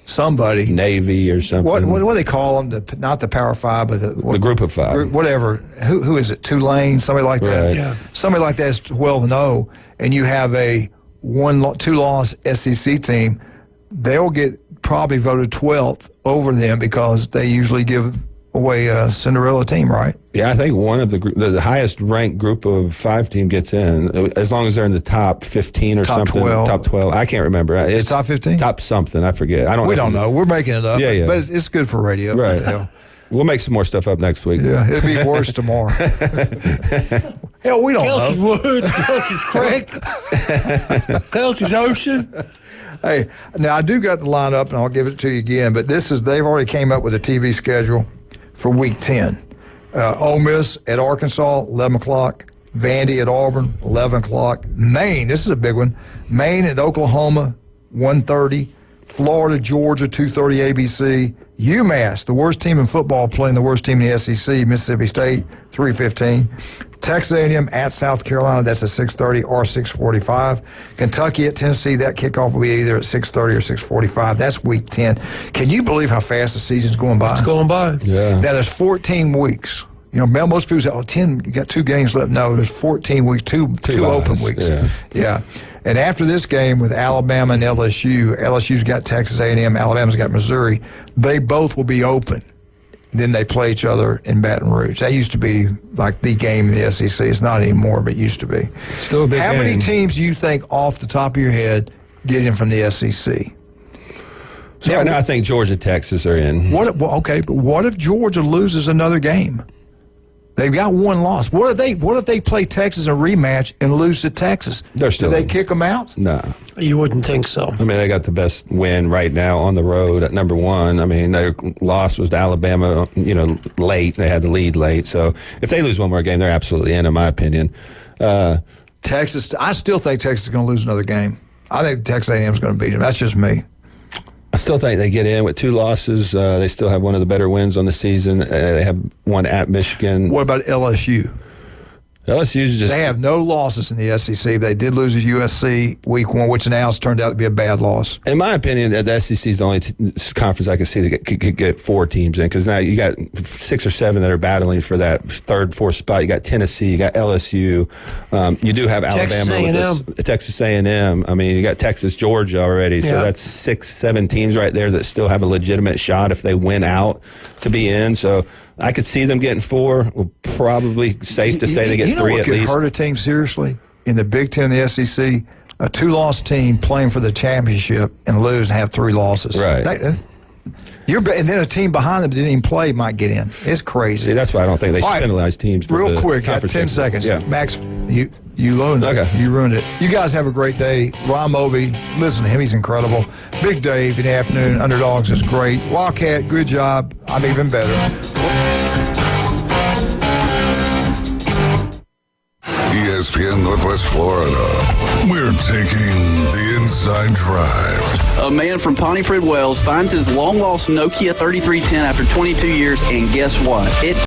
somebody. Navy or something. What do they call them? Not the Power 5, but the Group of 5. Whatever. Who is it? Tulane? Somebody like that. Right. Yeah. Somebody like that's 12-0, and you have a 2-loss SEC team. They'll get probably voted 12th over them because they usually give away a Cinderella team, right? Yeah, I think one of the highest ranked group of 5 team gets in, as long as they're in the top 15 or top something. 12. Top 12. I can't remember. It's top 15? Top something. I forget. We don't know. We're making it up. Yeah. But it's good for radio. Right. We'll make some more stuff up next week. Yeah, it'll be worse tomorrow. Hell, we don't Kelsey's know. Woods, Kelsey's Creek, Kelsey's Ocean. Hey, now I do got the lineup, and I'll give it to you again, but they've already came up with a TV schedule for Week 10. Ole Miss at Arkansas, 11 o'clock. Vandy at Auburn, 11 o'clock. Maine, this is a big one. Maine at Oklahoma, 1:30. Florida, Georgia, 2:30 ABC. UMass, the worst team in football, playing the worst team in the SEC, Mississippi State, 3:15. Texas A&M at South Carolina, that's at 6:30 or 6:45. Kentucky at Tennessee, that kickoff will be either at 6:30 or 6:45. That's Week 10. Can you believe how fast the season's going by? It's going by. Yeah. Now, there's 14 weeks. You know, most people say, 10, you got 2 games left. No, there's 14 weeks, two open weeks. Yeah. And after this game with Alabama and LSU's got Texas A&M, Alabama's got Missouri. They both will be open. Then they play each other in Baton Rouge. That used to be like the game in the SEC. It's not anymore, but it used to be. Still a big How game. many teams do you think, off the top of your head, get in from the SEC? So right now, I think Georgia, Texas are in. But what if Georgia loses another game? They've got 1 loss. What if they play Texas a rematch and lose to Texas? They're still Do they in. kick them out? No. You wouldn't think so. I mean, they got the best win right now on the road at number 1. I mean, their loss was to Alabama, late. They had the lead late. So if they lose one more game, they're absolutely in my opinion. Texas, I still think Texas is going to lose another game. I think Texas A&M is going to beat them. That's just me. I still think they get in with 2 losses. They still have one of the better wins on the season. They have one at Michigan. What about LSU? LSU's just... They have no losses in the SEC. But they did lose to USC Week 1, which now has turned out to be a bad loss. In my opinion, the SEC is the only conference I can see that could get 4 teams in, because now you got 6 or 7 that are battling for that 3rd, 4th spot. You got Tennessee, you got LSU, you do have Alabama, Texas A&M. I mean, you got Texas, Georgia already, so that's 6, 7 teams right there that still have a legitimate shot if they win out to be in. So I could see them getting 4. Well, probably safe to say they get 3 at least. You know what could hurt a team seriously? In the Big Ten and the SEC, a 2-loss team playing for the championship and lose and have 3 losses. Right. And then a team behind them that didn't even play might get in. It's crazy. See, that's why I don't think they should penalize teams. Real quick, got 10 seconds. Yeah. Max, you ruined it. Okay. You ruined it. You guys have a great day. Ron Moby, listen to him. He's incredible. Big Dave in the afternoon. Underdogs is great. Wildcat, good job. I'm even better. ESPN Northwest Florida. We're taking the inside drive. A man from Pontypridd Wells finds his long-lost Nokia 3310 after 22 years, and guess what? It